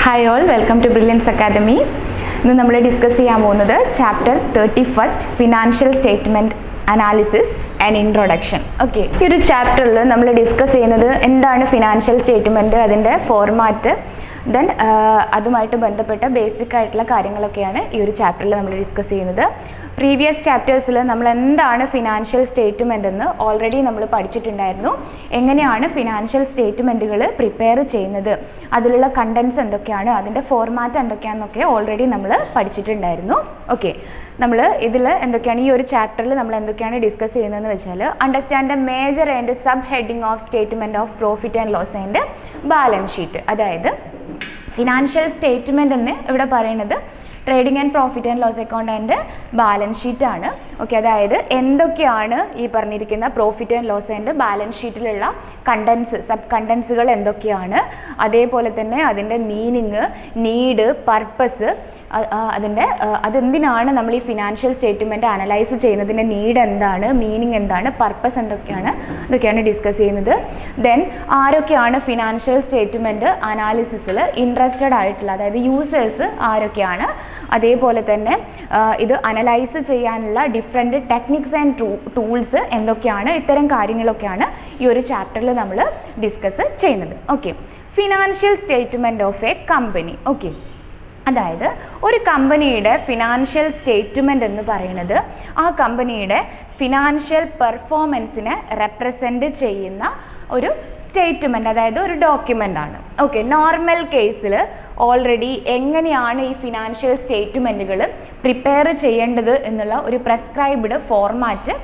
Hi all, welcome to Brilliance Academy. ഇന്ന് നമ്മൾ discuss ചെയ്യാൻ പോകുന്നത് chapter 31 financial statement analysis and introduction. Okay, ഈ ഒരു ചാപ്റ്ററിൽ നമ്മൾ ഡിസ്കസ് ചെയ്യുന്നത് എന്താണ് ഫിനാൻഷ്യൽ സ്റ്റേറ്റ്മെൻറ്റ്, അതിൻ്റെ ഫോർമാറ്റ്, ദെൻ അതുമായിട്ട് ബന്ധപ്പെട്ട ബേസിക് ആയിട്ടുള്ള കാര്യങ്ങളൊക്കെയാണ് ഈ ഒരു ചാപ്റ്ററിൽ നമ്മൾ ഡിസ്കസ് ചെയ്യുന്നത്. പ്രീവിയസ് ചാപ്റ്റേഴ്സിൽ നമ്മൾ എന്താണ് ഫിനാൻഷ്യൽ സ്റ്റേറ്റ്മെൻ്റ് എന്ന് ഓൾറെഡി നമ്മൾ പഠിച്ചിട്ടുണ്ടായിരുന്നു. എങ്ങനെയാണ് ഫിനാൻഷ്യൽ സ്റ്റേറ്റ്മെൻറ്റുകൾ പ്രിപ്പയർ ചെയ്യുന്നത്, അതിലുള്ള കണ്ടൻസ് എന്തൊക്കെയാണ്, അതിൻ്റെ ഫോർമാറ്റ് എന്തൊക്കെയാണെന്നൊക്കെ ഓൾറെഡി നമ്മൾ പഠിച്ചിട്ടുണ്ടായിരുന്നു. ഓക്കെ, നമ്മൾ ഇതിൽ എന്തൊക്കെയാണ് ഈ ഒരു ചാപ്റ്ററിൽ നമ്മൾ എന്തൊക്കെയാണ് ഡിസ്കസ് ചെയ്യുന്നതെന്ന് വെച്ചാൽ, understand the major and sub heading of statement of profit and loss and balance sheet. അതായത് ഫിനാൻഷ്യൽ സ്റ്റേറ്റ്മെൻറ്റ് എന്ന് ഇവിടെ പറയുന്നത് trading and profit and loss account and balance sheet ആണ്. ഓക്കെ, അതായത് എന്തൊക്കെയാണ് ഈ പറഞ്ഞിരിക്കുന്ന profit and loss and balance ഷീറ്റിലുള്ള കണ്ടൻസ്, സബ് കണ്ടൻസുകൾ എന്തൊക്കെയാണ്, അതേപോലെ തന്നെ അതിൻ്റെ മീനിങ്, നീഡ്, പർപ്പസ്, അതെന്തിനാണ് നമ്മൾ ഈ ഫിനാൻഷ്യൽ സ്റ്റേറ്റ്മെൻറ്റ് അനലൈസ് ചെയ്യുന്നതിൻ്റെ നീഡ് എന്താണ്, മീനിങ് എന്താണ്, പർപ്പസ് എന്തൊക്കെയാണ്, ഇതൊക്കെയാണ് ഡിസ്കസ് ചെയ്യുന്നത്. ദെൻ ആരൊക്കെയാണ് ഫിനാൻഷ്യൽ സ്റ്റേറ്റ്മെൻറ്റ് അനാലിസിസിൽ ഇൻട്രസ്റ്റഡ് ആയിട്ടുള്ള, അതായത് യൂസേഴ്സ് ആരൊക്കെയാണ്, അതേപോലെ തന്നെ ഇത് അനലൈസ് ചെയ്യാനുള്ള ഡിഫറെൻറ്റ് ടെക്നിക്സ് ആൻഡ് ടൂൾസ് എന്തൊക്കെയാണ്, ഇത്തരം കാര്യങ്ങളൊക്കെയാണ് ഈ ഒരു ചാപ്റ്ററിൽ നമ്മൾ ഡിസ്കസ് ചെയ്യുന്നത്. Okay, financial statement of A company. Okay, അതായത് ഒരു കമ്പനിയുടെ ഫിനാൻഷ്യൽ സ്റ്റേറ്റ്മെൻറ്റ് എന്ന് പറയുന്നത് ആ കമ്പനിയുടെ ഫിനാൻഷ്യൽ പെർഫോമൻസിനെ റെപ്രസെൻറ്റ് ചെയ്യുന്ന ഒരു സ്റ്റേറ്റ്മെൻറ്റ്, അതായത് ഒരു ഡോക്യുമെൻ്റ് ആണ്. ഓക്കെ, നോർമൽ കേസിൽ ഓൾറെഡി എങ്ങനെയാണ് ഈ ഫിനാൻഷ്യൽ സ്റ്റേറ്റ്മെൻറ്റുകൾ പ്രിപ്പയർ ചെയ്യേണ്ടത് എന്നുള്ള ഒരു പ്രെസ്ക്രൈബ്ഡ് ഫോർമാറ്റ്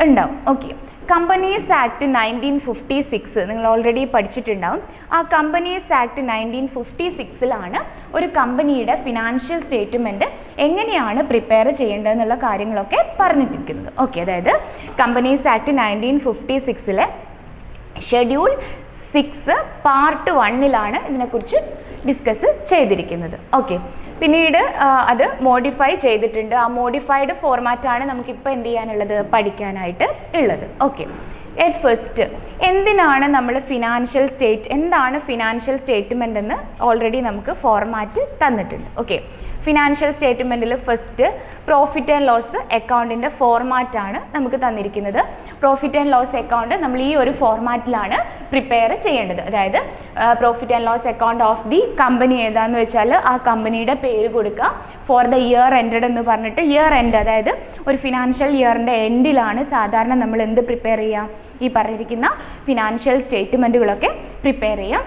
ഉണ്ടാവും. ഓക്കെ, കമ്പനീസ് ആക്ട് 1956 നിങ്ങൾ ഓൾറെഡി പഠിച്ചിട്ടുണ്ടാവും. ആ കമ്പനീസ് ആക്ട് 1956 ഒരു കമ്പനിയുടെ ഫിനാൻഷ്യൽ സ്റ്റേറ്റ്മെൻറ്റ് എങ്ങനെയാണ് പ്രിപ്പയർ ചെയ്യേണ്ടതെന്നുള്ള കാര്യങ്ങളൊക്കെ പറഞ്ഞിട്ടിരിക്കുന്നത്. ഓക്കെ, അതായത് കമ്പനീസ് ആക്ട് 1956 ഷെഡ്യൂൾ 6 പാർട്ട് 1 ഇതിനെക്കുറിച്ച് ഡിസ്കസ് ചെയ്തിരിക്കുന്നത്. ഓക്കെ, പിന്നീട് അത് മോഡിഫൈ ചെയ്തിട്ടുണ്ട്. ആ മോഡിഫൈഡ് ഫോർമാറ്റാണ് നമുക്കിപ്പോൾ എന്ത് ചെയ്യാനുള്ളത്, പഠിക്കാനായിട്ട് ഉള്ളത്. ഓക്കെ, അറ്റ് ഫസ്റ്റ് എന്തിനാണ് നമ്മൾ എന്താണ് ഫിനാൻഷ്യൽ സ്റ്റേറ്റ്മെൻ്റ് എന്ന് ഓൾറെഡി നമുക്ക് ഫോർമാറ്റ് തന്നിട്ടുണ്ട്. ഓക്കെ, ഫിനാൻഷ്യൽ സ്റ്റേറ്റ്മെൻറ്റിൽ ഫസ്റ്റ് പ്രോഫിറ്റ് ആൻഡ് ലോസ് അക്കൗണ്ടിൻ്റെ ഫോർമാറ്റാണ് നമുക്ക് തന്നിരിക്കുന്നത്. പ്രോഫിറ്റ് ആൻഡ് ലോസ് അക്കൗണ്ട് നമ്മൾ ഈ ഒരു ഫോർമാറ്റിലാണ് പ്രിപ്പയർ ചെയ്യേണ്ടത്. അതായത് profit and loss account of the company ഏതാന്ന് വെച്ചാൽ ആ കമ്പനിയുടെ പേര് കൊടുക്കുക. ഫോർ ദ ഇയർ എൻഡഡ് എന്ന് പറഞ്ഞിട്ട്, ഇയർ എൻഡ് അതായത് ഒരു ഫിനാൻഷ്യൽ ഇയറിൻ്റെ എൻഡിലാണ് സാധാരണ നമ്മൾ എന്ത് പ്രിപ്പയർ ചെയ്യാം, ഈ പറഞ്ഞിരിക്കുന്ന ഫിനാൻഷ്യൽ സ്റ്റേറ്റ്മെൻറ്റുകളൊക്കെ പ്രിപ്പയർ ചെയ്യാം.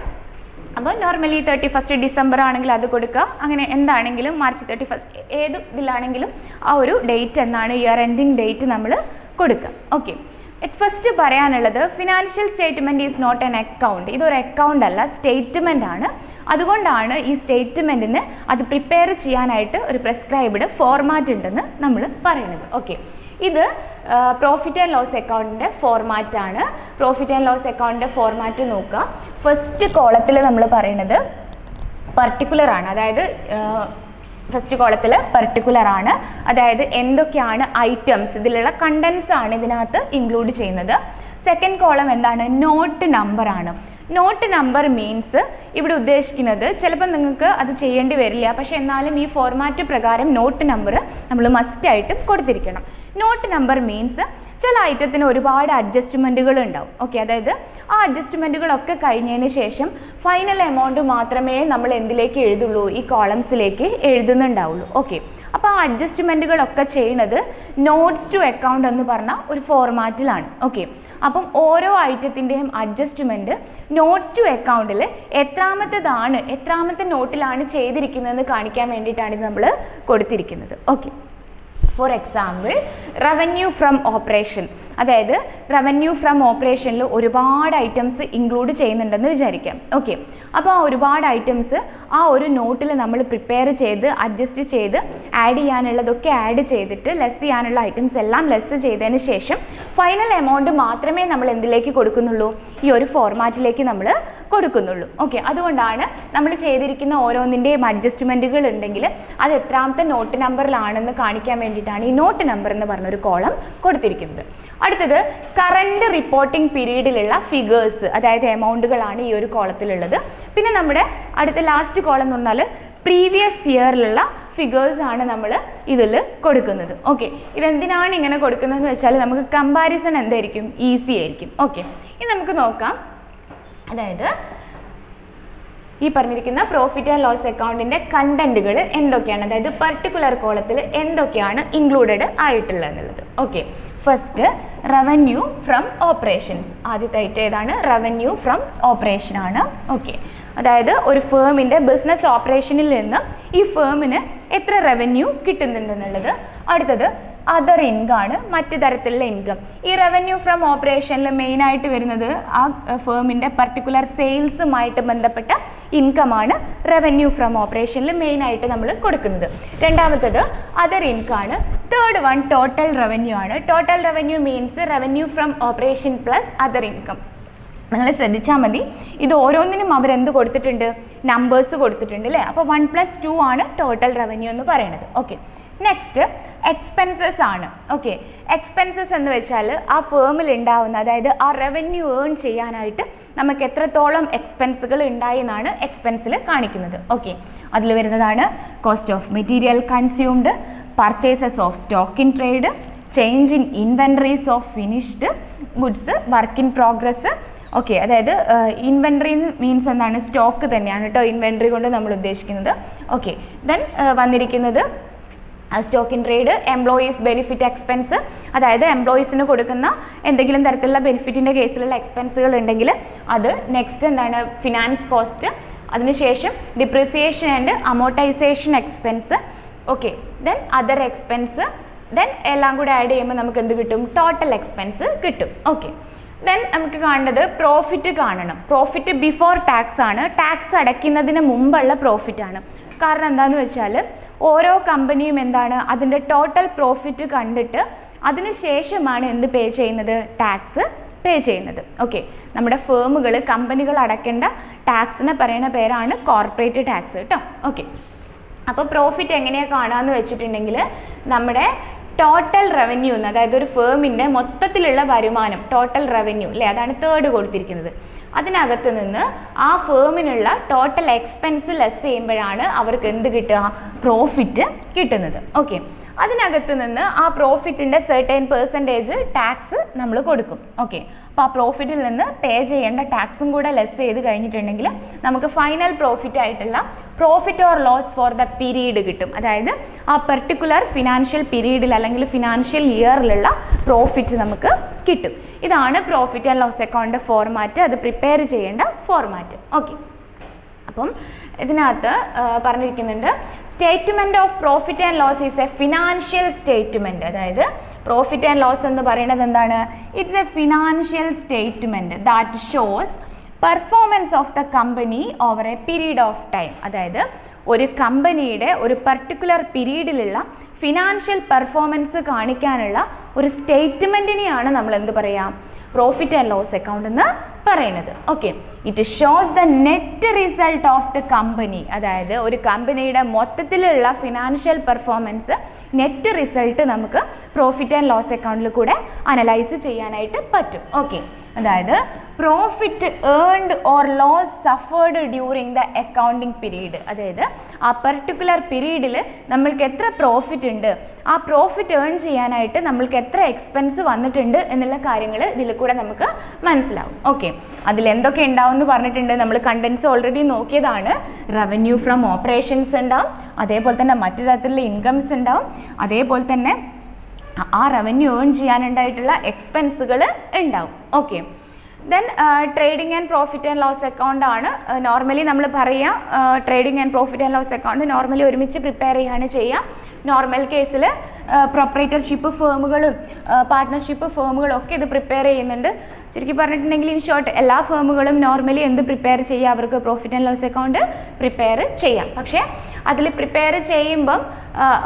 അപ്പോൾ നോർമലി 31 ഡിസംബർ ആണെങ്കിൽ അത് കൊടുക്കുക. അങ്ങനെ എന്താണെങ്കിലും മാർച്ച് 31 ഏത് ഇതിലാണെങ്കിലും ആ ഒരു ഡേറ്റ് എന്നാണ്, ഇയർ എൻഡിങ് ഡേറ്റ് നമ്മൾ കൊടുക്കുക. ഓക്കെ, അറ്റ് ഫസ്റ്റ് പറയാനുള്ളത് financial statement is not an account. ഇതൊരു അക്കൗണ്ട് അല്ല, സ്റ്റേറ്റ്മെൻ്റ് ആണ്. അതുകൊണ്ടാണ് ഈ സ്റ്റേറ്റ്മെൻറ്റിന് അത് പ്രിപ്പയർ ചെയ്യാനായിട്ട് ഒരു പ്രെസ്ക്രൈബ്ഡ് ഫോർമാറ്റ് ഉണ്ടെന്ന് നമ്മൾ പറയുന്നത്. ഓക്കെ, ഇത് പ്രോഫിറ്റ് ആൻഡ് ലോസ് അക്കൗണ്ടിൻ്റെ ഫോർമാറ്റാണ്. പ്രോഫിറ്റ് ആൻഡ് ലോസ് അക്കൗണ്ടിൻ്റെ ഫോർമാറ്റ് നോക്കുക. ഫസ്റ്റ് കോളത്തിൽ നമ്മൾ പറയുന്നത് പർട്ടിക്കുലർ ആണ്, അതായത് ഫസ്റ്റ് കോളത്തിൽ പർട്ടിക്കുലർ ആണ്, അതായത് എന്തൊക്കെയാണ് ഐറ്റംസ്, ഇതിലുള്ള കണ്ടൻസ് ആണ് ഇതിനകത്ത് ഇൻക്ലൂഡ് ചെയ്യുന്നത്. സെക്കൻഡ് കോളം എന്താണ്, നോട്ട് നമ്പർ ആണ്. നോട്ട് നമ്പർ മീൻസ് ഇവിടെ ഉദ്ദേശിക്കുന്നത്, ചിലപ്പോൾ നിങ്ങൾക്ക് അത് ചെയ്യേണ്ടി വരില്ല, പക്ഷേ എന്നാലും ഈ ഫോർമാറ്റ് പ്രകാരം നോട്ട് നമ്പർ നമ്മൾ മസ്റ്റായിട്ട് കൊടുത്തിരിക്കണം. നോട്ട് നമ്പർ മീൻസ് ചില ഐറ്റത്തിന് ഒരുപാട് അഡ്ജസ്റ്റ്മെൻറ്റുകൾ ഉണ്ടാവും. ഓക്കെ, അതായത് ആ അഡ്ജസ്റ്റ്മെൻറ്റുകളൊക്കെ കഴിഞ്ഞതിന് ശേഷം ഫൈനൽ എമൗണ്ട് മാത്രമേ നമ്മൾ എന്തിലേക്ക് എഴുതുള്ളൂ, ഈ കോളംസിലേക്ക് എഴുതുന്നുണ്ടാവുള്ളൂ. ഓക്കെ, അപ്പോൾ ആ അഡ്ജസ്റ്റ്മെൻറ്റുകളൊക്കെ ചെയ്യുന്നത് നോട്ട്സ് ടു അക്കൗണ്ട് എന്ന് പറഞ്ഞ ഒരു ഫോർമാറ്റിലാണ്. ഓക്കെ, അപ്പം ഓരോ ഐറ്റത്തിൻ്റെയും അഡ്ജസ്റ്റ്മെൻറ്റ് നോട്ട്സ് ടു അക്കൗണ്ടിൽ എത്രാമത്തെ നോട്ടിലാണ് ചെയ്തിരിക്കുന്നതെന്ന് കാണിക്കാൻ വേണ്ടിയിട്ടാണ് ഇത് നമ്മൾ കൊടുത്തിരിക്കുന്നത്. Okay, for example revenue from operation, അതായത് റവന്യൂ ഫ്രം ഓപ്പറേഷനിൽ ഒരുപാട് ഐറ്റംസ് ഇൻക്ലൂഡ് ചെയ്യുന്നുണ്ടെന്ന് വിചാരിക്കാം. ഓക്കെ, അപ്പോൾ ആ ഒരുപാട് ഐറ്റംസ് ആ ഒരു നോട്ടിൽ നമ്മൾ പ്രിപ്പയർ ചെയ്ത് അഡ്ജസ്റ്റ് ചെയ്ത് ആഡ് ചെയ്യാനുള്ളതൊക്കെ ആഡ് ചെയ്തിട്ട് ലെസ് ചെയ്യാനുള്ള ഐറ്റംസ് എല്ലാം ലെസ് ചെയ്തതിന് ശേഷം ഫൈനൽ എമൗണ്ട് മാത്രമേ നമ്മൾ എന്തിലേക്ക് കൊടുക്കുന്നുള്ളൂ, ഈ ഒരു ഫോർമാറ്റിലേക്ക് നമ്മൾ കൊടുക്കുന്നുള്ളൂ. ഓക്കെ, അതുകൊണ്ടാണ് നമ്മൾ ചെയ്തിരിക്കുന്ന ഓരോന്നിൻ്റെയും അഡ്ജസ്റ്റ്മെൻറ്റുകൾ ഉണ്ടെങ്കിൽ അത് എത്രാമത്തെ നോട്ട് നമ്പറിലാണെന്ന് കാണിക്കാൻ വേണ്ടിയിട്ടാണ് ഈ നോട്ട് നമ്പർ എന്ന് പറഞ്ഞൊരു കോളം കൊടുത്തിരിക്കുന്നത്. അടുത്തത് കറണ്ട് റിപ്പോർട്ടിംഗ് പീരീഡിലുള്ള ഫിഗേഴ്സ്, അതായത് എമൗണ്ടുകളാണ് ഈ ഒരു കോളത്തിലുള്ളത്. പിന്നെ നമ്മുടെ അടുത്ത ലാസ്റ്റ് കോളം എന്ന് പറഞ്ഞാൽ പ്രീവിയസ് ഇയറിലുള്ള ഫിഗേഴ്സ് ആണ് നമ്മൾ ഇതിൽ കൊടുക്കുന്നത്. ഓക്കെ, ഇതെന്തിനാണ് ഇങ്ങനെ കൊടുക്കുന്നതെന്ന് വെച്ചാൽ നമുക്ക് കമ്പാരിസൺ എന്തായിരിക്കും, ഈസി ആയിരിക്കും. ഓക്കെ, ഇനി നമുക്ക് നോക്കാം. അതായത് ഈ പറഞ്ഞിരിക്കുന്ന പ്രോഫിറ്റ് ആൻഡ് ലോസ് അക്കൗണ്ടിൻ്റെ കണ്ടന്റുകൾ എന്തൊക്കെയാണ്, അതായത് പർട്ടിക്കുലർ കോളത്തിൽ എന്തൊക്കെയാണ് ഇൻക്ലൂഡഡ് ആയിട്ടുള്ളത് എന്നുള്ളത്. Okay, first revenue from operations. ആദ്യത്തെ ഐറ്റം ഏതാണ്, റവന്യൂ ഫ്രം ഓപ്പറേഷൻ ആണ്. ഓക്കെ, അതായത് ഒരു ഫേമിൻ്റെ ബിസിനസ് ഓപ്പറേഷനിൽ നിന്ന് ഈ ഫേമിന് എത്ര റവന്യൂ കിട്ടുന്നുണ്ടെന്നുള്ളത്. അടുത്തത് അതർ ഇൻകം ആണ്, മറ്റു തരത്തിലുള്ള ഇൻകം. ഈ റവന്യൂ ഫ്രം ഓപ്പറേഷനിൽ മെയിനായിട്ട് വരുന്നത് ആ ഫേമിൻ്റെ പർട്ടിക്കുലർ സെയിൽസുമായിട്ട് ബന്ധപ്പെട്ട ഇൻകമാണ് റവന്യൂ ഫ്രം ഓപ്പറേഷനിൽ മെയിനായിട്ട് നമ്മൾ കൊടുക്കുന്നത്. രണ്ടാമത്തത് അതർ ഇൻകം ആണ്. തേർഡ് വൺ ടോട്ടൽ റവന്യൂ ആണ്. Total revenue means revenue from operation plus other income. നിങ്ങൾ ശ്രദ്ധിച്ചാൽ മതി, ഇത് ഓരോന്നിനും അവരെന്ത് കൊടുത്തിട്ടുണ്ട്, നമ്പേഴ്സ് കൊടുത്തിട്ടുണ്ട് അല്ലേ. അപ്പോൾ 1+2 ആണ് ടോട്ടൽ റവന്യൂ എന്ന് പറയുന്നത്. ഓക്കെ, നെക്സ്റ്റ് എക്സ്പെൻസസ് ആണ്. ഓക്കെ, എക്സ്പെൻസസ് എന്ന് വെച്ചാൽ ആ ഫേമിൽ ഉണ്ടാവുന്ന, അതായത് ആ റവന്യൂ ഏൺ ചെയ്യാനായിട്ട് നമുക്ക് എത്രത്തോളം എക്സ്പെൻസുകൾ ഉണ്ടായി എന്നാണ് എക്സ്പെൻസിൽ കാണിക്കുന്നത്. ഓക്കെ, അതിൽ വരുന്നതാണ് cost of material consumed, purchases of stock in trade, change in inventories of finished goods, work in progress. Okay, അതായത് ഇൻവെൻട്രി മീൻസ് എന്താണ്, സ്റ്റോക്ക് തന്നെയാണ് കേട്ടോ ഇൻവെൻട്രി കൊണ്ട് നമ്മൾ ഉദ്ദേശിക്കുന്നത്. ഓക്കെ, ദെൻ വന്നിരിക്കുന്നത് stock in trade, employees benefit expense, അതായത് എംപ്ലോയീസിന് കൊടുക്കുന്ന എന്തെങ്കിലും തരത്തിലുള്ള ബെനിഫിറ്റിൻ്റെ കേസിലുള്ള എക്സ്പെൻസുകൾ ഉണ്ടെങ്കിൽ അത്. നെക്സ്റ്റ് എന്താണ്, ഫിനാൻസ് കോസ്റ്റ്, അതിനുശേഷം depreciation and amortisation expense. Okay, then other expense, then എല്ലാം കൂടെ ആഡ് ചെയ്യുമ്പോൾ നമുക്ക് എന്ത് കിട്ടും, ടോട്ടൽ എക്സ്പെൻസ് കിട്ടും. ഓക്കെ, ദെൻ നമുക്ക് കാണേണ്ടത് പ്രോഫിറ്റ് കാണണം. പ്രോഫിറ്റ് ബിഫോർ ടാക്സ് ആണ്, ടാക്സ് അടയ്ക്കുന്നതിന് മുമ്പുള്ള പ്രോഫിറ്റ് ആണ്. കാരണം എന്താണെന്ന് വെച്ചാൽ ഓരോ കമ്പനിയും എന്താണ് അതിൻ്റെ ടോട്ടൽ പ്രോഫിറ്റ് കണ്ടിട്ട് അതിന് ശേഷമാണ് എന്ത് പേ ചെയ്യുന്നത്, ടാക്സ് പേ ചെയ്യുന്നത്. ഓക്കെ, നമ്മുടെ ഫേമുകൾ, കമ്പനികൾ അടയ്ക്കേണ്ട ടാക്സിനെ പറയുന്ന പേരാണ് കോർപ്പറേറ്റ് ടാക്സ് കേട്ടോ. ഓക്കെ, അപ്പോൾ പ്രോഫിറ്റ് എങ്ങനെയാണ് കാണാമെന്ന് വെച്ചിട്ടുണ്ടെങ്കിൽ നമ്മുടെ ടോട്ടൽ റവന്യൂ എന്ന്, അതായത് ഒരു ഫേമിൻ്റെ മൊത്തത്തിലുള്ള വരുമാനം, ടോട്ടൽ റവന്യൂ അല്ലേ, അതാണ് തേർഡ് കൊടുത്തിരിക്കുന്നത്. അതിനകത്ത് നിന്ന് ആ ഫേമിനുള്ള ടോട്ടൽ എക്സ്പെൻസ് ലെസ് ചെയ്യുമ്പോഴാണ് അവർക്ക് എന്ത് കിട്ടുക, പ്രോഫിറ്റ് കിട്ടുന്നത്. ഓക്കെ, അതിനകത്ത് നിന്ന് ആ പ്രോഫിറ്റിൻ്റെ സെർട്ടൈൻ പെർസെൻറ്റേജ് ടാക്സ് നമ്മൾ കൊടുക്കും. ഓക്കെ, അപ്പോൾ ആ പ്രോഫിറ്റിൽ നിന്ന് പേ ചെയ്യേണ്ട ടാക്സും കൂടെ ലെസ് ചെയ്ത് കഴിഞ്ഞിട്ടുണ്ടെങ്കിൽ നമുക്ക് ഫൈനൽ പ്രോഫിറ്റ് ആയിട്ടുള്ള profit or loss for the period കിട്ടും. അതായത് ആ പെർട്ടിക്കുലർ ഫിനാൻഷ്യൽ പീരീഡിൽ അല്ലെങ്കിൽ ഫിനാൻഷ്യൽ ഇയറിലുള്ള പ്രോഫിറ്റ് നമുക്ക് കിട്ടും. ഇതാണ് profit and loss account format, അത് പ്രിപ്പയർ ചെയ്യേണ്ട ഫോർമാറ്റ്. ഓക്കെ, അപ്പം ഇതിനകത്ത് പറഞ്ഞിരിക്കുന്നുണ്ട് statement of profit and loss is a financial statement. അതായത് പ്രോഫിറ്റ് ആൻഡ് ലോസ് എന്ന് പറയുന്നത് എന്താണ്, it's a financial statement that shows performance of the company over a period of time. അതായത് ഒരു കമ്പനിയുടെ ഒരു പർട്ടിക്കുലർ പീരീഡിലുള്ള ഫിനാൻഷ്യൽ പെർഫോമൻസ് കാണിക്കാനുള്ള ഒരു സ്റ്റേറ്റ്മെൻറ്റിനെയാണ് നമ്മൾ എന്ത് പറയുക, പ്രോഫിറ്റ് ആൻഡ് ലോസ് അക്കൗണ്ട് എന്ന് പറയുന്നത്. Okay, it shows the net result of the company. അതായത് ഒരു കമ്പനിയുടെ മൊത്തത്തിലുള്ള ഫിനാൻഷ്യൽ പെർഫോമൻസ്, നെറ്റ് റിസൾട്ട് നമുക്ക് പ്രോഫിറ്റ് ആൻഡ് ലോസ് അക്കൗണ്ടിൽ കൂടെ അനലൈസ് ചെയ്യാനായിട്ട് പറ്റും. ഓക്കെ, അതായത് profit earned or loss suffered during the accounting period. അതായത് ആ പെർട്ടിക്കുലർ പീരീഡിൽ നമ്മൾക്ക് എത്ര പ്രോഫിറ്റ് ഉണ്ട്, ആ പ്രോഫിറ്റ് ഏൺ ചെയ്യാനായിട്ട് നമ്മൾക്ക് എത്ര എക്സ്പെൻസ് വന്നിട്ടുണ്ട് എന്നുള്ള കാര്യങ്ങൾ ഇതിൽ കൂടെ നമുക്ക് മനസ്സിലാവും. ഓക്കെ, അതിലെന്തൊക്കെ ഉണ്ടാവും എന്ന് പറഞ്ഞിട്ടുണ്ട്, നമ്മൾ കണ്ടൻസ് ഓൾറെഡി നോക്കിയതാണ്. റവന്യൂ ഫ്രം ഓപ്പറേഷൻസ് ഉണ്ടാവും, അതേപോലെ തന്നെ മറ്റു തരത്തിലുള്ള ഇൻകംസ് ഉണ്ടാവും, അതേപോലെ തന്നെ ആ റവന്യൂ ഏൺ ചെയ്യാനുണ്ടായിട്ടുള്ള എക്സ്പെൻസുകൾ ഉണ്ടാവും. Okay, then trading and profit and loss account ആണ് നോർമലി നമ്മൾ പറയുക. Trading and profit and loss account normally ഒരുമിച്ച് പ്രിപ്പയർ ചെയ്യുകയാണ് ചെയ്യുക. നോർമൽ കേസിൽ പ്രൊപ്പറേറ്റർഷിപ്പ് ഫേമുകളും പാർട്ട്ണർഷിപ്പ് ഫേമുകളും ഒക്കെ ഇത് പ്രിപ്പയർ ചെയ്യുന്നുണ്ട്. ചുരുക്കി പറഞ്ഞിട്ടുണ്ടെങ്കിൽ ഇൻ ഷോർട്ട് എല്ലാ ഫേമുകളും നോർമലി എന്ത് പ്രിപ്പയർ ചെയ്യുക, അവർക്ക് profit and loss account prepare ചെയ്യാം. പക്ഷേ അതിൽ പ്രിപ്പയർ ചെയ്യുമ്പം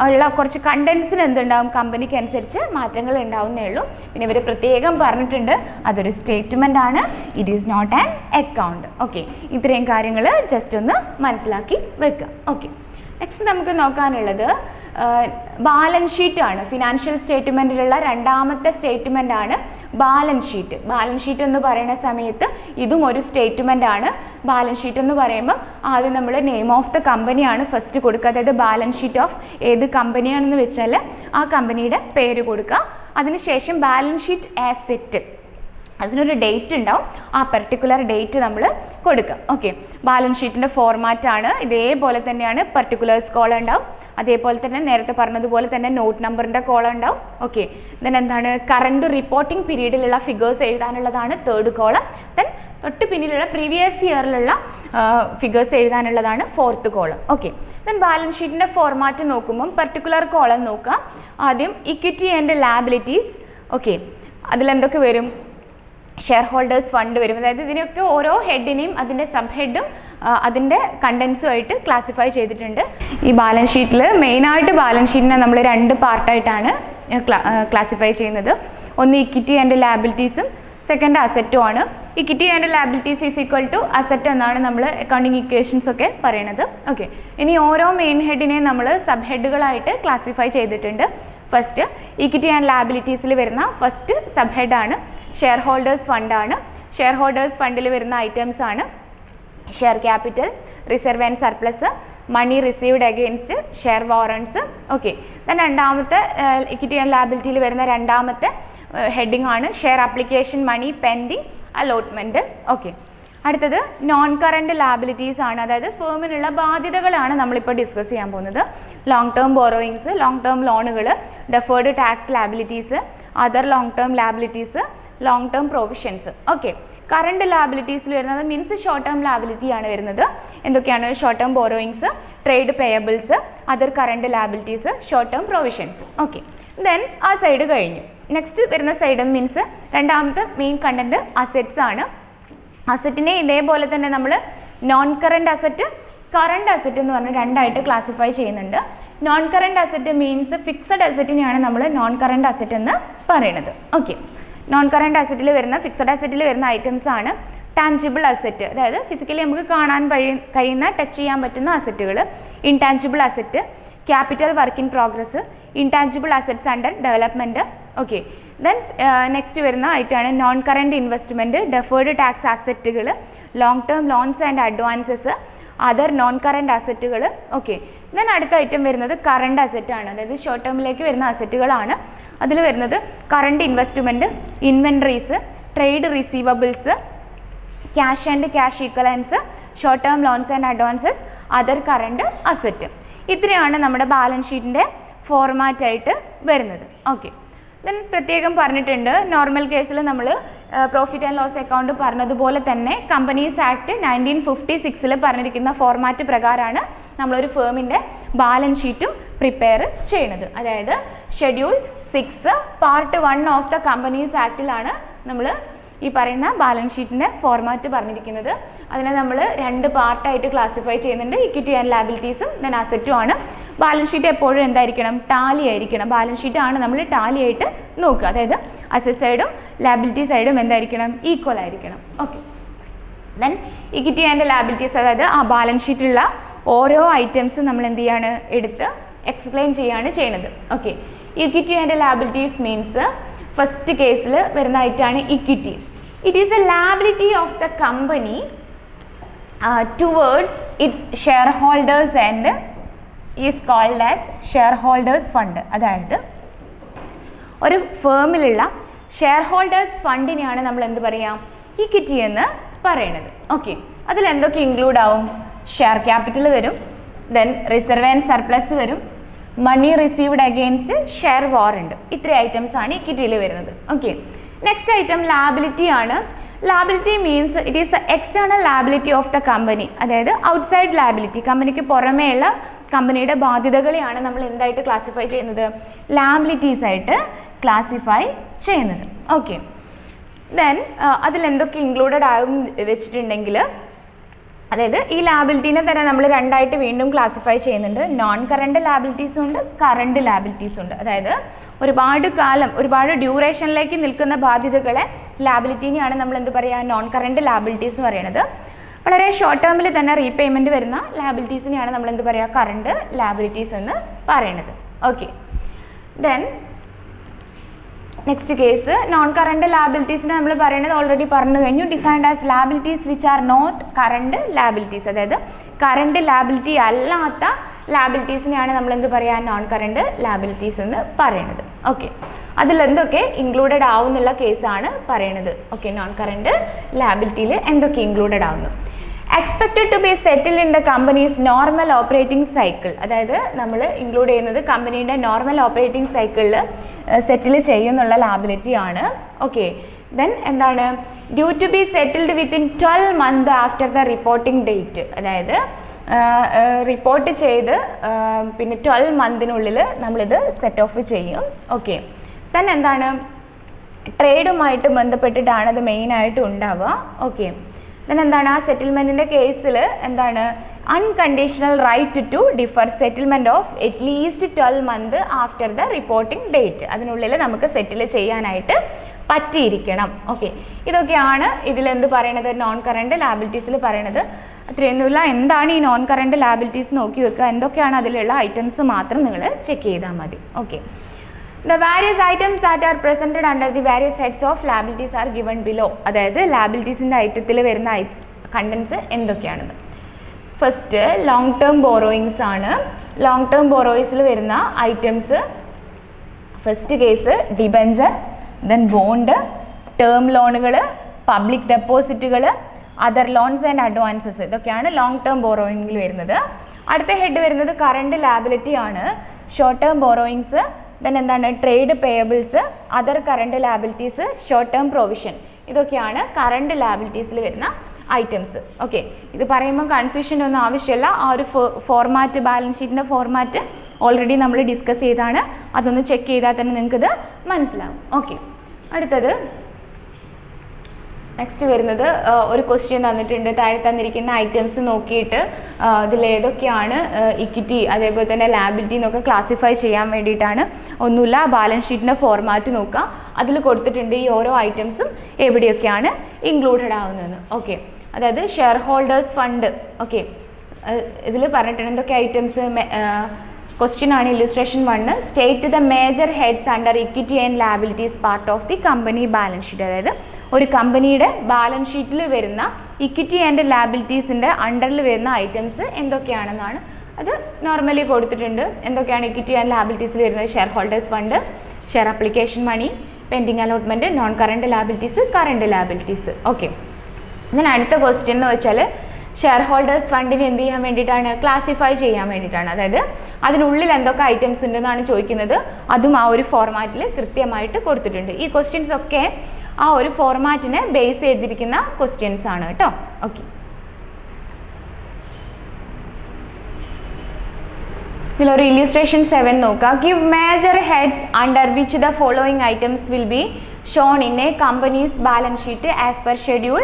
ഉള്ള കുറച്ച് കണ്ടൻസിന് എന്തുണ്ടാവും, കമ്പനിക്ക് അനുസരിച്ച് മാറ്റങ്ങൾ ഉണ്ടാവുന്നേ ഉള്ളൂ. പിന്നെ ഇവർ പ്രത്യേകം പറഞ്ഞിട്ടുണ്ട് അതൊരു സ്റ്റേറ്റ്മെൻ്റ് ആണ്, it is not an account. Okay, ഇത്രയും കാര്യങ്ങൾ ജസ്റ്റ് ഒന്ന് മനസ്സിലാക്കി വെക്കുക. ഓക്കെ, നെക്സ്റ്റ് നമുക്ക് നോക്കാനുള്ളത് ബാലൻസ് ഷീറ്റ് ആണ്. ഫിനാൻഷ്യൽ സ്റ്റേറ്റ്മെൻറ്റിലുള്ള രണ്ടാമത്തെ സ്റ്റേറ്റ്മെൻ്റ് ആണ് ബാലൻസ് ഷീറ്റ്. ബാലൻസ് ഷീറ്റ് എന്ന് പറയുന്ന സമയത്ത് ഇതും ഒരു സ്റ്റേറ്റ്മെൻ്റ് ആണ്. ബാലൻസ് ഷീറ്റ് എന്ന് പറയുമ്പോൾ ആദ്യം നമ്മൾ നെയിം ഓഫ് ദ കമ്പനിയാണ് ഫസ്റ്റ് കൊടുക്കുക. അതായത് ബാലൻസ് ഷീറ്റ് ഓഫ് ഏത് കമ്പനിയാണെന്ന് വെച്ചാൽ ആ കമ്പനിയുടെ പേര് കൊടുക്കുക. അതിനുശേഷം ബാലൻസ് ഷീറ്റ് ആസെറ്റ്, അതിനൊരു ഡേറ്റ് ഉണ്ടാവും, ആ പെർട്ടിക്കുലർ ഡേറ്റ് നമ്മൾ കൊടുക്കുക. ഓക്കെ, ബാലൻസ് ഷീറ്റിൻ്റെ ഫോർമാറ്റാണ് ഇതേപോലെ തന്നെയാണ്. പർട്ടിക്കുലേഴ്സ് കോളം ഉണ്ടാവും, അതേപോലെ തന്നെ നേരത്തെ പറഞ്ഞതുപോലെ തന്നെ നോട്ട് നമ്പറിൻ്റെ കോളം ഉണ്ടാവും. ഓക്കെ, ദെൻ എന്താണ് കറണ്ട് റിപ്പോർട്ടിംഗ് പീരീഡിലുള്ള ഫിഗേഴ്സ് എഴുതാനുള്ളതാണ് തേർഡ് കോളം. ദെൻ തൊട്ട് പിന്നിലുള്ള പ്രീവിയസ് ഇയറിലുള്ള ഫിഗേഴ്സ് എഴുതാനുള്ളതാണ് fourth column. Okay, then balance ഷീറ്റിൻ്റെ ഫോർമാറ്റ് നോക്കുമ്പം പർട്ടിക്കുലർ കോളം നോക്കുക. ആദ്യം ഇക്വിറ്റി ആൻഡ് ലാബിലിറ്റീസ്. ഓക്കെ, അതിലെന്തൊക്കെ വരും, ഷെയർ ഹോൾഡേഴ്സ് ഫണ്ട് വരും. അതായത് ഇതിനൊക്കെ ഓരോ ഹെഡിനെയും അതിൻ്റെ സബ് ഹെഡും അതിൻ്റെ കണ്ടൻസുമായിട്ട് ക്ലാസിഫൈ ചെയ്തിട്ടുണ്ട്. ഈ ബാലൻസ് ഷീറ്റിൽ മെയിനായിട്ട് ബാലൻസ് ഷീറ്റിനെ നമ്മൾ രണ്ട് പാർട്ടായിട്ടാണ് ക്ലാസിഫൈ ചെയ്യുന്നത്. ഒന്ന് ഇക്വിറ്റി ആൻഡ് ലാബിലിറ്റീസും സെക്കൻഡ് അസറ്റും ആണ്. Equity and liabilities is equal to asset എന്നാണ് നമ്മൾ അക്കൗണ്ടിങ് ഇക്വേഷൻസ് ഒക്കെ പറയുന്നത്. ഓക്കെ, ഇനി ഓരോ മെയിൻ ഹെഡിനെയും നമ്മൾ സബ് ഹെഡുകളായിട്ട് ക്ലാസിഫൈ ചെയ്തിട്ടുണ്ട്. ഫസ്റ്റ് ഇക്വിറ്റി ആൻഡ് ലാബിലിറ്റീസിൽ വരുന്ന ഫസ്റ്റ് സബ് ഹെഡാണ് ഷെയർ ഹോൾഡേഴ്സ് ഫണ്ടാണ്. ഷെയർ ഹോൾഡേഴ്സ് ഫണ്ടിൽ വരുന്ന ഐറ്റംസ് ആണ് share capital, reserve and surplus, money received against share warrants. Okay, then രണ്ടാമത്തെ ഇക്വിറ്റി ആൻഡ് ലാബിലിറ്റിയിൽ വരുന്ന രണ്ടാമത്തെ ഹെഡിങ് ആണ് share application money pending allotment. Okay, അടുത്തത് നോൺ കറൻറ്റ് ലാബിലിറ്റീസ് ആണ്. അതായത് ഫേമിനുള്ള ബാധ്യതകളാണ് നമ്മളിപ്പോൾ ഡിസ്കസ് ചെയ്യാൻ പോകുന്നത്. Long term borrowings, long term ലോണുകൾ, deferred tax liabilities, other long term liabilities, long term provisions. Okay, current ലാബിലിറ്റീസിൽ വരുന്നത് മീൻസ് ഷോർട്ട് ടേം ലാബിലിറ്റി ആണ് വരുന്നത്. എന്തൊക്കെയാണ് short term borrowings, trade payables, other current liabilities, short term provisions. Okay, then ആ side കഴിഞ്ഞു. Next വരുന്ന side means രണ്ടാമത്തെ main content assets ആണ്. അസറ്റിനെ ഇതേപോലെ തന്നെ നമ്മൾ non current asset, current asset എന്ന് പറഞ്ഞ് രണ്ടായിട്ട് ക്ലാസിഫൈ ചെയ്യുന്നുണ്ട്. Non current asset means fixed അസറ്റിനെയാണ് നമ്മൾ നോൺ കറണ്ട് അസറ്റ് എന്ന് പറയുന്നത്. ഓക്കെ, നോൺ കറണ്ട് അസറ്റിൽ വരുന്ന ഫിക്സഡ് അസറ്റിൽ വരുന്ന ഐറ്റംസ് ആണ് ടാഞ്ചിബിൾ അസറ്റ്, അതായത് ഫിസിക്കലി നമുക്ക് കാണാൻ കഴിയുന്ന ടച്ച് ചെയ്യാൻ പറ്റുന്ന അസറ്റുകൾ. Intangible asset, capital work in progress, intangible assets under development. Okay, then next വരുന്ന ഐറ്റമാണ് non current investment, deferred tax അസറ്റുകൾ, long term loans and advances, other non current അസറ്റുകൾ. ഓക്കെ, ദെൻ അടുത്ത ഐറ്റം വരുന്നത് കറണ്ട് അസറ്റ് ആണ്. അതായത് short ടേമിലേക്ക് വരുന്ന അസറ്റുകളാണ്. അതിൽ വരുന്നത് current investment, inventories, trade receivables, cash and cash equivalents, short term loans and advances, other current asset. ഇത്രയാണ് നമ്മുടെ ബാലൻസ് ഷീറ്റിൻ്റെ ഫോർമാറ്റായിട്ട് വരുന്നത്. ഓക്കെ, ദെൻ പ്രത്യേകം പറഞ്ഞിട്ടുണ്ട് നോർമൽ കേസിൽ നമ്മൾ പ്രോഫിറ്റ് ആൻഡ് ലോസ് അക്കൗണ്ട് പറഞ്ഞതുപോലെ തന്നെ കമ്പനീസ് ആക്ട് 1956 പറഞ്ഞിരിക്കുന്ന ഫോർമാറ്റ് പ്രകാരമാണ് നമ്മളൊരു ഫേമിൻ്റെ ബാലൻസ് ഷീറ്റും പ്രിപ്പയർ ചെയ്യുന്നത്. അതായത് schedule 6 part 1 of the companies ആക്ടിലാണ് നമ്മൾ ഈ പറയുന്ന ബാലൻസ് ഷീറ്റിൻ്റെ ഫോർമാറ്റ് പറഞ്ഞിരിക്കുന്നത്. അതിനെ നമ്മൾ രണ്ട് പാർട്ടായിട്ട് ക്ലാസിഫൈ ചെയ്യുന്നുണ്ട്, ഇക്വിറ്റി ആൻഡ് ലാബിലിറ്റീസും ദെൻ അസറ്റും ആണ്. ബാലൻസ് ഷീറ്റ് എപ്പോഴും എന്തായിരിക്കണം, ടാലി ആയിരിക്കണം. ബാലൻസ് ഷീറ്റ് ആണ് നമ്മൾ ടാലി ആയിട്ട് നോക്കുക. അതായത് അസറ്റ് സൈഡും ലാബിലിറ്റി സൈഡും എന്തായിരിക്കണം, ഈക്വൽ ആയിരിക്കണം. Okay, then equity and liabilities, അതായത് ആ ബാലൻസ് ഷീറ്റിലുള്ള ഓരോ ഐറ്റംസും നമ്മൾ എന്ത് ചെയ്യാണ്, എടുത്ത് എക്സ്പ്ലെയിൻ ചെയ്യാണ് ചെയ്യുന്നത്. Okay, equity and liabilities means first കേസിൽ വരുന്ന ഐറ്റാണ് equity. It is a liability of the company towards its shareholders and is called as shareholders fund. അതായത് ഒരു ഫേമിലുള്ള ഷെയർ ഹോൾഡേഴ്സ് ഫണ്ടിനെയാണ് നമ്മൾ എന്ത് പറയാം, ഇക്വിറ്റി എന്ന് പറയുന്നത്. ഓക്കെ, അതിൽ എന്തൊക്കെ ഇൻക്ലൂഡ് ആവും, ഷെയർ ക്യാപിറ്റൽ വരും, ദെൻ റിസർവ് ആൻഡ് സർപ്ലസ് വരും, money received against share warrant. ഇത്രയും ഐറ്റംസ് ആണ് ഇക്വിറ്റിയിൽ വരുന്നത്. ഓക്കെ, നെക്സ്റ്റ് ഐറ്റം ലാബിലിറ്റി ആണ്. Liability means it is the external liability of the company. അതായത് ഔട്ട്സൈഡ് ലാബിലിറ്റി, കമ്പനിക്ക് പുറമേയുള്ള കമ്പനിയുടെ ബാധ്യതകളെയാണ് നമ്മൾ എന്തായിട്ട് ക്ലാസിഫൈ ചെയ്യുന്നത്, ലാബിലിറ്റീസ് ആയിട്ട് ക്ലാസിഫൈ ചെയ്യുന്നത്. ഓക്കെ, ദെൻ അതിലെന്തൊക്കെ ഇൻക്ലൂഡഡ് ആകും വെച്ചിട്ടുണ്ടെങ്കിൽ, അതായത് ഈ ലാബിലിറ്റീനെ തന്നെ നമ്മൾ രണ്ടായിട്ട് വീണ്ടും ക്ലാസിഫൈ ചെയ്യുന്നുണ്ട്. നോൺ കറണ്ട് ലാബിലിറ്റീസും ഉണ്ട്, കറണ്ട് ലാബിലിറ്റീസും ഉണ്ട്. അതായത് ഒരുപാട് കാലം, ഒരുപാട് ഡ്യൂറേഷനിലേക്ക് നിൽക്കുന്ന ബാധ്യതകളെ ലാബിലിറ്റീനെയാണ് നമ്മൾ എന്ത് പറയുക, നോൺ കറണ്ട് ലാബിലിറ്റീസ് എന്ന് പറയുന്നത്. വളരെ ഷോർട്ട് ടേമിൽ തന്നെ റീപേയ്മെൻറ്റ് വരുന്ന ലാബിലിറ്റീസിനെയാണ് നമ്മൾ എന്ത് പറയുക, കറണ്ട് ലാബിലിറ്റീസ് എന്ന് പറയുന്നത്. Okay, then next case non current ലാബിലിറ്റീസിന് നമ്മൾ പറയുന്നത് ഓൾറെഡി പറഞ്ഞു കഴിഞ്ഞു. Defined as liabilities which are not current liabilities. അതായത് കറണ്ട് ലാബിലിറ്റി അല്ലാത്ത ലാബിലിറ്റീസിനെയാണ് നമ്മൾ എന്ത് പറയുക, നോൺ കറണ്ട് ലാബിലിറ്റീസ് എന്ന് പറയുന്നത്. ഓക്കെ, അതിലെന്തൊക്കെ ഇൻക്ലൂഡഡ് ആവുന്നുള്ള കേസാണ് പറയണത്. ഓക്കെ, നോൺ കറണ്ട് ലാബിലിറ്റിയിൽ എന്തൊക്കെ ഇൻക്ലൂഡഡ് ആവുന്നു. Expected to be settled in the company's normal operating cycle. അതായത് നമ്മൾ ഇൻക്ലൂഡ് ചെയ്യുന്നത് കമ്പനീൻ്റെ നോർമൽ ഓപ്പറേറ്റിംഗ് സൈക്കിളിൽ സെറ്റിൽ ചെയ്യുന്നുള്ള ലാബിലിറ്റി ആണ്. ഓക്കെ, ദെൻ എന്താണ്, due to be settled within 12 months after the reporting date. അതായത് റിപ്പോർട്ട് ചെയ്ത് പിന്നെ 12 months നമ്മളിത് സെറ്റ് ഓഫ് ചെയ്യും. ഓക്കെ, ദെൻ എന്താണ്, ട്രേഡുമായിട്ട് ബന്ധപ്പെട്ടിട്ടാണ് അത് മെയിനായിട്ട് ഉണ്ടാവുക. ഓക്കെ, ദെൻ എന്താണ്, ആ സെറ്റിൽമെൻറ്റിൻ്റെ കേസിൽ എന്താണ്, unconditional right to defer settlement of at least 12 months after the reporting date. അതിനുള്ളിൽ നമുക്ക് സെറ്റിൽ ചെയ്യാനായിട്ട് പറ്റിയിരിക്കണം. ഓക്കെ, ഇതൊക്കെയാണ് ഇതിലെന്ത് പറയണത്, നോൺ കറണ്ട് ലാബിലിറ്റീസിൽ പറയണത്. അത്രയൊന്നുമില്ല. എന്താണ് ഈ നോൺ കറണ്ട് ലാബിലിറ്റീസ് നോക്കി വെക്കുക, എന്തൊക്കെയാണ് അതിലുള്ള ഐറ്റംസ് മാത്രം നിങ്ങൾ ചെക്ക് ചെയ്താൽ മതി. Okay, the various items that are presented under the various heads of liabilities are given below. അതായത് ലാബിലിറ്റീസിൻ്റെ ഐറ്റത്തിൽ വരുന്ന കണ്ടൻസ് എന്തൊക്കെയാണെന്ന്. ഫസ്റ്റ് ലോങ് ടേം ബോറോയിങ്സ് ആണ്. ലോങ് ടേം ബോറോയിങ്സിൽ വരുന്ന items, first case debenture, then bond, term ലോണുകൾ, public ഡെപ്പോസിറ്റുകൾ, other loans and advances. ഇതൊക്കെയാണ് long term ബോറോയിങ്ങിൽ വരുന്നത്. അടുത്ത ഹെഡ് വരുന്നത് കറണ്ട് ലാബിലിറ്റി ആണ്. ഷോർട്ട് ടേം ബോറോയിങ്സ്, ദെൻ എന്താണ്, trade payables, other current liabilities, short term provision. ഇതൊക്കെയാണ് കറണ്ട് ലാബിലിറ്റീസിൽ വരുന്ന ഐറ്റംസ്. ഓക്കെ, ഇത് പറയുമ്പോൾ കൺഫ്യൂഷൻ ഒന്നും ആവശ്യമില്ല. ആ ഒരു ഫോർമാറ്റ്, ബാലൻസ് ഷീറ്റിൻ്റെ ഫോർമാറ്റ് ഓൾറെഡി നമ്മൾ ഡിസ്കസ് ചെയ്താണ്. അതൊന്ന് ചെക്ക് ചെയ്താൽ തന്നെ നിങ്ങൾക്കിത് മനസ്സിലാവും. ഓക്കെ, അടുത്തത് നെക്സ്റ്റ് വരുന്നത് ഒരു ക്വസ്റ്റ്യൻ തന്നിട്ടുണ്ട്. താഴെ തന്നിരിക്കുന്ന ഐറ്റംസ് നോക്കിയിട്ട് ഇതിലേതൊക്കെയാണ് ഇക്വിറ്റി അതേപോലെ തന്നെ ലാബിലിറ്റി എന്നൊക്കെ ക്ലാസിഫൈ ചെയ്യാൻ വേണ്ടിയിട്ടാണ്. ഒന്നുമില്ല, ബാലൻസ് ഷീറ്റിൻ്റെ ഫോർമാറ്റ് നോക്കുക. അതിൽ കൊടുത്തിട്ടുണ്ട് ഈ ഓരോ ഐറ്റംസും എവിടെയൊക്കെയാണ് ഇൻക്ലൂഡഡ് ആവുന്നതെന്ന്. ഓക്കെ, അതായത് ഷെയർ ഹോൾഡേഴ്സ് ഫണ്ട്. ഓക്കെ, ഇതിൽ പറഞ്ഞിട്ടുണ്ട് എന്തൊക്കെ ഐറ്റംസ്. ക്വസ്റ്റ്യൻ ആണ് illustration 1. State the major heads under equity and liabilities part of the company balance sheet. അതായത് ഒരു കമ്പനിയുടെ ബാലൻസ് ഷീറ്റിൽ വരുന്ന ഇക്വിറ്റി ആൻഡ് ലാബിലിറ്റീസിൻ്റെ അണ്ടറിൽ വരുന്ന ഐറ്റംസ് എന്തൊക്കെയാണെന്നാണ്. അത് നോർമലി കൊടുത്തിട്ടുണ്ട്. എന്തൊക്കെയാണ് ഇക്വിറ്റി ആൻഡ് ലാബിലിറ്റീസിൽ വരുന്നത്? Shareholders fund, share application money, pending allotment, non current liabilities, current liabilities. Okay, ഇതിന് അടുത്ത ക്വസ്റ്റ്യൻ എന്ന് വെച്ചാൽ ഷെയർ ഹോൾഡേഴ്സ് ഫണ്ടിന് എന്ത് ചെയ്യാൻ വേണ്ടിയിട്ടാണ്? ക്ലാസിഫൈ ചെയ്യാൻ വേണ്ടിയിട്ടാണ്. അതായത് അതിനുള്ളിൽ എന്തൊക്കെ ഐറ്റംസ് ഉണ്ടെന്നാണ് ചോദിക്കുന്നത്. അതും ആ ഒരു ഫോർമാറ്റിൽ കൃത്യമായിട്ട് കൊടുത്തിട്ടുണ്ട്. ഈ ക്വസ്റ്റ്യൻസ് ഒക്കെ ആ ഒരു ഫോർമാറ്റിനെ ബേസ് ചെയ്തിരിക്കുന്ന ക്വസ്റ്റ്യൻസ് ആണ് കേട്ടോ. ഓക്കെ, ഇതിലൊരു ഇല്ലുസ്ട്രേഷൻ 7 നോക്കുക. Give major heads under which the following items will be shown in a company's balance sheet as per schedule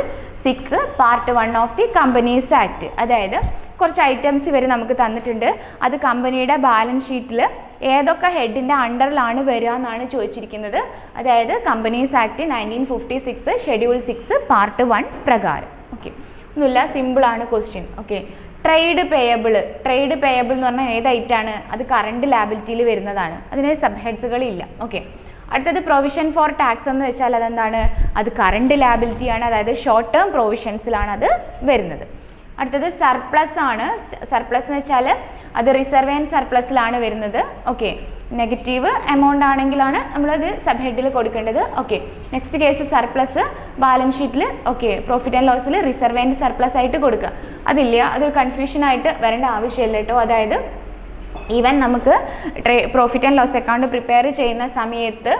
6 part 1 of the Companies Act. അതായത് കുറച്ച് ഐറ്റംസ് ഇവർ നമുക്ക് തന്നിട്ടുണ്ട്. അത് കമ്പനിയുടെ ബാലൻസ് ഷീറ്റിൽ ഏതൊക്കെ ഹെഡിൻ്റെ അണ്ടറിലാണ് വരിക എന്നാണ് ചോദിച്ചിരിക്കുന്നത്. അതായത് കമ്പനീസ് ആക്ട് 1956 ഷെഡ്യൂൾ 6 പാർട്ട് 1 പ്രകാരം. ഓക്കെ, ഒന്നുമില്ല, സിമ്പിളാണ് question. Okay, trade payable. Trade payable എന്ന് പറഞ്ഞാൽ ഏത് ഐറ്റാണ്? അത് കറണ്ട് ലാബിലിറ്റിയിൽ വരുന്നതാണ്. അതിന് സബ് ഹെഡ്സുകളില്ല. ഓക്കെ, അടുത്തത് പ്രൊവിഷൻ ഫോർ ടാക്സ് എന്ന് വെച്ചാൽ അതെന്താണ്? അത് കറണ്ട് ലാബിലിറ്റി ആണ്. അതായത് ഷോർട്ട് ടേം പ്രൊവിഷൻസിലാണ് അത് വരുന്നത്. അടുത്തത് സർപ്ലസ് ആണ്. സർപ്ലസ് എന്ന് വെച്ചാൽ അത് റിസർവ് ആൻഡ് സർപ്ലസിലാണ് വരുന്നത്. ഓക്കെ, നെഗറ്റീവ് എമൗണ്ട് ആണെങ്കിലാണ് നമ്മളത് സബ് ഹെഡിൽ കൊടുക്കേണ്ടത്. Okay, next case surplus balance ഷീറ്റിൽ ഓക്കെ പ്രോഫിറ്റ് ആൻഡ് ലോസിൽ റിസർവ് ആൻഡ് സർപ്ലസ് ആയിട്ട് കൊടുക്കുക. അതില്ല, അതൊരു കൺഫ്യൂഷനായിട്ട് വരേണ്ട ആവശ്യമില്ല കേട്ടോ. അതായത് ഈവൻ നമുക്ക് profit and loss account prepare ചെയ്യുന്ന സമയത്ത്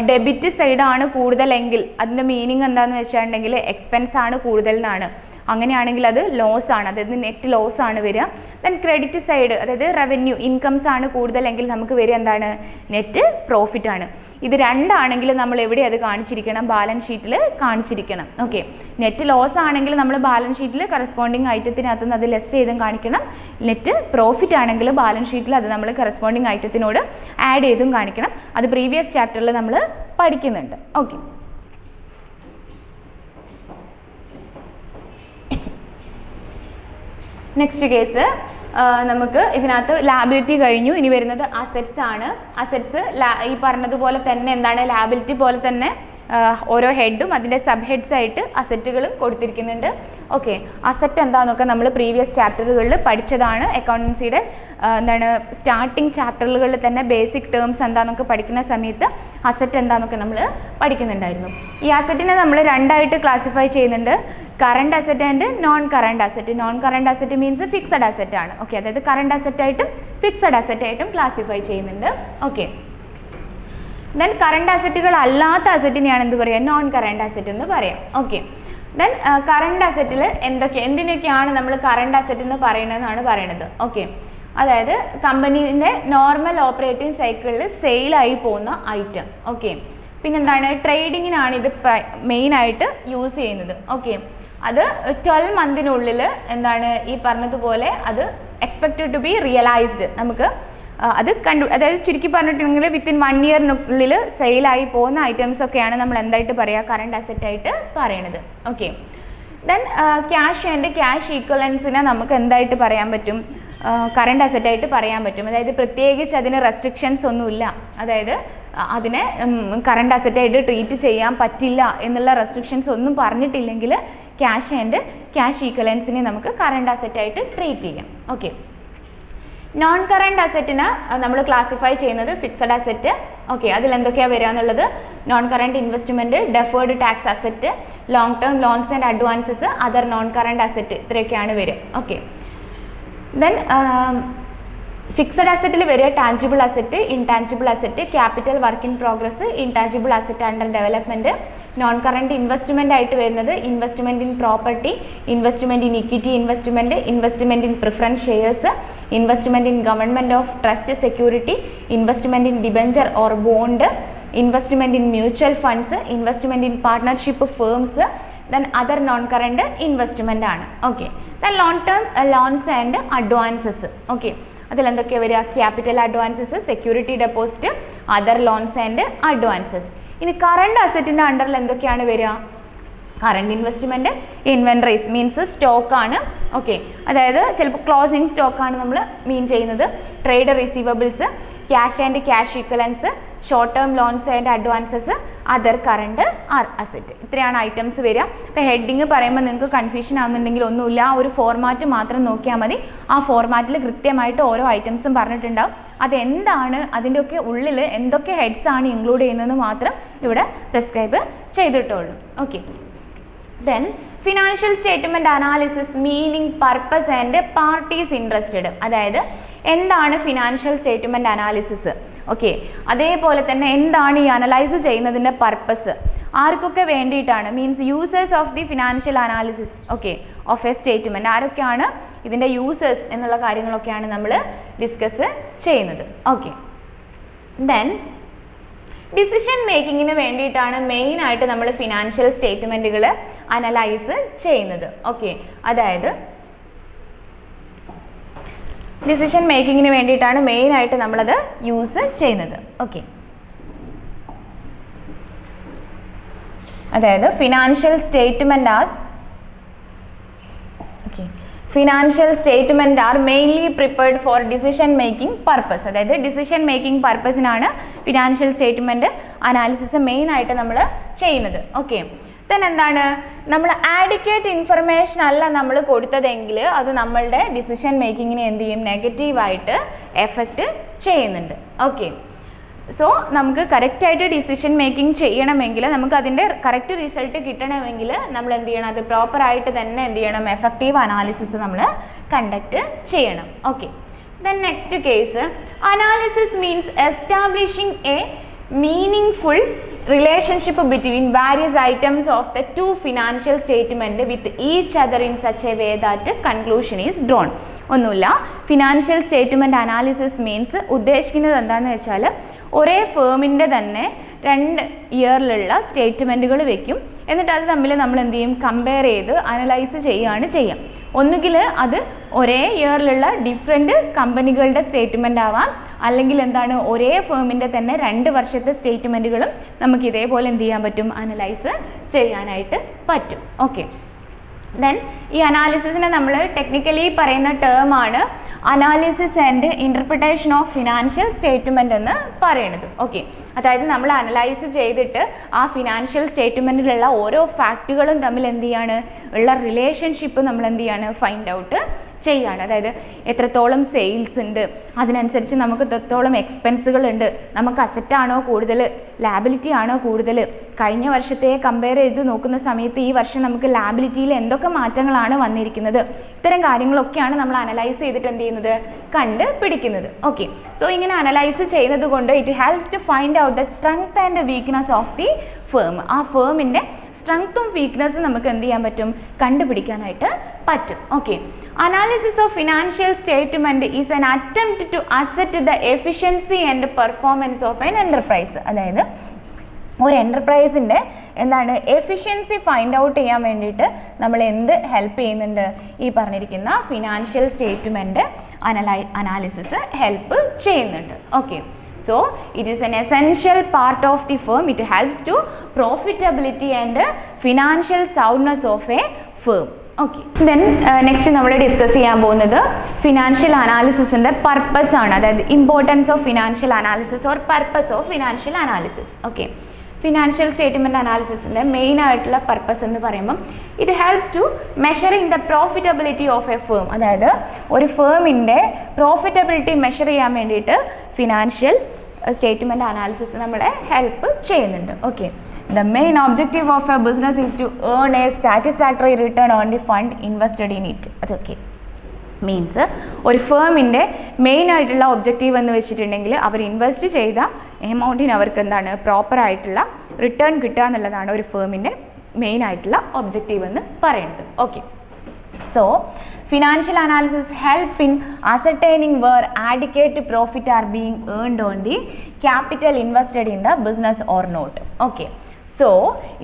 ഡെബിറ്റ് സൈഡാണ് കൂടുതലെങ്കിൽ അതിൻ്റെ മീനിങ് എന്താണെന്ന് വെച്ചിട്ടുണ്ടെങ്കിൽ എക്സ്പെൻസ് ആണ് കൂടുതൽ എന്നാണ്. അങ്ങനെയാണെങ്കിൽ അത് ലോസ് ആണ്, അതായത് നെറ്റ് ലോസ് ആണ് വരിക. ദെൻ ക്രെഡിറ്റ് സൈഡ്, അതായത് റവന്യൂ ഇൻകംസ് ആണ് കൂടുതലെങ്കിൽ നമുക്ക് വരിക എന്താണ്, നെറ്റ് പ്രോഫിറ്റ് ആണ്. ഇത് രണ്ടാണെങ്കിൽ നമ്മൾ എവിടെ അത് കാണിച്ചിരിക്കണം, ബാലൻസ് ഷീറ്റിൽ കാണിച്ചിരിക്കണം. ഓക്കെ, നെറ്റ് ലോസ് ആണെങ്കിൽ നമ്മൾ ബാലൻസ് ഷീറ്റിൽ കറസ്പോണ്ടിങ് ഐറ്റത്തിനകത്ത് നിന്ന് അത് ലെസ് ചെയ്തും കാണിക്കണം. നെറ്റ് പ്രോഫിറ്റ് ആണെങ്കിൽ ബാലൻസ് ഷീറ്റിൽ അത് നമ്മൾ കറസ്പോണ്ടിങ് ഐറ്റത്തിനോട് ആഡ് ചെയ്തും കാണിക്കണം. അത് പ്രീവിയസ് ചാപ്റ്ററിൽ നമ്മൾ പഠിക്കുന്നുണ്ട്. ഓക്കെ, നെക്സ്റ്റ് കേസ് നമുക്ക് ഇതിനകത്ത് ലാബിലിറ്റി കഴിഞ്ഞു, ഇനി വരുന്നത് അസറ്റ്സ് ആണ്. അസറ്റ്സ് ഈ പറഞ്ഞതുപോലെ തന്നെ എന്താണ്, ലാബിലിറ്റി പോലെ തന്നെ ഓരോ ഹെഡും അതിൻ്റെ സബ് ഹെഡ്സ് ആയിട്ട് അസറ്റുകൾ കൊടുത്തിരിക്കുന്നുണ്ട്. ഓക്കെ, അസറ്റ് എന്താണെന്നൊക്കെ നമ്മൾ പ്രീവിയസ് ചാപ്റ്ററുകളിൽ പഠിച്ചതാണ്. അക്കൗണ്ടൻസിയുടെ എന്താണ് സ്റ്റാർട്ടിങ് ചാപ്റ്ററുകളിൽ തന്നെ ബേസിക് ടേംസ് എന്താണെന്നൊക്കെ പഠിക്കുന്ന സമയത്ത് അസറ്റ് എന്താണെന്നൊക്കെ നമ്മൾ പഠിക്കുന്നുണ്ടായിരുന്നു. ഈ അസറ്റിനെ നമ്മൾ രണ്ടായിട്ട് ക്ലാസിഫൈ ചെയ്യുന്നുണ്ട്, current asset and non current asset. Non current asset means fixed asset ആണ്. ഓക്കെ, അതായത് കറണ്ട് അസറ്റ് ആയിട്ടും ഫിക്സഡ് അസറ്റ് ആയിട്ടും ക്ലാസിഫൈ ചെയ്യുന്നുണ്ട്. ഓക്കെ, ദെൻ കറണ്ട് അസറ്റുകൾ അല്ലാത്ത അസറ്റിനെയാണ് എന്ത് പറയുക, നോൺ കറണ്ട് അസറ്റ് എന്ന് പറയാം. ഓക്കെ, ദെൻ കറണ്ട് അസറ്റിൽ എന്തിനൊക്കെയാണ് നമ്മൾ കറണ്ട് അസറ്റ് എന്ന് പറയുന്നതെന്നാണ് പറയുന്നത്. ഓക്കെ, അതായത് കമ്പനീൻ്റെ നോർമൽ ഓപ്പറേറ്റിംഗ് സൈക്കിളിൽ സെയിലായി പോകുന്ന ഐറ്റം. ഓക്കെ, പിന്നെന്താണ്, ട്രേഡിങ്ങിനാണ് ഇത് മെയിനായിട്ട് യൂസ് ചെയ്യുന്നത്. ഓക്കെ, അത് 12 മന്തിനുള്ളിൽ എന്താണ് ഈ പറഞ്ഞതുപോലെ അത് എക്സ്പെക്റ്റഡ് ടു ബി റിയലൈസ്ഡ്, നമുക്ക് അത് അതായത് ചുരുക്കി പറഞ്ഞിട്ടുണ്ടെങ്കിൽ വിത്തിൻ 1 ഇയറിനുള്ളിൽ സെയിലായി പോകുന്ന ഐറ്റംസ് ഒക്കെയാണ് നമ്മൾ എന്തായിട്ട് പറയുക, കറണ്ട് അസറ്റ് ആയിട്ട് പറയണത്. Okay, then cash and cash ഈക്വലൻസിനെ നമുക്ക് എന്തായിട്ട് പറയാൻ പറ്റും, കറണ്ട് അസറ്റ് ആയിട്ട് പറയാൻ പറ്റും. അതായത് പ്രത്യേകിച്ച് അതിന് റെസ്ട്രിക്ഷൻസ് ഒന്നുമില്ല, അതായത് അതിനെ കറണ്ട് അസറ്റായിട്ട് ട്രീറ്റ് ചെയ്യാൻ പറ്റില്ല എന്നുള്ള റെസ്ട്രിക്ഷൻസ് ഒന്നും പറഞ്ഞിട്ടില്ലെങ്കിൽ ക്യാഷ് ആൻഡ് ക്യാഷ് ഈക്വലൻസിനെ നമുക്ക് കറണ്ട് അസറ്റായിട്ട് ട്രീറ്റ് ചെയ്യാം. ഓക്കെ, നോൺ കറണ്ട് അസറ്റിന് നമ്മൾ ക്ലാസിഫൈ ചെയ്യുന്നത് ഫിക്സഡ് അസറ്റ്. ഓക്കെ, അതിലെന്തൊക്കെയാണ് വരിക എന്നുള്ളത്, non current investment, deferred tax asset, long term loans and advances, other non current asset, ഇത്രയൊക്കെയാണ് വരിക. ഓക്കെ, ദെൻ ഫിക്സഡ് അസറ്റിൽ വരിക tangible asset, intangible asset, capital work in progress, intangible asset under development. Non current investment ആയിട്ട് വരുന്നത് investment in property, investment in equity investment, investment in preference shares, investment in government of trust security, investment in debenture or bond, investment in mutual funds, investment in partnership firms, then other non current investment ആണ്. Okay, then long term loans and advances. Okay, അതിലെന്തൊക്കെയാണ് വരിക, capital advances, security deposit, other loans and advances. ഇനി current അസറ്റിൻ്റെ അണ്ടറിൽ എന്തൊക്കെയാണ് വരിക, current investment, inventories means സ്റ്റോക്കാണ്. Okay, അതായത് ചിലപ്പോൾ ക്ലോസിങ് സ്റ്റോക്കാണ് നമ്മൾ മീൻ ചെയ്യുന്നത്, trade receivables, cash and cash equivalents, short term loans and advances, other current asset. ഇത്രയാണ് ഐറ്റംസ് വരിക. ഇപ്പോൾ ഹെഡിങ് പറയുമ്പോൾ നിങ്ങൾക്ക് കൺഫ്യൂഷൻ ആകുന്നുണ്ടെങ്കിൽ ഒന്നുമില്ല, ആ ഒരു ഫോർമാറ്റ് മാത്രം നോക്കിയാൽ മതി. ആ ഫോർമാറ്റിൽ കൃത്യമായിട്ട് ഓരോ ഐറ്റംസും പറഞ്ഞിട്ടുണ്ടാവും, അതെന്താണ്, അതിൻ്റെയൊക്കെ ഉള്ളിൽ എന്തൊക്കെ ഹെഡ്സ് ആണ് ഇൻക്ലൂഡ് ചെയ്യുന്നതെന്ന് മാത്രം ഇവിടെ പ്രിസ്ക്രൈബ് ചെയ്തിട്ടുള്ളൂ. Okay, then financial statement analysis, meaning, purpose and parties interested. അതായത് എന്താണ് ഫിനാൻഷ്യൽ സ്റ്റേറ്റ്മെൻറ്റ് അനാലിസിസ്. ഓക്കെ, അതേപോലെ തന്നെ എന്താണ് ഈ അനലൈസ് ചെയ്യുന്നതിൻ്റെ പർപ്പസ്, ആർക്കൊക്കെ വേണ്ടിയിട്ടാണ്, means users of the financial analysis okay of A statement, ആരൊക്കെയാണ് ഇതിൻ്റെ യൂസേഴ്സ് എന്നുള്ള കാര്യങ്ങളൊക്കെയാണ് നമ്മൾ ഡിസ്കസ് ചെയ്യുന്നത്. ഓക്കെ, ദെൻ ഡിസിഷൻ മേക്കിങ്ങിന് വേണ്ടിയിട്ടാണ് മെയിനായിട്ട് നമ്മൾ ഫിനാൻഷ്യൽ സ്റ്റേറ്റ്മെൻറ്റുകൾ അനലൈസ് ചെയ്യുന്നത്. ഓക്കെ, അതായത് ഡിസിഷൻ മേക്കിങ്ങിന് വേണ്ടിയിട്ടാണ് മെയിനായിട്ട് നമ്മളത് യൂസ് ചെയ്യുന്നത്. ഓക്കെ, അതായത് financial statement are mainly prepared for decision making purpose. അതായത് ഡിസിഷൻ മേക്കിംഗ് പർപ്പസിനാണ് ഫിനാൻഷ്യൽ സ്റ്റേറ്റ്മെൻറ്റ് അനാലിസിസ് മെയിനായിട്ട് നമ്മൾ ചെയ്യുന്നത്. ഓക്കെ, ദെൻ എന്താണ്, നമ്മൾ ആഡിക്വേറ്റ് ഇൻഫർമേഷൻ അല്ല നമ്മൾ കൊടുത്തതെങ്കിൽ അത് നമ്മളുടെ ഡിസിഷൻ മേക്കിങ്ങിനെ എന്ത് ചെയ്യും, നെഗറ്റീവായിട്ട് എഫക്റ്റ് ചെയ്യുന്നുണ്ട്. ഓക്കെ, സോ നമുക്ക് കറക്റ്റായിട്ട് ഡിസിഷൻ മേക്കിംഗ് ചെയ്യണമെങ്കിൽ, നമുക്ക് അതിൻ്റെ കറക്റ്റ് റിസൾട്ട് കിട്ടണമെങ്കിൽ നമ്മൾ എന്ത് ചെയ്യണം, അത് പ്രോപ്പറായിട്ട് തന്നെ എന്ത് ചെയ്യണം, എഫക്റ്റീവ് അനാലിസിസ് നമ്മൾ കണ്ടക്ട് ചെയ്യണം. Okay, then next case, analysis means establishing A meaningful relationship between various items of the two financial statement with each other in such a way that conclusion is drawn. ഒന്നുമില്ല, financial statement analysis means ഉദ്ദേശിക്കുന്നത് എന്താണെന്ന് വെച്ചാൽ ഒരേ ഫേമിൻ്റെ തന്നെ 2 ഇയറിലുള്ള സ്റ്റേറ്റ്മെൻറ്റുകൾ വെക്കും, എന്നിട്ട് അത് തമ്മിൽ നമ്മൾ എന്ത് ചെയ്യും, കമ്പയർ ചെയ്ത് അനലൈസ് ചെയ്യുകയാണ് ചെയ്യുക. ഒന്നുകിൽ അത് ഒരേ ഇയറിലുള്ള ഡിഫറെൻറ്റ് കമ്പനികളുടെ സ്റ്റേറ്റ്മെൻ്റ് ആവാം, അല്ലെങ്കിൽ എന്താണ് ഒരേ ഫേമിൻ്റെ തന്നെ 2 വർഷത്തെ സ്റ്റേറ്റ്മെൻറ്റുകളും നമുക്ക് ഇതേപോലെ എന്ത് ചെയ്യാൻ പറ്റും, അനലൈസ് ചെയ്യാനായിട്ട് പറ്റും. ഓക്കെ, ദെൻ ഈ അനാലിസിസിനെ നമ്മൾ ടെക്നിക്കലി പറയുന്ന ടേമാണ് analysis and interpretation of financial statement എന്ന് പറയുന്നത്. ഓക്കെ, അതായത് നമ്മൾ അനലൈസ് ചെയ്തിട്ട് ആ ഫിനാൻഷ്യൽ സ്റ്റേറ്റ്മെൻറ്റിലുള്ള ഓരോ ഫാക്റ്റുകളും തമ്മിൽ എന്ത് ചെയ്യാണ്, ഉള്ള റിലേഷൻഷിപ്പ് നമ്മൾ എന്ത് ചെയ്യാണ്, ഫൈൻഡ് ഔട്ട് ചെയ്യാണ്. അതായത് എത്രത്തോളം സെയിൽസ് ഉണ്ട്, അതിനനുസരിച്ച് നമുക്ക് എത്രത്തോളം എക്സ്പെൻസുകളുണ്ട്, നമുക്ക് അസറ്റാണോ കൂടുതൽ ലാബിലിറ്റി ആണോ കൂടുതൽ, കഴിഞ്ഞ വർഷത്തെ കമ്പയർ ചെയ്ത് നോക്കുന്ന സമയത്ത് ഈ വർഷം നമുക്ക് ലാബിലിറ്റിയിൽ എന്തൊക്കെ മാറ്റങ്ങളാണ് വന്നിരിക്കുന്നത്, ഇത്തരം കാര്യങ്ങളൊക്കെയാണ് നമ്മൾ അനലൈസ് ചെയ്തിട്ട് എന്ത് ചെയ്യുന്നത്, കണ്ട് പിടിക്കുന്നത്. ഓക്കെ, സോ ഇങ്ങനെ അനലൈസ് ചെയ്യുന്നത് കൊണ്ട് it helps to find out the strength and weakness of the firm. ആ ഫേമിൻ്റെ സ്ട്രെങ്ത്തും വീക്ക്നെസ്സും നമുക്ക് എന്ത് ചെയ്യാൻ പറ്റും, കണ്ടുപിടിക്കാനായിട്ട് പറ്റും. Okay, analysis of financial statement is an attempt to assess the efficiency and performance of an enterprise. അതായത് ഒരു എൻ്റർപ്രൈസിൻ്റെ എന്താണ് എഫിഷ്യൻസി ഫൈൻഡ് ഔട്ട് ചെയ്യാൻ വേണ്ടിയിട്ട് നമ്മൾ എന്ത് ഹെൽപ്പ് ചെയ്യുന്നുണ്ട്, ഈ പറഞ്ഞിരിക്കുന്ന ഫിനാൻഷ്യൽ സ്റ്റേറ്റ്മെൻറ്റ് അനാലിസിസ് ഹെൽപ്പ് ചെയ്യുന്നുണ്ട്. Okay, so it is an essential part of the firm. It helps to profitability and financial soundness of a firm. Okay, then next നമ്മൾ discuss ചെയ്യാൻ പോകുന്നത് ഫിനാൻഷ്യൽ അനാലിസിസിൻ്റെ പർപ്പസ് ആണ്, അതായത് importance of financial analysis or purpose of financial analysis. Okay, financial statement അനാലിസിസിൻ്റെ main ആയിട്ടുള്ള purpose എന്ന് പറയുമ്പം it helps to measuring the profitability of a firm. അതായത് ഒരു ഫേമിൻ്റെ പ്രോഫിറ്റബിലിറ്റി മെഷർ ചെയ്യാൻ വേണ്ടിയിട്ട് ഫിനാൻഷ്യൽ സ്റ്റേറ്റ്മെൻറ്റ് അനാലിസിസ് നമ്മളെ ഹെൽപ്പ് ചെയ്യുന്നുണ്ട്. Okay, the main objective of a business is to earn a satisfactory return on the fund invested in it. അതൊക്കെ means ഒരു ഫേമിൻ്റെ main ആയിട്ടുള്ള ഒബ്ജക്റ്റീവ് എന്ന് വെച്ചിട്ടുണ്ടെങ്കിൽ അവർ ഇൻവെസ്റ്റ് ചെയ്ത എമൗണ്ടിന് അവർക്ക് എന്താണ് പ്രോപ്പറായിട്ടുള്ള റിട്ടേൺ കിട്ടുക എന്നുള്ളതാണ് ഒരു ഫേമിൻ്റെ മെയിൻ ആയിട്ടുള്ള ഒബ്ജക്റ്റീവ് എന്ന് പറയുന്നത്. Okay, so financial analysis help in ascertaining where adequate profit are being earned on the capital invested in the business or not. Okay, so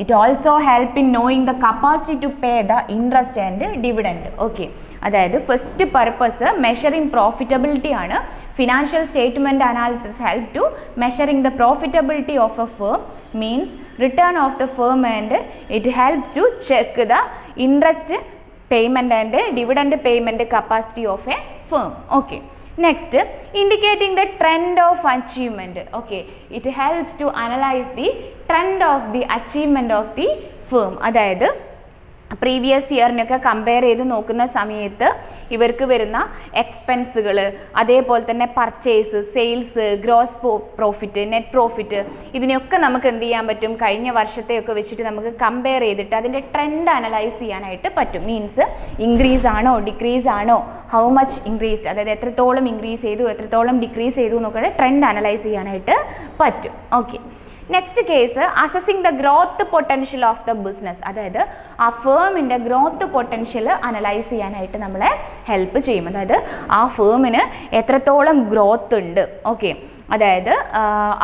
it also help in knowing the capacity to pay the interest and dividend. Okay, അതായത് first purpose measuring profitability ആണ്. Financial statement analysis help to measuring the profitability of a firm means return of the firm and it helps to check the interest payment and dividend payment capacity of a firm. Okay, next indicating the trend of achievement. Okay, it helps to analyze the trend of the achievement of the firm. അതായത് previous ഇയറിനൊക്കെ compare ചെയ്ത് നോക്കുന്ന സമയത്ത് ഇവർക്ക് വരുന്ന എക്സ്പെൻസുകൾ, അതേപോലെ തന്നെ purchase, sales, gross profit, net profit, ഇതിനെയൊക്കെ നമുക്ക് എന്ത് ചെയ്യാൻ പറ്റും, കഴിഞ്ഞ വർഷത്തെയൊക്കെ വെച്ചിട്ട് നമുക്ക് കമ്പയർ ചെയ്തിട്ട് അതിൻ്റെ ട്രെൻഡ് അനലൈസ് ചെയ്യാനായിട്ട് പറ്റും. മീൻസ് ഇൻക്രീസ് ആണോ ഡിക്രീസ് ആണോ, ഹൗ മച്ച് ഇൻക്രീസ്ഡ്, അതായത് എത്രത്തോളം ഇൻക്രീസ് ചെയ്തു എത്രത്തോളം ഡിക്രീസ് ചെയ്തു എന്നൊക്കെ ട്രെൻഡ് അനലൈസ് ചെയ്യാനായിട്ട് പറ്റും. Okay, next case assessing the growth potential of the business. അതായത് ആ ഫേമിൻ്റെ ഗ്രോത്ത് പൊട്ടൻഷ്യൽ അനലൈസ് ചെയ്യാനായിട്ട് നമ്മളെ ഹെൽപ്പ് ചെയ്യും. അതായത് ആ ഫേമിന് എത്രത്തോളം ഗ്രോത്ത് ഉണ്ട്, ഓക്കെ, അതായത്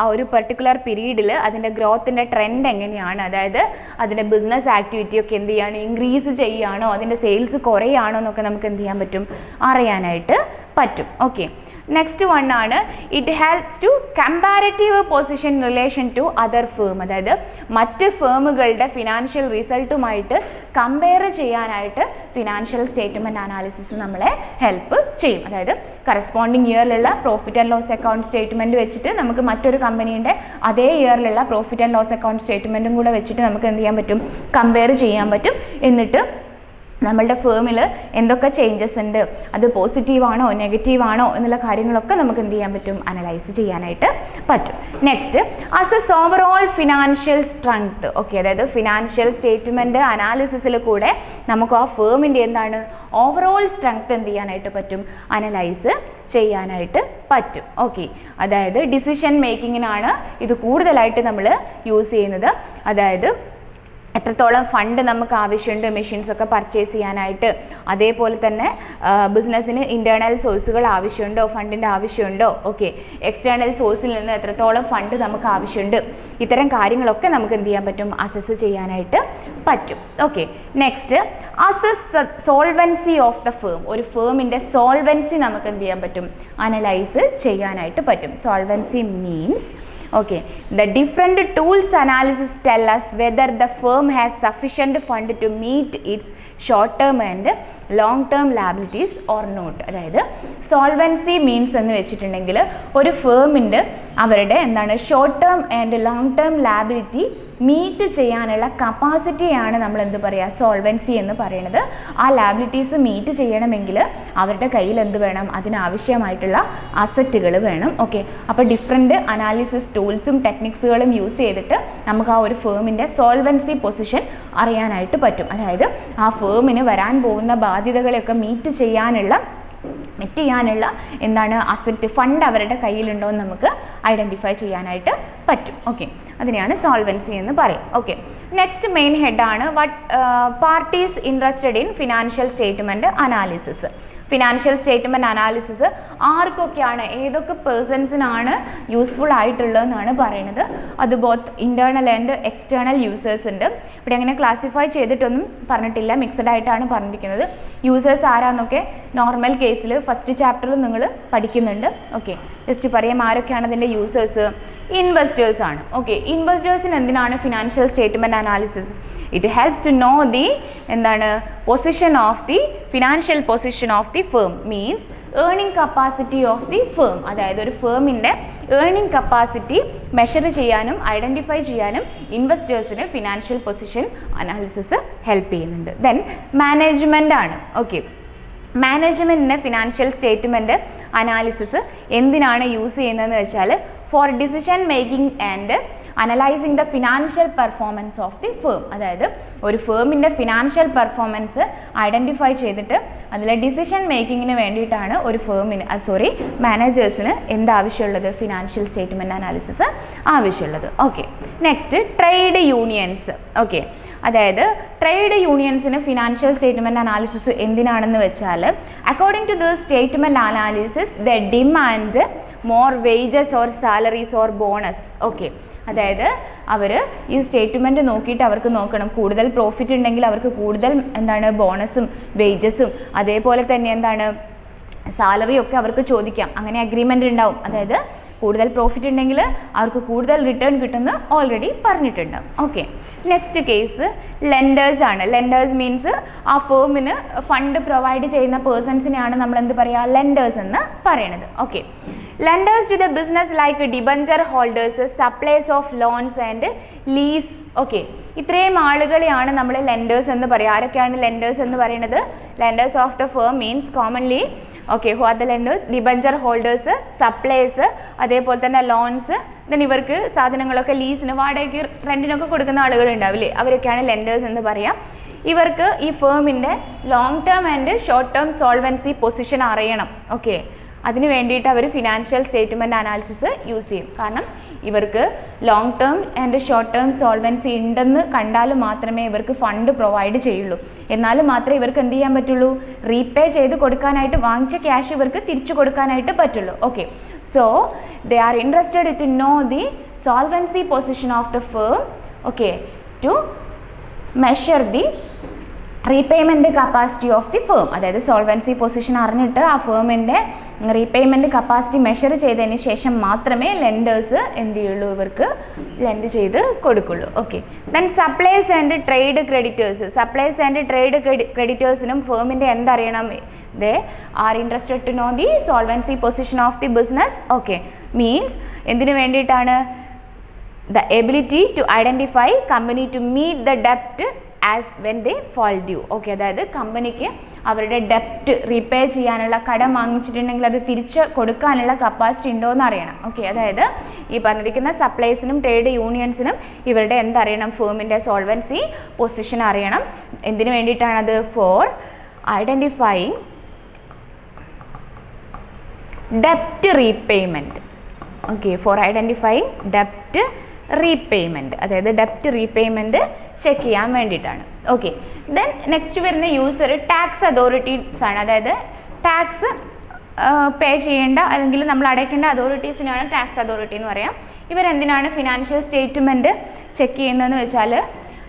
ആ ഒരു പെർട്ടിക്കുലർ പീരീഡിൽ അതിൻ്റെ ഗ്രോത്തിൻ്റെ ട്രെൻഡ് എങ്ങനെയാണ്, അതായത് അതിൻ്റെ ബിസിനസ് ആക്ടിവിറ്റി ഒക്കെ എന്ത് ചെയ്യാണ്, ഇൻക്രീസ് ചെയ്യുകയാണോ അതിൻ്റെ സെയിൽസ് കുറയുകയാണോ എന്നൊക്കെ നമുക്ക് എന്ത് ചെയ്യാൻ പറ്റും, അറിയാനായിട്ട് പറ്റും. ഓക്കെ, നെക്സ്റ്റ് വൺ ആണ് it helps to comparative position relation to other firm. അതായത് മറ്റ് ഫേമുകളുടെ ഫിനാൻഷ്യൽ റിസൾട്ടുമായിട്ട് കമ്പയർ ചെയ്യാനായിട്ട് ഫിനാൻഷ്യൽ സ്റ്റേറ്റ്മെൻറ്റ് അനാലിസിസ് നമ്മളെ ഹെൽപ്പ് ചെയ്യും. അതായത് കറസ്പോണ്ടിങ് ഇയറിലുള്ള profit and loss account statement വെച്ചിട്ട് നമുക്ക് മറ്റൊരു കമ്പനീൻ്റെ അതേ ഇയറിലുള്ള പ്രോഫിറ്റ് ആൻഡ് ലോസ് അക്കൗണ്ട് സ്റ്റേറ്റ്മെൻറ്റും കൂടെ വെച്ചിട്ട് നമുക്ക് എന്ത് ചെയ്യാൻ പറ്റും, കമ്പയർ ചെയ്യാൻ പറ്റും. എന്നിട്ട് നമ്മളുടെ ഫേമിൽ എന്തൊക്കെ ചേഞ്ചസ് ഉണ്ട്, അത് പോസിറ്റീവാണോ നെഗറ്റീവാണോ എന്നുള്ള കാര്യങ്ങളൊക്കെ നമുക്ക് എന്ത് ചെയ്യാൻ പറ്റും, അനലൈസ് ചെയ്യാനായിട്ട് പറ്റും. Next, assess overall financial strength. Okay, അതായത് ഫിനാൻഷ്യൽ സ്റ്റേറ്റ്മെൻറ്റ് അനാലിസിസിൽ കൂടെ നമുക്ക് ആ ഫേമിൻ്റെ എന്താണ് ഓവറോൾ സ്ട്രെങ്ത് എന്ത് ചെയ്യാനായിട്ട് പറ്റും, അനലൈസ് ചെയ്യാനായിട്ട് പറ്റും. ഓക്കെ, അതായത് ഡിസിഷൻ മേക്കിങ്ങിനാണ് ഇത് കൂടുതലായിട്ട് നമ്മൾ യൂസ് ചെയ്യുന്നത്. അതായത് എത്രത്തോളം ഫണ്ട് നമുക്ക് ആവശ്യമുണ്ട് മെഷീൻസ് ഒക്കെ പർച്ചേസ് ചെയ്യാനായിട്ട്, അതേപോലെ തന്നെ ബിസിനസ്സിന് ഇൻറ്റേർണൽ സോഴ്സുകൾ ആവശ്യമുണ്ടോ, ഫണ്ടിൻ്റെ ആവശ്യമുണ്ടോ, ഓക്കെ, എക്സ്റ്റേണൽ സോഴ്സിൽ നിന്ന് എത്രത്തോളം ഫണ്ട് നമുക്ക് ആവശ്യമുണ്ട്, ഇത്തരം കാര്യങ്ങളൊക്കെ നമുക്ക് എന്ത് ചെയ്യാൻ പറ്റും, അസസ് ചെയ്യാനായിട്ട് പറ്റും. Okay, next, assess solvency of the firm. ഒരു ഫേമിൻ്റെ സോൾവൻസി നമുക്ക് എന്ത് ചെയ്യാൻ പറ്റും, അനലൈസ് ചെയ്യാനായിട്ട് പറ്റും. Solvency means, okay, the different tools analysis tell us whether the firm has sufficient fund to meet its short term and long term liabilities or not. അതായത് solvency means എന്ന് വെച്ചിട്ടുണ്ടെങ്കിൽ ഒരു ഫേമിൻ്റെ അവരുടെ എന്താണ് short term and long term liability meet ചെയ്യാനുള്ള കപ്പാസിറ്റിയാണ് നമ്മൾ എന്ത് പറയുക, സോൾവൻസി എന്ന് പറയുന്നത്. ആ ലാബിലിറ്റീസ് മീറ്റ് ചെയ്യണമെങ്കിൽ അവരുടെ കയ്യിൽ എന്ത് വേണം, അതിനാവശ്യമായിട്ടുള്ള അസറ്റുകൾ വേണം. ഓക്കെ, അപ്പോൾ ഡിഫറെൻറ്റ് അനാലിസിസ് ടൂൾസും ടെക്നിക്സുകളും യൂസ് ചെയ്തിട്ട് നമുക്ക് ആ ഒരു ഫേമിൻ്റെ സോൾവൻസി പൊസിഷൻ അറിയാനായിട്ട് പറ്റും. അതായത് ആ ഫേമിന് വരാൻ പോകുന്ന ബാധ്യതകളെയൊക്കെ മീറ്റ് ചെയ്യാനുള്ള എന്താണ് അസറ്റ് ഫണ്ട് അവരുടെ കയ്യിലുണ്ടോ എന്ന് നമുക്ക് ഐഡൻറ്റിഫൈ ചെയ്യാനായിട്ട് പറ്റും. ഓക്കെ, അതിനെയാണ് സോൾവൻസി എന്ന് പറയും. ഓക്കെ, നെക്സ്റ്റ് മെയിൻ ഹെഡാണ് parties interested in financial statement analysis. Financial statement analysis ആർക്കൊക്കെയാണ്, ഏതൊക്കെ പേഴ്സൺസിനാണ് യൂസ്ഫുൾ ആയിട്ടുള്ളതെന്നാണ് പറയുന്നത്. അത് both internal and external users ഉണ്ട്. ഇവിടെ അങ്ങനെ ക്ലാസിഫൈ ചെയ്തിട്ടൊന്നും പറഞ്ഞിട്ടില്ല, മിക്സഡ് ആയിട്ടാണ് പറഞ്ഞിരിക്കുന്നത്. യൂസേഴ്സ് ആരാന്നൊക്കെ നോർമൽ കേസിൽ ഫസ്റ്റ് ചാപ്റ്ററിൽ നിങ്ങൾ പഠിക്കുന്നുണ്ട്. ഓക്കെ, ജസ്റ്റ് പറയാം ആരൊക്കെയാണ് അതിൻ്റെ യൂസേഴ്സ്. ഇൻവെസ്റ്റേഴ്സ് ആണ്. ഓക്കെ, ഇൻവെസ്റ്റേഴ്സിന് എന്തിനാണ് financial statement analysis? It helps to know the എന്താണ് position of the financial position of the firm, means earning capacity of the firm. അതായത് ഒരു ഫേമിൻ്റെ ഏർണിംഗ് കപ്പാസിറ്റി മെഷർ ചെയ്യാനും ഐഡൻറ്റിഫൈ ചെയ്യാനും ഇൻവെസ്റ്റേഴ്സിന് ഫിനാൻഷ്യൽ പൊസിഷൻ അനാലിസിസ് ഹെൽപ്പ് ചെയ്യുന്നുണ്ട്. Then management ആണ്. Okay, മാനേജ്മെൻറ്റിന് financial statement analysis എന്തിനാണ് use ചെയ്യുന്നതെന്ന് വെച്ചാൽ four decision making and analysing the financial performance of the firm. അതായത് ഒരു ഫേമിൻ്റെ ഫിനാൻഷ്യൽ പെർഫോമൻസ് ഐഡൻറ്റിഫൈ ചെയ്തിട്ട് അതിലെ ഡിസിഷൻ മേക്കിങ്ങിന് വേണ്ടിയിട്ടാണ് ഒരു മാനേജേഴ്സിന് എന്താവശ്യമുള്ളത്, ഫിനാൻഷ്യൽ സ്റ്റേറ്റ്മെൻറ്റ് അനാലിസിസ് ആവശ്യമുള്ളത്. Okay, next trade unions. Okay, അതായത് ട്രേഡ് യൂണിയൻസിന് ഫിനാൻഷ്യൽ സ്റ്റേറ്റ്മെൻറ്റ് അനാലിസിസ് എന്തിനാണെന്ന് വെച്ചാൽ according to the statement analysis the demand more wages or salaries or bonus. Okay, അതായത് അവർ ഈ സ്റ്റേറ്റ്മെൻറ്റ് നോക്കിയിട്ട് അവർക്ക് നോക്കണം, കൂടുതൽ പ്രോഫിറ്റ് ഉണ്ടെങ്കിൽ അവർക്ക് കൂടുതൽ എന്താണ് ബോണസും വേജസും അതേപോലെ തന്നെ എന്താണ് സാലറിയൊക്കെ അവർക്ക് ചോദിക്കാം. അങ്ങനെ അഗ്രിമെൻ്റ് ഉണ്ടാവും. അതായത് കൂടുതൽ പ്രോഫിറ്റ് ഉണ്ടെങ്കിൽ അവർക്ക് കൂടുതൽ റിട്ടേൺ കിട്ടുമെന്ന് ഓൾറെഡി പറഞ്ഞിട്ടുണ്ടാവും. ഓക്കെ, നെക്സ്റ്റ് കേസ് ലെൻഡേഴ്സ് ആണ്. ലെൻഡേഴ്സ് മീൻസ് ആ ഫേമിന് ഫണ്ട് പ്രൊവൈഡ് ചെയ്യുന്ന പേഴ്സൺസിനെയാണ് നമ്മൾ എന്ത് പറയുക, ലെൻഡേഴ്സ് എന്ന് പറയണത്. Okay, lenders to the business like debenture holders, supplies of loans and lease. Okay, ഇത്രയും ആളുകളെയാണ് നമ്മൾ ലെൻഡേഴ്സ് എന്ന് പറയുക. ആരൊക്കെയാണ് ലെൻഡേഴ്സ് എന്ന് പറയുന്നത്? Lenders of the firm means commonly okay who are the lenders, debenture holders, supplies, അതേപോലെ തന്നെ ലോൺസ്, ദെൻ ഇവർക്ക് സാധനങ്ങളൊക്കെ ലീസിന് വാടകയ്ക്ക് റെൻറ്റിനൊക്കെ കൊടുക്കുന്ന ആളുകൾ ഉണ്ടാവില്ലേ, അവരൊക്കെയാണ് ലെൻഡേഴ്സ് എന്ന് പറയാം. ഇവർക്ക് ഈ ഫേമിൻ്റെ long term and short term solvency position അറിയണം. ഓക്കെ, അതിന് വേണ്ടിയിട്ട് അവർ ഫിനാൻഷ്യൽ സ്റ്റേറ്റ്മെൻറ്റ് അനാലിസിസ് യൂസ് ചെയ്യും. കാരണം ഇവർക്ക് long term and short term solvency ഉണ്ടെന്ന് കണ്ടാൽ മാത്രമേ ഇവർക്ക് ഫണ്ട് പ്രൊവൈഡ് ചെയ്യുള്ളൂ. എന്നാൽ മാത്രമേ ഇവർക്ക് എന്ത് ചെയ്യാൻ പറ്റുള്ളൂ, റീപേ ചെയ്ത് കൊടുക്കാനായിട്ട് വാങ്ങിച്ച ക്യാഷ് ഇവർക്ക് തിരിച്ചു കൊടുക്കാനായിട്ട് പറ്റുള്ളൂ. Okay, so they are interested to know the solvency position of the firm. Okay, to measure the repayment capacity of the firm. അതായത് സോൾവൻസി പൊസിഷൻ അറിഞ്ഞിട്ട് ആ ഫേമിൻ്റെ റീപേയ്മെൻറ്റ് കപ്പാസിറ്റി മെഷർ ചെയ്തതിന് ശേഷം മാത്രമേ ലെൻഡേഴ്സ് എന്ത് ചെയ്യുള്ളൂ, ഇവർക്ക് ലെൻഡ് ചെയ്ത് കൊടുക്കുള്ളൂ. Okay, then supplies and trade creditors. Supplies and trade ക്രെഡിറ്റേഴ്സിനും ഫേമിൻ്റെ എന്തറിയണം, they are interested to know the solvency position of the business. Okay, means എന്തിനു വേണ്ടിയിട്ടാണ്, the ability to identify company to meet the debt as when they fall due. Okay, അതായത് കമ്പനിക്ക് അവരുടെ ഡെപ്റ്റ് repay ചെയ്യാനുള്ള, കടം വാങ്ങിച്ചിട്ടുണ്ടെങ്കിൽ അത് തിരിച്ച് കൊടുക്കാനുള്ള കപ്പാസിറ്റി ഉണ്ടോ എന്ന് അറിയണം. ഓക്കെ, അതായത് ഈ പറഞ്ഞിരിക്കുന്ന സപ്ലൈസിനും ട്രേഡ് യൂണിയൻസിനും ഇവരുടെ എന്തറിയണം, ഫേമിൻ്റെ സോൾവൻസി പൊസിഷൻ അറിയണം. എന്തിനു വേണ്ടിയിട്ടാണത്? Four identifying ഡെപ്റ്റ് repayment. Okay, four identifying ഡെപ്റ്റ് repayment, അതായത് ഡെപ്റ്റ് റീപേയ്മെൻറ്റ് ചെക്ക് ചെയ്യാൻ വേണ്ടിയിട്ടാണ്. ഓക്കെ, ദെൻ നെക്സ്റ്റ് വരുന്ന യൂസർ ടാക്സ് അതോറിറ്റീസ് ആണ്. അതായത് ടാക്സ് പേ ചെയ്യേണ്ട അല്ലെങ്കിൽ നമ്മൾ അടയ്ക്കേണ്ട അതോറിറ്റീസിനാണ് ടാക്സ് അതോറിറ്റി എന്ന് പറയാം. ഇവരെന്തിനാണ് ഫിനാൻഷ്യൽ സ്റ്റേറ്റ്മെൻറ്റ് ചെക്ക് ചെയ്യുന്നതെന്ന് വെച്ചാൽ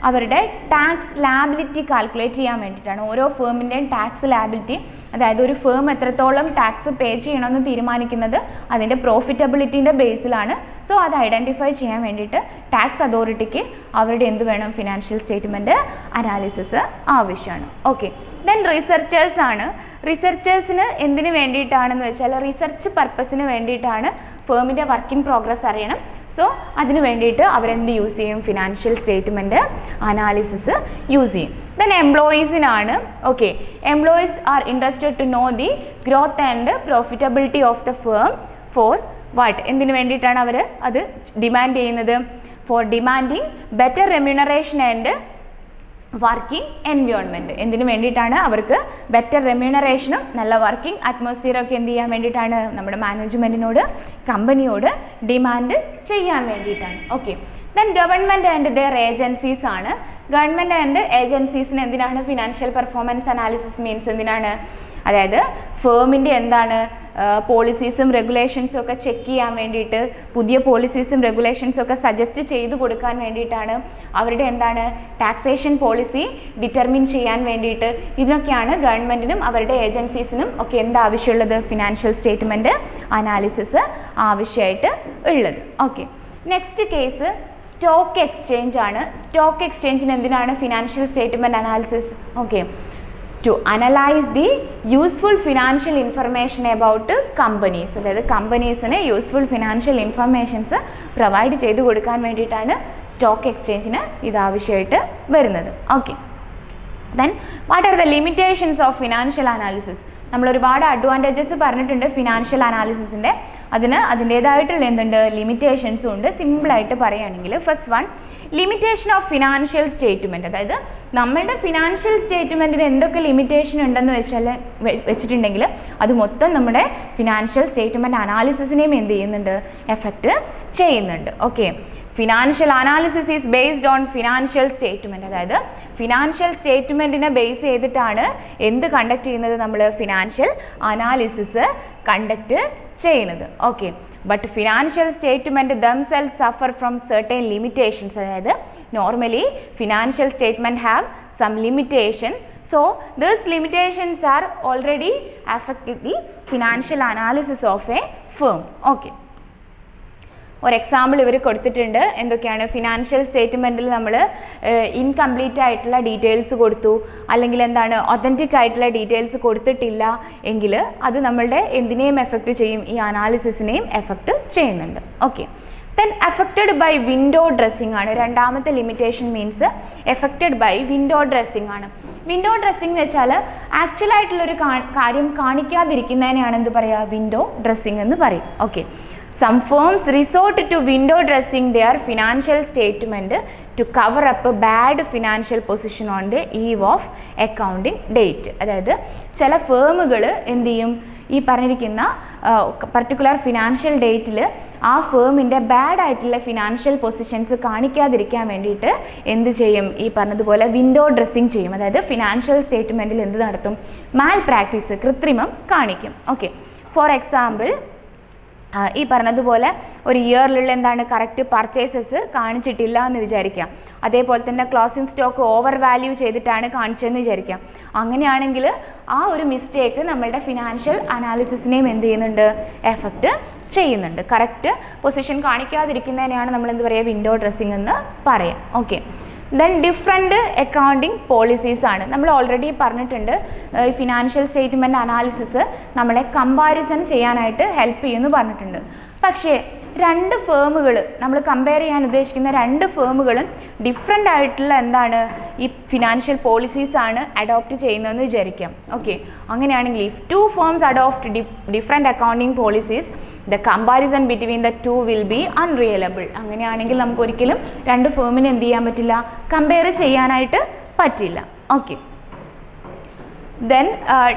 അവരുടെ ടാക്സ് ലാബിലിറ്റി കാൽക്കുലേറ്റ് ചെയ്യാൻ വേണ്ടിയിട്ടാണ്. ഓരോ ഫേമിൻ്റെയും ടാക്സ് ലാബിലിറ്റി, അതായത് ഒരു ഫേം എത്രത്തോളം ടാക്സ് പേ ചെയ്യണമെന്ന് തീരുമാനിക്കുന്നത് അതിൻ്റെ പ്രോഫിറ്റബിലിറ്റീൻ്റെ ബേസിലാണ്. സോ അത് ഐഡൻറ്റിഫൈ ചെയ്യാൻ വേണ്ടിയിട്ട് ടാക്സ് അതോറിറ്റിക്ക് അവരുടെ എന്ത് വേണം, ഫിനാൻഷ്യൽ സ്റ്റേറ്റ്മെൻറ്റ് അനാലിസിസ് ആവശ്യമാണ്. ഓക്കെ, ദെൻ റിസർച്ചേഴ്സ് ആണ്. റിസർച്ചേഴ്സിന് എന്തിനു വേണ്ടിയിട്ടാണെന്ന് വെച്ചാൽ റിസർച്ച് പർപ്പസിന് വേണ്ടിയിട്ടാണ്. ഫേമിൻ്റെ വർക്കിംഗ് പ്രോഗ്രസ് അറിയണം. സോ അതിന് വേണ്ടിയിട്ട് അവരെന്ത് യൂസ് ചെയ്യും, ഫിനാൻഷ്യൽ സ്റ്റേറ്റ്മെൻറ്റ് അനാലിസിസ് യൂസ് ചെയ്യും. ദെൻ എംപ്ലോയീസിനാണ്. Okay, employees are interested to know the growth and profitability of the firm for what, എന്തിനു വേണ്ടിയിട്ടാണ് അവർ അത് ഡിമാൻഡ് ചെയ്യുന്നത്? For demanding better remuneration and working environment. എന്തിനു വേണ്ടിയിട്ടാണ്? അവർക്ക് ബെറ്റർ റെമ്യൂണറേഷനും നല്ല വർക്കിംഗ് അറ്റ്മോസ്ഫിയറൊക്കെ എന്ത് ചെയ്യാൻ വേണ്ടിയിട്ടാണ്? നമ്മുടെ മാനേജ്മെൻറ്റിനോട്, കമ്പനിയോട് ഡിമാൻഡ് ചെയ്യാൻ വേണ്ടിയിട്ടാണ്. Okay, then government and their agencies ആണ്. ഗവൺമെൻറ് ആൻഡ് ഏജൻസീസിന് എന്തിനാണ് ഫിനാൻഷ്യൽ പെർഫോമൻസ് അനാലിസിസ് മീൻസ് എന്തിനാണ്? അതായത് ഫേമിൻ്റെ എന്താണ് പോളിസീസും റെഗുലേഷൻസും ഒക്കെ ചെക്ക് ചെയ്യാൻ വേണ്ടിയിട്ട്, പുതിയ പോളിസീസും റെഗുലേഷൻസും ഒക്കെ സജസ്റ്റ് ചെയ്ത് കൊടുക്കാൻ വേണ്ടിയിട്ടാണ്. അവരുടെ എന്താണ് ടാക്സേഷൻ പോളിസി ഡിറ്റർമിൻ ചെയ്യാൻ വേണ്ടിയിട്ട്. ഇതിനൊക്കെയാണ് ഗവൺമെൻറ്റിനും അവരുടെ ഏജൻസീസിനും ഒക്കെ എന്താ ആവശ്യമുള്ളത്? ഫിനാൻഷ്യൽ സ്റ്റേറ്റ്മെൻറ്റ് അനാലിസിസ് ആവശ്യമായിട്ട് ഉള്ളത്. Okay, next case stock exchange ആണ്. സ്റ്റോക്ക് എക്സ്ചേഞ്ചിന് എന്തിനാണ് financial statement analysis? Okay, to analyze the useful financial information about companies. അതായത് കമ്പനീസിന് യൂസ്ഫുൾ ഫിനാൻഷ്യൽ ഇൻഫർമേഷൻസ് പ്രൊവൈഡ് ചെയ്ത് കൊടുക്കാൻ വേണ്ടിയിട്ടാണ് സ്റ്റോക്ക് എക്സ്ചേഞ്ചിന് ഇത് ആവശ്യമായിട്ട് വരുന്നത്. Okay, then what are the limitations of financial analysis? നമ്മൾ ഒരുപാട് അഡ്വാൻറ്റേജസ് പറഞ്ഞിട്ടുണ്ട് ഫിനാൻഷ്യൽ അനാലിസിസിൻ്റെ. അതിന് അതിൻ്റേതായിട്ടുള്ള എന്തുണ്ട്, ലിമിറ്റേഷൻസും ഉണ്ട്. സിമ്പിളായിട്ട് പറയുകയാണെങ്കിൽ first one, limitation of financial statement. അതായത് നമ്മളുടെ ഫിനാൻഷ്യൽ സ്റ്റേറ്റ്മെൻറ്റിന് എന്തൊക്കെ ലിമിറ്റേഷൻ ഉണ്ടെന്ന് വെച്ചിട്ടുണ്ടെങ്കിൽ അത് മൊത്തം നമ്മുടെ ഫിനാൻഷ്യൽ സ്റ്റേറ്റ്മെൻറ്റ് അനാലിസിസിനെയും എന്ത് ചെയ്യുന്നുണ്ട്, എഫക്റ്റ് ചെയ്യുന്നുണ്ട്. Okay, financial analysis is based on financial statement. അതായത് ഫിനാൻഷ്യൽ സ്റ്റേറ്റ്മെൻറ്റിനെ ബേസ് ചെയ്തിട്ടാണ് എന്ത് കണ്ടക്ട് ചെയ്യുന്നത്, നമ്മൾ ഫിനാൻഷ്യൽ അനാലിസിസ് കണ്ടക്ട് ചെയ്യുന്നത്. Okay, but financial statement themselves suffer from certain limitations. അതായത് normally financial statement have some limitation. So these limitations are already affected the financial analysis of a firm. Okay, ഒരു example ഇവർ കൊടുത്തിട്ടുണ്ട്. എന്തൊക്കെയാണ്? Financial സ്റ്റേറ്റ്മെൻറ്റിൽ നമ്മൾ incomplete ആയിട്ടുള്ള details കൊടുത്തു, അല്ലെങ്കിൽ എന്താണ് ഒതൻറ്റിക് ആയിട്ടുള്ള ഡീറ്റെയിൽസ് കൊടുത്തിട്ടില്ല എങ്കിൽ അത് നമ്മളുടെ എന്തിനേയും എഫക്റ്റ് ചെയ്യും, ഈ അനാലിസിസിനെയും എഫക്റ്റ് ചെയ്യുന്നുണ്ട്. Okay, then affected by window dressing ആണ്. രണ്ടാമത്തെ limitation means affected by window dressing ആണ്. വിൻഡോ ഡ്രസ്സിംഗ് എന്ന് വെച്ചാൽ ആക്ച്വൽ ആയിട്ടുള്ളൊരു കാര്യം കാണിക്കാതിരിക്കുന്നതിനെയാണ് എന്ത് പറയുക, വിൻഡോ ഡ്രസ്സിംഗ് എന്ന് പറയും. Okay, some firms resort to window dressing their financial statement to cover up a bad financial position on the eve of accounting date. അതായത് ചില ഫേമുകൾ എന്ത് ചെയ്യും, ഈ പറഞ്ഞിരിക്കുന്ന പർട്ടിക്കുലർ ഫിനാൻഷ്യൽ ഡേറ്റിൽ ആ ഫേമിൻ്റെ ബാഡ് ആയിട്ടുള്ള ഫിനാൻഷ്യൽ പൊസിഷൻസ് കാണിക്കാതിരിക്കാൻ വേണ്ടിയിട്ട് എന്ത് ചെയ്യും, ഈ പറഞ്ഞതുപോലെ വിൻഡോ ഡ്രസ്സിങ് ചെയ്യും. അതായത് ഫിനാൻഷ്യൽ സ്റ്റേറ്റ്മെൻറ്റിൽ എന്ത് നടത്തും, മാൽ പ്രാക്ടീസ്, കൃത്രിമം കാണിക്കും. ഓക്കെ, ഫോർ എക്സാമ്പിൾ ഈ പറഞ്ഞതുപോലെ ഒരു ഇയറിലുള്ള എന്താണ് കറക്റ്റ് പർച്ചേസസ് കാണിച്ചിട്ടില്ല എന്ന് വിചാരിക്കാം. അതേപോലെ തന്നെ ക്ലോസിംഗ് സ്റ്റോക്ക് ഓവർ വാല്യൂ ചെയ്തിട്ടാണ് കാണിച്ചതെന്ന് വിചാരിക്കാം. അങ്ങനെയാണെങ്കിൽ ആ ഒരു മിസ്റ്റേക്ക് നമ്മളുടെ ഫിനാൻഷ്യൽ അനാലിസിസിനെയും എന്ത് ചെയ്യുന്നുണ്ട്, എഫക്റ്റ് ചെയ്യുന്നുണ്ട്. കറക്റ്റ് പൊസിഷൻ കാണിക്കാതിരിക്കുന്നതിനെയാണ് നമ്മൾ എന്ത് പറയുക, വിൻഡോ ഡ്രസ്സിംഗ് എന്ന് പറയാം. Okay, then different accounting policies ആണ്. നമ്മൾ ഓൾറെഡി പറഞ്ഞിട്ടുണ്ട് ഫിനാൻഷ്യൽ സ്റ്റേറ്റ്മെൻറ്റ് അനാലിസിസ് നമ്മളെ കമ്പാരിസൺ ചെയ്യാനായിട്ട് ഹെൽപ്പ് ചെയ്യുമെന്ന് പറഞ്ഞിട്ടുണ്ട്. പക്ഷേ രണ്ട് ഫേമുകൾ നമ്മൾ കമ്പയർ ചെയ്യാൻ ഉദ്ദേശിക്കുന്ന രണ്ട് ഫേമുകളും ഡിഫറെൻ്റ് ആയിട്ടുള്ള എന്താണ് ഈ ഫിനാൻഷ്യൽ പോളിസീസ് ആണ് അഡോപ്റ്റ് ചെയ്യുന്നതെന്ന് വിചാരിക്കാം. ഓക്കെ, അങ്ങനെയാണെങ്കിൽ if two firms adopt different accounting policies the comparison between the two will be unreliable. അങ്ങനെയാണെങ്കിൽ നമുക്ക് ഒരിക്കലും രണ്ട് ഫേമിനെ എന്ത് ചെയ്യാൻ പറ്റില്ല, കമ്പയർ ചെയ്യാനായിട്ട് പറ്റില്ല. Okay, then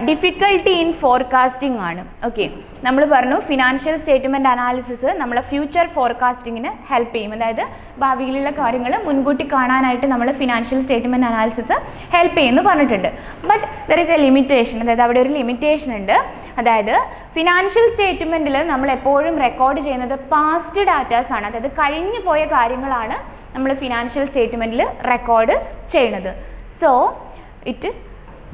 difficulty in forecasting ആണ്. ഓക്കെ, നമ്മൾ പറഞ്ഞു ഫിനാൻഷ്യൽ സ്റ്റേറ്റ്മെൻറ്റ് അനാലിസിസ് നമ്മളെ ഫ്യൂച്ചർ ഫോർകാസ്റ്റിങ്ങിന് ഹെൽപ്പ് ചെയ്യും. അതായത് ഭാവിയിലുള്ള കാര്യങ്ങൾ മുൻകൂട്ടി കാണാനായിട്ട് നമ്മൾ ഫിനാൻഷ്യൽ സ്റ്റേറ്റ്മെൻറ്റ് അനാലിസിസ് ഹെൽപ്പ് ചെയ്യുമെന്ന് പറഞ്ഞിട്ടുണ്ട്. But there is A limitation. അതായത് അവിടെ ഒരു ലിമിറ്റേഷൻ ഉണ്ട്. അതായത് ഫിനാൻഷ്യൽ സ്റ്റേറ്റ്മെൻറ്റിൽ നമ്മൾ എപ്പോഴും റെക്കോർഡ് ചെയ്യുന്നത് പാസ്റ്റ് ഡാറ്റാസ് ആണ്. അതായത് കഴിഞ്ഞു പോയ കാര്യങ്ങളാണ് നമ്മൾ ഫിനാൻഷ്യൽ സ്റ്റേറ്റ്മെൻറ്റിൽ റെക്കോർഡ് ചെയ്യണത്. സോ ഇറ്റ്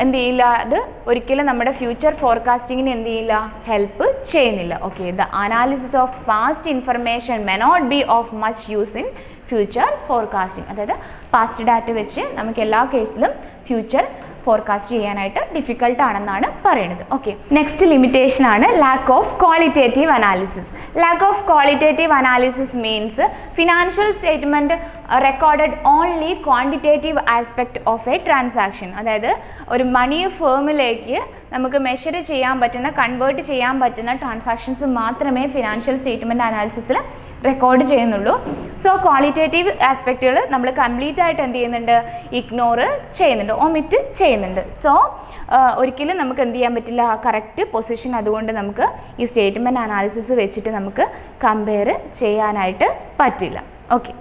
എന്ത് ചെയ്യില്ല, അത് ഒരിക്കലും നമ്മുടെ ഫ്യൂച്ചർ ഫോർകാസ്റ്റിങ്ങിന് എന്ത് ചെയ്യില്ല, ഹെൽപ്പ് ചെയ്യുന്നില്ല. Okay, the analysis of past information may not be of much use in future forecasting. അതായത് പാസ്റ്റ് ഡാറ്റ വെച്ച് നമുക്ക് എല്ലാ കേസിലും ഫ്യൂച്ചർ ഫോർകാസ്റ്റ് ചെയ്യാനായിട്ട് ഡിഫിക്കൽട്ട് ആണെന്നാണ് പറയുന്നത്. ഓക്കെ, നെക്സ്റ്റ് ലിമിറ്റേഷൻ ആണ് lack of qualitative analysis. Lack of qualitative analysis means financial statement recorded only quantitative aspect of A transaction. അതായത് ഒരു മണി ഫേമിലേക്ക് നമുക്ക് മെഷർ ചെയ്യാൻ പറ്റുന്ന, കൺവേർട്ട് ചെയ്യാൻ പറ്റുന്ന ട്രാൻസാക്ഷൻസ് മാത്രമേ ഫിനാൻഷ്യൽ സ്റ്റേറ്റ്മെൻറ്റ് അനാലിസിസിൽ റെക്കോർഡ് ചെയ്യുന്നുള്ളൂ. സോ ക്വാളിറ്റേറ്റീവ് ആസ്പെക്റ്റുകൾ നമ്മൾ കംപ്ലീറ്റ് ആയിട്ട് എന്ത് ചെയ്യുന്നുണ്ട്, ഇഗ്നോർ ചെയ്യുന്നുണ്ട്, ഒമിറ്റ് ചെയ്യുന്നുണ്ട്. സോ ഒരിക്കലും നമുക്ക് എന്ത് ചെയ്യാൻ പറ്റില്ല, കറക്റ്റ് പൊസിഷൻ അതുകൊണ്ട് നമുക്ക് ഈ സ്റ്റേറ്റ്മെൻറ്റ് അനാലിസിസ് വെച്ചിട്ട് നമുക്ക് കമ്പയർ ചെയ്യാനായിട്ട് പറ്റില്ല. ഓക്കെ,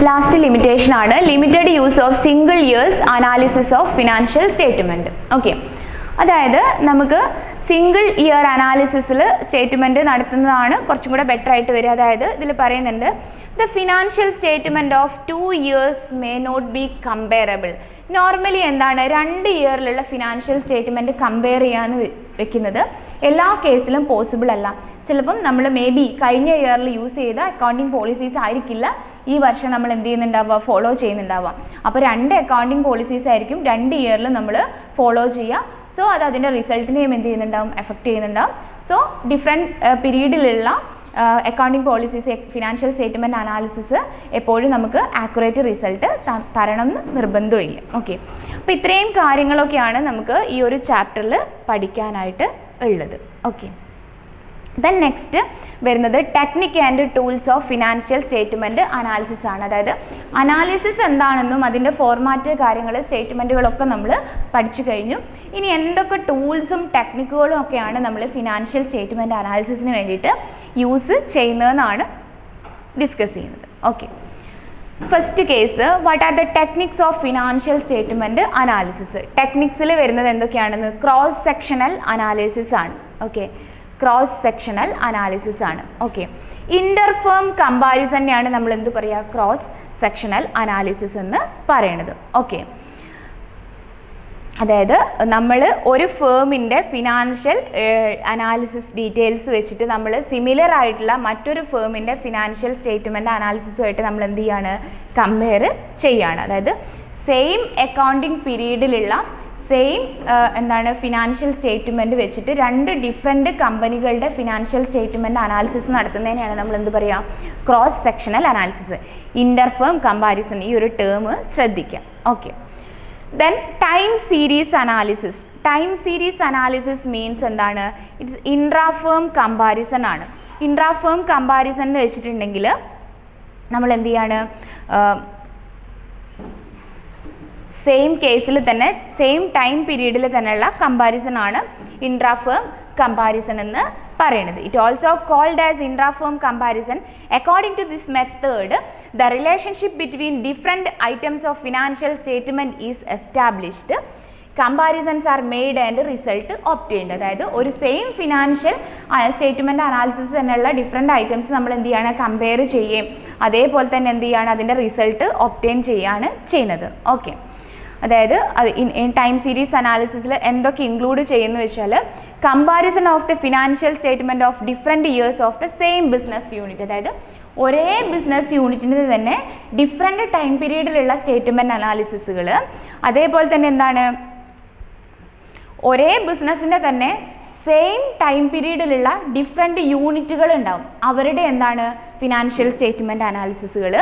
ലാസ്റ്റ് ലിമിറ്റേഷൻ ആണ് limited use of single years analysis of financial statement. Okay, അതായത് നമുക്ക് സിംഗിൾ ഇയർ അനാലിസിസിൽ സ്റ്റേറ്റ്മെൻറ്റ് നടത്തുന്നതാണ് കുറച്ചും കൂടെ ബെറ്റർ ആയിട്ട് വരിക. അതായത് ഇതിൽ പറയുന്നുണ്ട് the financial statement of 2 years may not be comparable. Normally എന്താണ്, 2 ഇയറിലുള്ള ഫിനാൻഷ്യൽ സ്റ്റേറ്റ്മെൻറ്റ് കമ്പയർ ചെയ്യാന്ന് വെക്കുന്നത് എല്ലാ കേസിലും പോസിബിൾ അല്ല. ചിലപ്പം നമ്മൾ മേ ബി കഴിഞ്ഞ ഇയറിൽ യൂസ് ചെയ്ത അക്കൗണ്ടിങ് പോളിസീസ് ആയിരിക്കില്ല ഈ വർഷം നമ്മൾ എന്ത് ചെയ്യുന്നുണ്ടാവുക, ഫോളോ ചെയ്യുന്നുണ്ടാവുക. അപ്പോൾ 2 അക്കൗണ്ടിങ് പോളിസീസ് ആയിരിക്കും 2 ഇയറിൽ നമ്മൾ ഫോളോ ചെയ്യുക. സോ അത് അതിൻ്റെ റിസൾട്ടിനെയും എന്ത് ചെയ്യുന്നുണ്ടാവും, എഫക്റ്റ് ചെയ്യുന്നുണ്ടാവും. സോ ഡിഫറെൻറ്റ് പീരീഡിലുള്ള accounting policies, financial statement analysis എപ്പോഴും നമുക്ക് ആക്യുറേറ്റ് റിസൾട്ട് തരണം എന്ന് നിർബന്ധമില്ല. ഓക്കെ, അപ്പോൾ ഇത്രയും കാര്യങ്ങളൊക്കെയാണ് നമുക്ക് ഈ ഒരു ചാപ്റ്ററിൽ പഠിക്കാനായിട്ട് ഉള്ളത്. ഓക്കെ, ദെൻ നെക്സ്റ്റ് വരുന്നത് technique and tools of financial statement analysis ആണ്. അതായത് അനാലിസിസ് എന്താണെന്നും അതിൻ്റെ ഫോർമാറ്റ് കാര്യങ്ങൾ, സ്റ്റേറ്റ്മെൻറ്റുകളൊക്കെ നമ്മൾ പഠിച്ചു കഴിഞ്ഞു. ഇനി എന്തൊക്കെ ടൂൾസും ടെക്നിക്കുകളും ഒക്കെയാണ് നമ്മൾ ഫിനാൻഷ്യൽ സ്റ്റേറ്റ്മെൻറ്റ് അനാലിസിസിന് വേണ്ടിയിട്ട് യൂസ് ചെയ്യുന്നതെന്നാണ് ഡിസ്കസ് ചെയ്യുന്നത്. Okay, first case, what are the techniques of financial statement analysis. ടെക്നിക്സിൽ വരുന്നത് എന്തൊക്കെയാണെന്ന്, ക്രോസ് സെക്ഷണൽ അനാലിസിസ് ആണ്. ഓക്കെ, ക്രോസ് സെക്ഷണൽ അനാലിസിസ് ആണ്. ഓക്കെ, ഇൻ്റർഫേം കമ്പാരിസണെയാണ് നമ്മൾ എന്ത് പറയുക, ക്രോസ് സെക്ഷണൽ അനാലിസിസ് എന്ന് പറയണത്. ഓക്കെ, അതായത് നമ്മൾ ഒരു ഫേമിൻ്റെ ഫിനാൻഷ്യൽ അനാലിസിസ് ഡീറ്റെയിൽസ് വെച്ചിട്ട് നമ്മൾ സിമിലർ ആയിട്ടുള്ള മറ്റൊരു ഫേമിൻ്റെ ഫിനാൻഷ്യൽ സ്റ്റേറ്റ്മെൻറ്റ് അനാലിസിസുമായിട്ട് നമ്മൾ എന്ത് ചെയ്യാണ്, കമ്പയർ ചെയ്യാണ്. അതായത് സെയിം അക്കൗണ്ടിങ് പീരീഡിലുള്ള സെയിം എന്താണ് ഫിനാൻഷ്യൽ സ്റ്റേറ്റ്മെൻറ്റ് വെച്ചിട്ട് 2 ഡിഫറെൻറ്റ് കമ്പനികളുടെ ഫിനാൻഷ്യൽ സ്റ്റേറ്റ്മെൻറ്റ് അനാലിസിസ് നടത്തുന്നതിനെയാണ് നമ്മൾ എന്ത് പറയുക, ക്രോസ് സെക്ഷണൽ അനാലിസിസ്. ഇൻ്റർഫേം കമ്പാരിസൺ, ഈ ഒരു ടേം ശ്രദ്ധിക്കാം. Okay, then time series analysis. Time series analysis means എന്താണ്, ഇറ്റ്സ് ഇൻട്രാഫേം കമ്പാരിസൺ ആണ്. ഇൻട്രാഫേം കമ്പാരിസൺ എന്ന് വെച്ചിട്ടുണ്ടെങ്കിൽ നമ്മൾ എന്ത് ചെയ്യാണ്, സെയിം കേസിൽ തന്നെ സെയിം ടൈം പീരീഡിൽ തന്നെയുള്ള കമ്പാരിസൺ ആണ് ഇൻട്രാഫേം കമ്പാരിസൺ എന്ന് പറയുന്നത്. It also called as intrafirm comparison. According to this method the relationship between different items of financial statement is established. Comparisons are made and result obtained. അതായത് ഒരു same financial statement analysis തന്നെയുള്ള different items നമ്മൾ എന്ത് ചെയ്യാണ്, compare ചെയ്യുകയും അതേപോലെ തന്നെ എന്ത് ചെയ്യാണ്, അതിൻ്റെ റിസൾട്ട് ഒബ്റ്റെയിൻ ചെയ്യുകയാണ് ചെയ്യുന്നത്. ഓക്കെ, അതായത് ടൈം സീരീസ് അനാലിസിസിൽ എന്തൊക്കെ ഇൻക്ലൂഡ് ചെയ്യുന്നു വെച്ചാൽ comparison of the financial statement of different years of the same business unit. അതായത് ഒരേ ബിസിനസ് യൂണിറ്റിന് തന്നെ ഡിഫറെൻറ്റ് ടൈം പീരീഡിലുള്ള സ്റ്റേറ്റ്മെൻറ്റ് അനാലിസിസുകൾ, അതേപോലെ തന്നെ എന്താണ്, ഒരേ ബിസിനസ്സിൻ്റെ തന്നെ സെയിം ടൈം പീരീഡിലുള്ള ഡിഫറെൻറ്റ് യൂണിറ്റുകൾ ഉണ്ടാവും, അവരുടെ എന്താണ് ഫിനാൻഷ്യൽ സ്റ്റേറ്റ്മെൻറ്റ് അനാലിസിസുകൾ.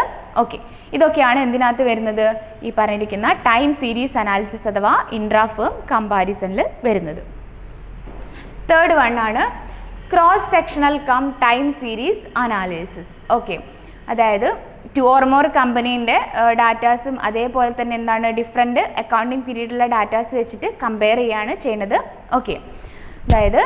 ഓക്കെ, ഇതൊക്കെയാണ് എന്തിനകത്ത് വരുന്നത്, ഈ പറഞ്ഞിരിക്കുന്ന ടൈം സീരീസ് അനാലിസിസ് അഥവാ ഇൻട്രാ ഫേം കമ്പാരിസണിൽ വരുന്നത്. തേർഡ് വൺ ആണ് cross sectional cum time series analysis. Okay, അതായത് 2 or more കമ്പനീൻ്റെ ഡാറ്റാസും അതേപോലെ തന്നെ എന്താണ് ഡിഫറെൻറ്റ് അക്കൗണ്ടിങ് പീരീഡിലുള്ള ഡാറ്റാസ് വെച്ചിട്ട് കമ്പയർ ചെയ്യുകയാണ് ചെയ്യുന്നത്. ഓക്കെ, അതായത്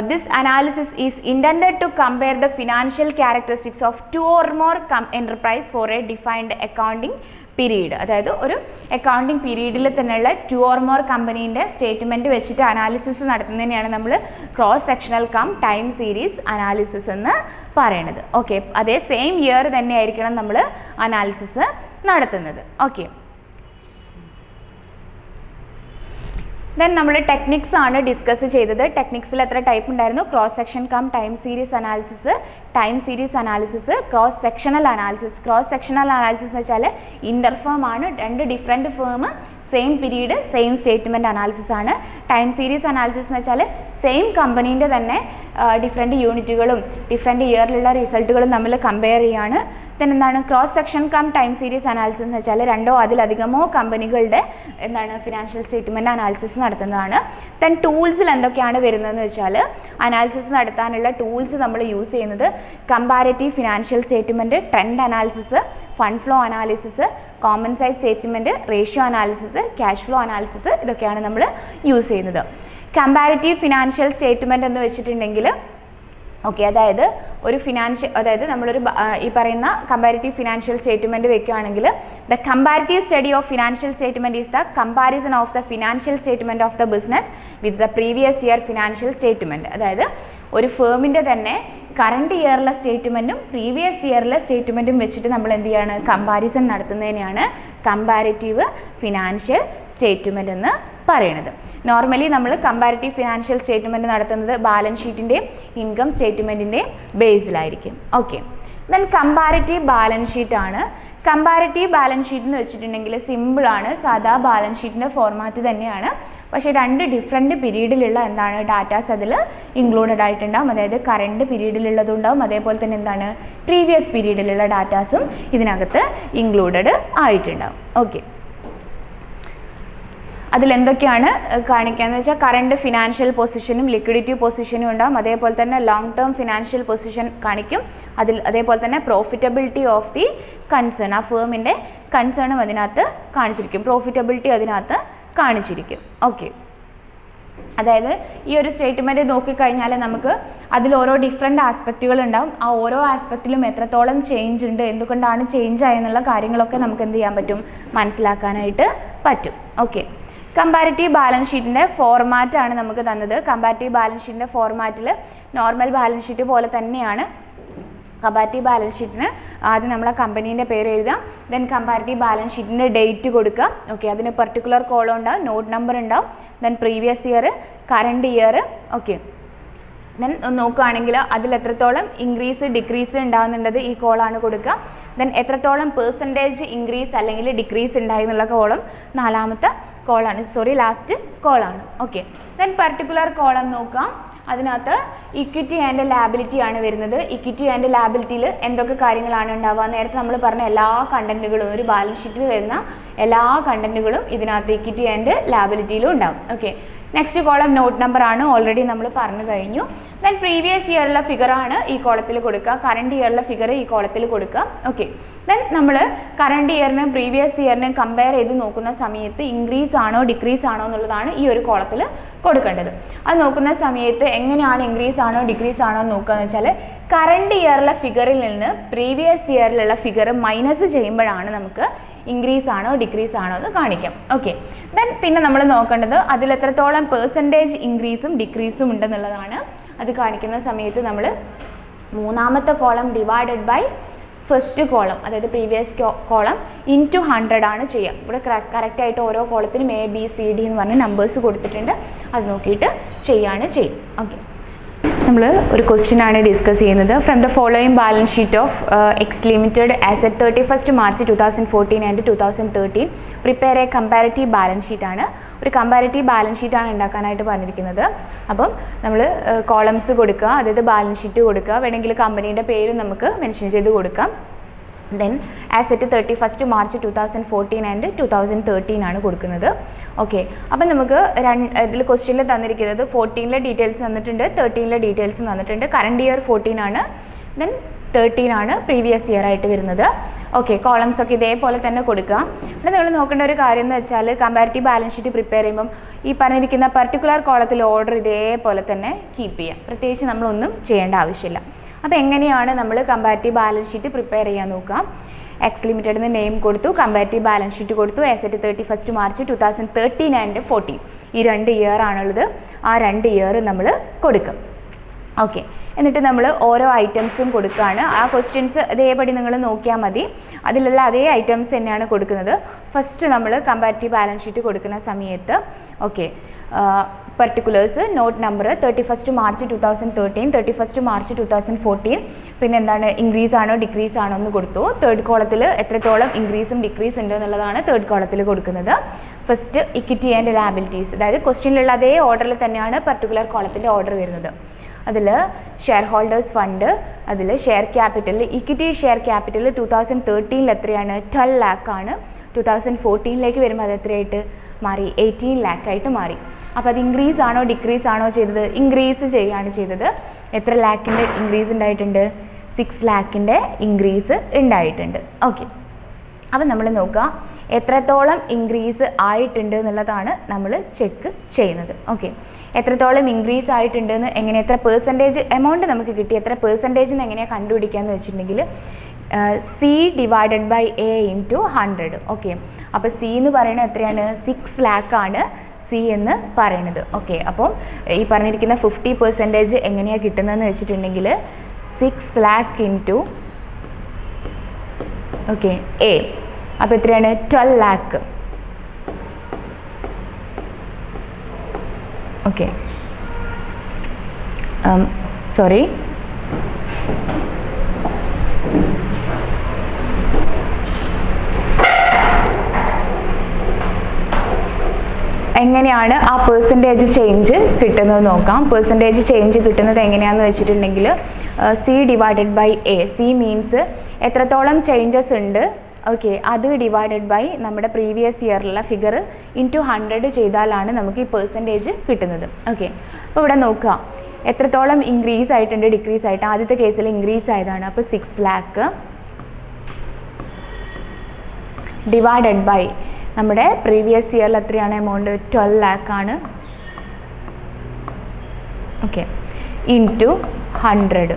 this analysis is intended to compare the financial characteristics of 2 or more enterprise for a defined accounting period. അതായത് ഒരു അക്കൗണ്ടിങ് പീരീഡിൽ തന്നെയുള്ള 2 or more കമ്പനീൻ്റെ സ്റ്റേറ്റ്മെൻറ്റ് വെച്ചിട്ട് അനാലിസിസ് നടത്തുന്നതിനെയാണ് നമ്മൾ cross sectional cum time series analysis എന്ന് പറയുന്നത്. ഓക്കെ, അതേ സെയിം ഇയർ തന്നെ ആയിരിക്കണം നമ്മൾ അനാലിസിസ് നടത്തുന്നത്. ഓക്കെ, ദെൻ നമ്മൾ ടെക്നിക്സ് ആണ് ഡിസ്കസ് ചെയ്തത്. ടെക്നിക്സിൽ എത്ര ടൈപ്പ് ഉണ്ടായിരുന്നു? Cross section cum time series analysis, time series analysis, cross sectional analysis. Cross sectional analysis എന്ന് വെച്ചാൽ ഇൻ്റർഫേം ആണ്, 2 different firm same period same statement analysis ആണ്. ടൈം സീരീസ് അനാലിസിസ് എന്ന് വെച്ചാൽ സെയിം കമ്പനീൻ്റെ തന്നെ ഡിഫറെൻറ്റ് യൂണിറ്റുകളും ഡിഫറെൻറ്റ് ഇയറിലുള്ള റിസൾട്ടുകളും നമ്മൾ കമ്പയർ ചെയ്യുകയാണ്. ദെൻ എന്താണ് cross section cum time series analysis എന്ന് വെച്ചാൽ 2 or അതിലധികമോ കമ്പനികളുടെ എന്താണ് ഫിനാൻഷ്യൽ സ്റ്റേറ്റ്മെൻറ്റ് അനാലിസിസ് നടത്തുന്നതാണ്. ദെൻ ടൂൾസിൽ എന്തൊക്കെയാണ് വരുന്നതെന്ന് വെച്ചാൽ അനാലിസിസ് നടത്താനുള്ള ടൂൾസ് നമ്മൾ യൂസ് ചെയ്യുന്നത് comparative financial statement, trend analysis, fund flow analysis, common size statement, ratio analysis, cash flow analysis, ഇതൊക്കെയാണ് നമ്മൾ യൂസ് ചെയ്യുന്നത്. കമ്പാരറ്റീവ് ഫിനാൻഷ്യൽ സ്റ്റേറ്റ്മെൻറ്റ് എന്ന് വെച്ചിട്ടുണ്ടെങ്കിൽ ഓക്കെ, അതായത് ഒരു അതായത് നമ്മളൊരു ഈ പറയുന്ന കമ്പാരിറ്റീവ് ഫിനാൻഷ്യൽ സ്റ്റേറ്റ്മെൻറ്റ് വെക്കുകയാണെങ്കിൽ the comparative study of financial statement is the comparison of the financial statement of the business with the previous year financial statement. അതായത് ഒരു ഫേമിൻ്റെ തന്നെ കറണ്ട് ഇയറിലെ സ്റ്റേറ്റ്മെൻറ്റും പ്രീവിയസ് ഇയറിലെ സ്റ്റേറ്റ്മെൻറ്റും വെച്ചിട്ട് നമ്മൾ എന്ത് ചെയ്യാണ് കമ്പാരിസൺ നടത്തുന്നതിനെയാണ് കമ്പാരിറ്റീവ് ഫിനാൻഷ്യൽ സ്റ്റേറ്റ്മെൻറ്റ് എന്ന് പറയുന്നത്. നോർമലി നമ്മൾ കമ്പാരിറ്റീവ് ഫിനാൻഷ്യൽ സ്റ്റേറ്റ്മെൻറ്റ് നടത്തുന്നത് ബാലൻസ് ഷീറ്റിൻ്റെയും ഇൻകം സ്റ്റേറ്റ്മെൻറ്റിൻ്റെയും ബേസിലായിരിക്കും. Okay, then comparative balance sheet ആണ്. കമ്പാരിറ്റീവ് ബാലൻസ് ഷീറ്റ് എന്ന് വെച്ചിട്ടുണ്ടെങ്കിൽ സിമ്പിളാണ്, സാധാ ബാലൻസ് ഷീറ്റിൻ്റെ ഫോർമാറ്റ് തന്നെയാണ്. പക്ഷേ 2 ഡിഫറെൻറ്റ് പീരീഡിലുള്ള എന്താണ് ഡാറ്റാസ് അതിൽ ഇൻക്ലൂഡഡ് ആയിട്ടുണ്ടാവും. അതായത് കറണ്ട് പീരീഡിലുള്ളതും ഉണ്ടാവും, അതേപോലെ തന്നെ എന്താണ് പ്രീവിയസ് പീരീഡിലുള്ള ഡാറ്റാസും ഇതിനകത്ത് ഇൻക്ലൂഡഡ് ആയിട്ടുണ്ടാവും. ഓക്കെ, അതിലെന്തൊക്കെയാണ് കാണിക്കുകയെന്ന് വെച്ചാൽ കറണ്ട് ഫിനാൻഷ്യൽ പൊസിഷനും ലിക്വിഡിറ്റി പൊസിഷനും ഉണ്ടാകും, അതേപോലെ തന്നെ ലോങ് ടേം ഫിനാൻഷ്യൽ പൊസിഷൻ കാണിക്കും. അതേപോലെ തന്നെ പ്രോഫിറ്റബിലിറ്റി ഓഫ് ദി കൺസേൺ, ആ ഫേമിൻ്റെ കൺസേണും അതിനകത്ത് കാണിച്ചിരിക്കും, പ്രോഫിറ്റബിലിറ്റി അതിനകത്ത് കാണിച്ചിരിക്കും. ഓക്കെ, അതായത് ഈ ഒരു സ്റ്റേറ്റ്മെൻറ്റ് നോക്കിക്കഴിഞ്ഞാൽ നമുക്ക് അതിൽ ഓരോ ഡിഫറെൻറ്റ് ആസ്പെക്റ്റുകൾ ഉണ്ടാവും. ആ ഓരോ ആസ്പെക്റ്റിലും എത്രത്തോളം ചേഞ്ച് ഉണ്ട്, എന്തുകൊണ്ടാണ് ചേഞ്ച് ആയെന്നുള്ള കാര്യങ്ങളൊക്കെ നമുക്ക് എന്ത് ചെയ്യാൻ പറ്റും, മനസ്സിലാക്കാനായിട്ട് പറ്റും. ഓക്കെ, കമ്പാരിറ്റീവ് ബാലൻസ് ഷീറ്റിൻ്റെ ഫോർമാറ്റാണ് നമുക്ക് തന്നത്. കമ്പാരിറ്റീവ് ബാലൻസ് ഷീറ്റിൻ്റെ ഫോർമാറ്റിൽ നോർമൽ ബാലൻസ് ഷീറ്റ് പോലെ തന്നെയാണ്. കമ്പാരിറ്റീവ് ബാലൻസ് ഷീറ്റിന് ആദ്യം നമ്മൾ ആ കമ്പനീൻ്റെ പേര് എഴുതാം, ദെൻ കമ്പാരിറ്റീവ് ബാലൻസ് ഷീറ്റിൻ്റെ ഡേറ്റ് കൊടുക്കുക. ഓക്കെ, അതിന് പെർട്ടിക്കുലർ കോളം ഉണ്ടാവും, നോട്ട് നമ്പർ ഉണ്ടാവും, then previous year, current year. Okay, then നോക്കുകയാണെങ്കിൽ അതിൽ എത്രത്തോളം ഇൻക്രീസ് ഡിക്രീസ് ഉണ്ടാകുന്നുണ്ടത് ഈ കോളാണ് കൊടുക്കുക. ദെൻ എത്രത്തോളം പെർസെൻറ്റേജ് ഇൻക്രീസ് അല്ലെങ്കിൽ ഡിക്രീസ് ഉണ്ടായി എന്നുള്ള കോളം നാലാമത്തെ കോളാണ്, ലാസ്റ്റ് കോളാണ്. ഓക്കെ, ദെൻ പെർട്ടിക്കുലർ കോളം നോക്കാം. അതിനകത്ത് ഇക്വിറ്റി ആൻഡ് ലാബിലിറ്റി ആണ് വരുന്നത്. ഇക്വിറ്റി ആൻഡ് ലാബിലിറ്റിയിൽ എന്തൊക്കെ കാര്യങ്ങളാണ് ഉണ്ടാവുക? നേരത്തെ നമ്മൾ പറഞ്ഞ എല്ലാ കണ്ടന്റുകളും, ഒരു ബാലൻസ് ഷീറ്റിൽ വരുന്ന എല്ലാ കണ്ടന്റുകളും ഇതിനകത്ത് ഇക്വിറ്റി ആൻഡ് ലാബിലിറ്റിയിലും ഉണ്ടാവും. Okay, next column not number ആണ്, ഓൾറെഡി നമ്മൾ പറഞ്ഞു കഴിഞ്ഞു. ദെൻ പ്രീവിയസ് ഇയറിലെ ഫിഗറാണ് ഈ കോളത്തിൽ കൊടുക്കുക, കറണ്ട് ഇയറിലെ ഫിഗർ ഈ കോളത്തിൽ കൊടുക്കുക. ഓക്കെ, ദെൻ നമ്മൾ കറണ്ട് ഇയറിനും പ്രീവിയസ് ഇയറിനും കമ്പയർ ചെയ്ത് നോക്കുന്ന സമയത്ത് ഇൻക്രീസ് ആണോ ഡിക്രീസ് ആണോ എന്നുള്ളതാണ് ഈ ഒരു കോളത്തിൽ കൊടുക്കേണ്ടത്. അത് നോക്കുന്ന സമയത്ത് എങ്ങനെയാണ് ഇൻക്രീസ് ആണോ ഡിക്രീസ് ആണോ എന്ന് നോക്കുക എന്ന് വെച്ചാൽ കറണ്ട് ഇയറിലെ ഫിഗറിൽ നിന്ന് പ്രീവിയസ് ഇയറിലുള്ള ഫിഗർ മൈനസ് ചെയ്യുമ്പോഴാണ് നമുക്ക് ഇൻക്രീസ് ആണോ ഡിക്രീസ് ആണോ എന്ന് കാണിക്കാം. ഓക്കെ, ദെൻ പിന്നെ നമ്മൾ നോക്കേണ്ടത് അതിൽ എത്രത്തോളം പെർസെൻറ്റേജ് ഇൻക്രീസും ഡിക്രീസും ഉണ്ടെന്നുള്ളതാണ്. അത് കാണിക്കുന്ന സമയത്ത് നമ്മൾ മൂന്നാമത്തെ column divided by first column, അതായത് പ്രീവിയസ് കോളം ഇൻറ്റു 100 ആണ് ചെയ്യുക. ഇവിടെ കറക്റ്റായിട്ട് ഓരോ കോളത്തിനും A B C D എന്ന് പറഞ്ഞ് നമ്പേഴ്സ് കൊടുത്തിട്ടുണ്ട്, അത് നോക്കിയിട്ട് ചെയ്യാണ് ചെയ്യും. ഓക്കെ, നമ്മൾ ഒരു ക്വസ്റ്റ്യൻ ആണ് ഡിസ്കസ് ചെയ്യുന്നത്. From the following balance sheet of X limited as at 31 March 2014 and 2013 prepare a comparative balance sheet ആണ്. ഒരു കമ്പാരിറ്റീവ് ബാലൻസ് ഷീറ്റ് ആണ് ഉണ്ടാക്കാനായിട്ട് പറഞ്ഞിരിക്കുന്നത്. അപ്പം നമ്മൾ കോളംസ് കൊടുക്കുക, അതായത് ബാലൻസ് ഷീറ്റ് കൊടുക്കുക, വേണമെങ്കിൽ കമ്പനീൻ്റെ പേരും നമുക്ക് മെൻഷൻ ചെയ്ത് കൊടുക്കാം. Then as at 31 March 2014 and 2013 ആണ് കൊടുക്കുന്നത്. ഓക്കെ, അപ്പം നമുക്ക് ഇതിൽ ക്വസ്റ്റ്യനിൽ തന്നിരിക്കുന്നത് 14ലെ ഡീറ്റെയിൽസ് തന്നിട്ടുണ്ട്, 13ലെ ഡീറ്റെയിൽസ് തന്നിട്ടുണ്ട്. കറണ്ട് ഇയർ 14 ആണ്, ദെൻ 13 ആണ് പ്രീവിയസ് ഇയർ ആയിട്ട് വരുന്നത്. ഓക്കെ, കോളംസ് ഒക്കെ ഇതേപോലെ തന്നെ കൊടുക്കുക. പിന്നെ നിങ്ങൾ നോക്കേണ്ട ഒരു കാര്യം എന്ന് വെച്ചാൽ കമ്പാരിറ്റീവ് ബാലൻസ് ഷീറ്റ് പ്രിപ്പയർ ചെയ്യുമ്പം ഈ പറഞ്ഞിരിക്കുന്ന പർട്ടിക്കുലർ കോളത്തിൽ ഓർഡർ ഇതേപോലെ തന്നെ കീപ്പ് ചെയ്യാം, പ്രത്യേകിച്ച് നമ്മളൊന്നും ചെയ്യേണ്ട ആവശ്യമില്ല. അപ്പോൾ എങ്ങനെയാണ് നമ്മൾ കമ്പാരിറ്റീവ് ബാലൻസ് ഷീറ്റ് പ്രിപ്പയർ ചെയ്യാൻ നോക്കാം. എക്സ് ലിമിറ്റഡിന് നെയിം കൊടുത്തു, കമ്പാരിറ്റീവ് ബാലൻസ് ഷീറ്റ് കൊടുത്തു, ആസ് അറ്റ് 31 മാർച്ച് 2013 ആൻഡ് 14 ഈ 2 ഇയർ ആണുള്ളത്. ആ 2 ഇയർ നമ്മൾ കൊടുക്കും. ഓക്കെ, എന്നിട്ട് നമ്മൾ ഓരോ ഐറ്റംസും കൊടുക്കുകയാണ്. ആ ക്വസ്റ്റ്യൻസ് അതേപടി നിങ്ങൾ നോക്കിയാൽ മതി, അതിലുള്ള അതേ ഐറ്റംസ് തന്നെയാണ് കൊടുക്കുന്നത്. ഫസ്റ്റ് നമ്മൾ കമ്പാരിറ്റീവ് ബാലൻസ് ഷീറ്റ് കൊടുക്കുന്ന സമയത്ത് okay particulars not number 31 March 2013, 31 March 2014, പിന്നെ എന്താണ് ഇൻക്രീസ് ആണോ ഡിക്രീസ് ആണോ എന്ന് കൊടുത്തു. തേർഡ് കോളത്തിൽ എത്രത്തോളം ഇൻക്രീസും ഡിക്രീസ് ഉണ്ട് എന്നുള്ളതാണ് തേർഡ് കോളത്തിൽ കൊടുക്കുന്നത്. ഫസ്റ്റ് ഇക്വിറ്റി ആൻഡ് ലയബിലിറ്റീസ്, അതായത് ക്വസ്റ്റ്യനിലുള്ള അതേ ഓർഡറിൽ തന്നെയാണ് പർട്ടിക്കുലർ കോളത്തിൻ്റെ ഓർഡർ വരുന്നത്. അതിൽ ഷെയർ ഹോൾഡേഴ്സ് ഫണ്ട്, അതിൽ share capital, equity share capital 2013 എത്രയാണ് 12 lakh ആണ്. 2014 വരുമ്പോൾ അത് എത്രയായിട്ട് മാറി 18 lakh ആയിട്ട് മാറി. അപ്പോൾ അത് ഇൻക്രീസ് ആണോ ഡിക്രീസ് ആണോ ചെയ്തത്? ഇൻക്രീസ് ചെയ്യുകയാണ് ചെയ്തത്. എത്ര ലാക്കിൻ്റെ ഇൻക്രീസ് ഉണ്ടായിട്ടുണ്ട്? 6 lakhൻ്റെ ഇൻക്രീസ് ഉണ്ടായിട്ടുണ്ട്. ഓക്കെ, അപ്പം നമ്മൾ നോക്കുക എത്രത്തോളം ഇൻക്രീസ് ആയിട്ടുണ്ട് എന്നുള്ളതാണ് നമ്മൾ ചെക്ക് ചെയ്യുന്നത്. ഓക്കെ, എത്രത്തോളം ഇൻക്രീസ് ആയിട്ടുണ്ടെന്ന് എങ്ങനെ, എത്ര പെർസെൻറ്റേജ് എമൗണ്ട് നമുക്ക് കിട്ടി, എത്ര പെർസെൻറ്റേജ് എന്ന് എങ്ങനെയാണ് കണ്ടുപിടിക്കാമെന്ന് വെച്ചിട്ടുണ്ടെങ്കിൽ C divided by A into 100. Okay, അപ്പോൾ C എന്ന് പറയുന്നത് എത്രയാണ്? 6 lakh ആണ് C എന്ന് പറയുന്നത്. ഓക്കെ, അപ്പോൾ ഈ പറഞ്ഞിരിക്കുന്ന 50% എങ്ങനെയാണ് കിട്ടുന്നതെന്ന് വെച്ചിട്ടുണ്ടെങ്കിൽ 6 lakh ഇൻറ്റു ഓക്കെ A, അപ്പോൾ എത്രയാണ് 12 lakh. ഓക്കെ, സോറി, എങ്ങനെയാണ് ആ പെർസെൻറ്റേജ് ചേഞ്ച് കിട്ടുന്നത് നോക്കാം. പെർസെൻറ്റേജ് ചേഞ്ച് കിട്ടുന്നത് എങ്ങനെയാണെന്ന് വെച്ചിട്ടുണ്ടെങ്കിൽ C divided by A. C means എത്രത്തോളം ചേഞ്ചസ് ഉണ്ട്, ഓക്കെ, അത് ഡിവൈഡഡ് ബൈ നമ്മുടെ പ്രീവിയസ് ഇയറിലുള്ള ഫിഗർ ഇൻറ്റു 100 ചെയ്താലാണ് നമുക്ക് ഈ പെർസെൻറ്റേജ് കിട്ടുന്നത്. ഓക്കെ, അപ്പോൾ ഇവിടെ നോക്കുക എത്രത്തോളം ഇൻക്രീസ് ആയിട്ടുണ്ട് ഡിക്രീസ് ആയിട്ട്. ആദ്യത്തെ കേസിൽ ഇൻക്രീസ് ആയതാണ്, അപ്പോൾ 6 lakh ഡിവൈഡഡ് ബൈ നമ്മുടെ പ്രീവിയസ് ഇയറിൽ എത്രയാണ് എമൗണ്ട് 12 lakh ആണ്. Okay, into 100.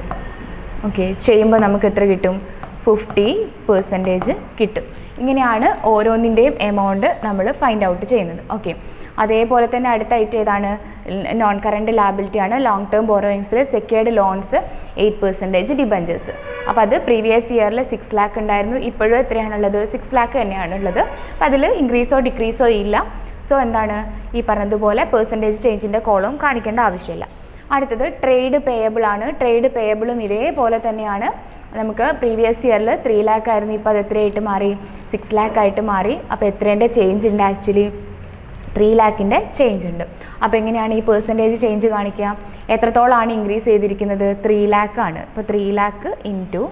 ഓക്കെ, ചെയ്യുമ്പോൾ നമുക്ക് എത്ര കിട്ടും? 50% കിട്ടും. ഇങ്ങനെയാണ് ഓരോന്നിൻ്റെയും എമൗണ്ട് നമ്മൾ ഫൈൻഡ് ഔട്ട് ചെയ്യുന്നത്. ഓക്കെ, അതേപോലെ തന്നെ അടുത്ത ഐറ്റം ഏതാണ്? നോൺ കറണ്ട് ലാബിലിറ്റി ആണ്. ലോങ് ടേം ബോറോയിങ്സിൽ സെക്യൂർഡ് ലോൺസ് 8% ഡിബഞ്ചേഴ്സ്. അപ്പോൾ അത് പ്രീവിയസ് ഇയറിൽ 6 lakh ഉണ്ടായിരുന്നു, ഇപ്പോഴും എത്രയാണുള്ളത്? 6 lakh തന്നെയാണ് ഉള്ളത്. അപ്പോൾ അതിൽ ഇൻക്രീസോ ഡിക്രീസോ ഇല്ല. സോ എന്താണ് ഈ പറഞ്ഞതുപോലെ പെർസെൻറ്റേജ് ചേഞ്ചിൻ്റെ കോളം കാണിക്കേണ്ട ആവശ്യമില്ല. അടുത്തത് ട്രേഡ് പേയബിൾ ആണ്. ട്രേഡ് പേയബിളും ഇതേപോലെ തന്നെയാണ്. നമുക്ക് പ്രീവിയസ് ഇയറിൽ 3 lakh ആയിരുന്നു, ഇപ്പോൾ അത് എത്രയായിട്ട് മാറി? 6 lakh ആയിട്ട് മാറി. അപ്പോൾ എത്രേൻ്റെ ചേഞ്ച് ഉണ്ട്? ആക്ച്വലി 3 lakhൻ്റെ ചേഞ്ച് ഉണ്ട്. അപ്പോൾ എങ്ങനെയാണ് ഈ പെർസെൻറ്റേജ് ചേഞ്ച് കാണിക്കുക? എത്രത്തോളമാണ് ഇൻക്രീസ് ചെയ്തിരിക്കുന്നത്? 3 lakh ആണ്. അപ്പോൾ 3 lakh into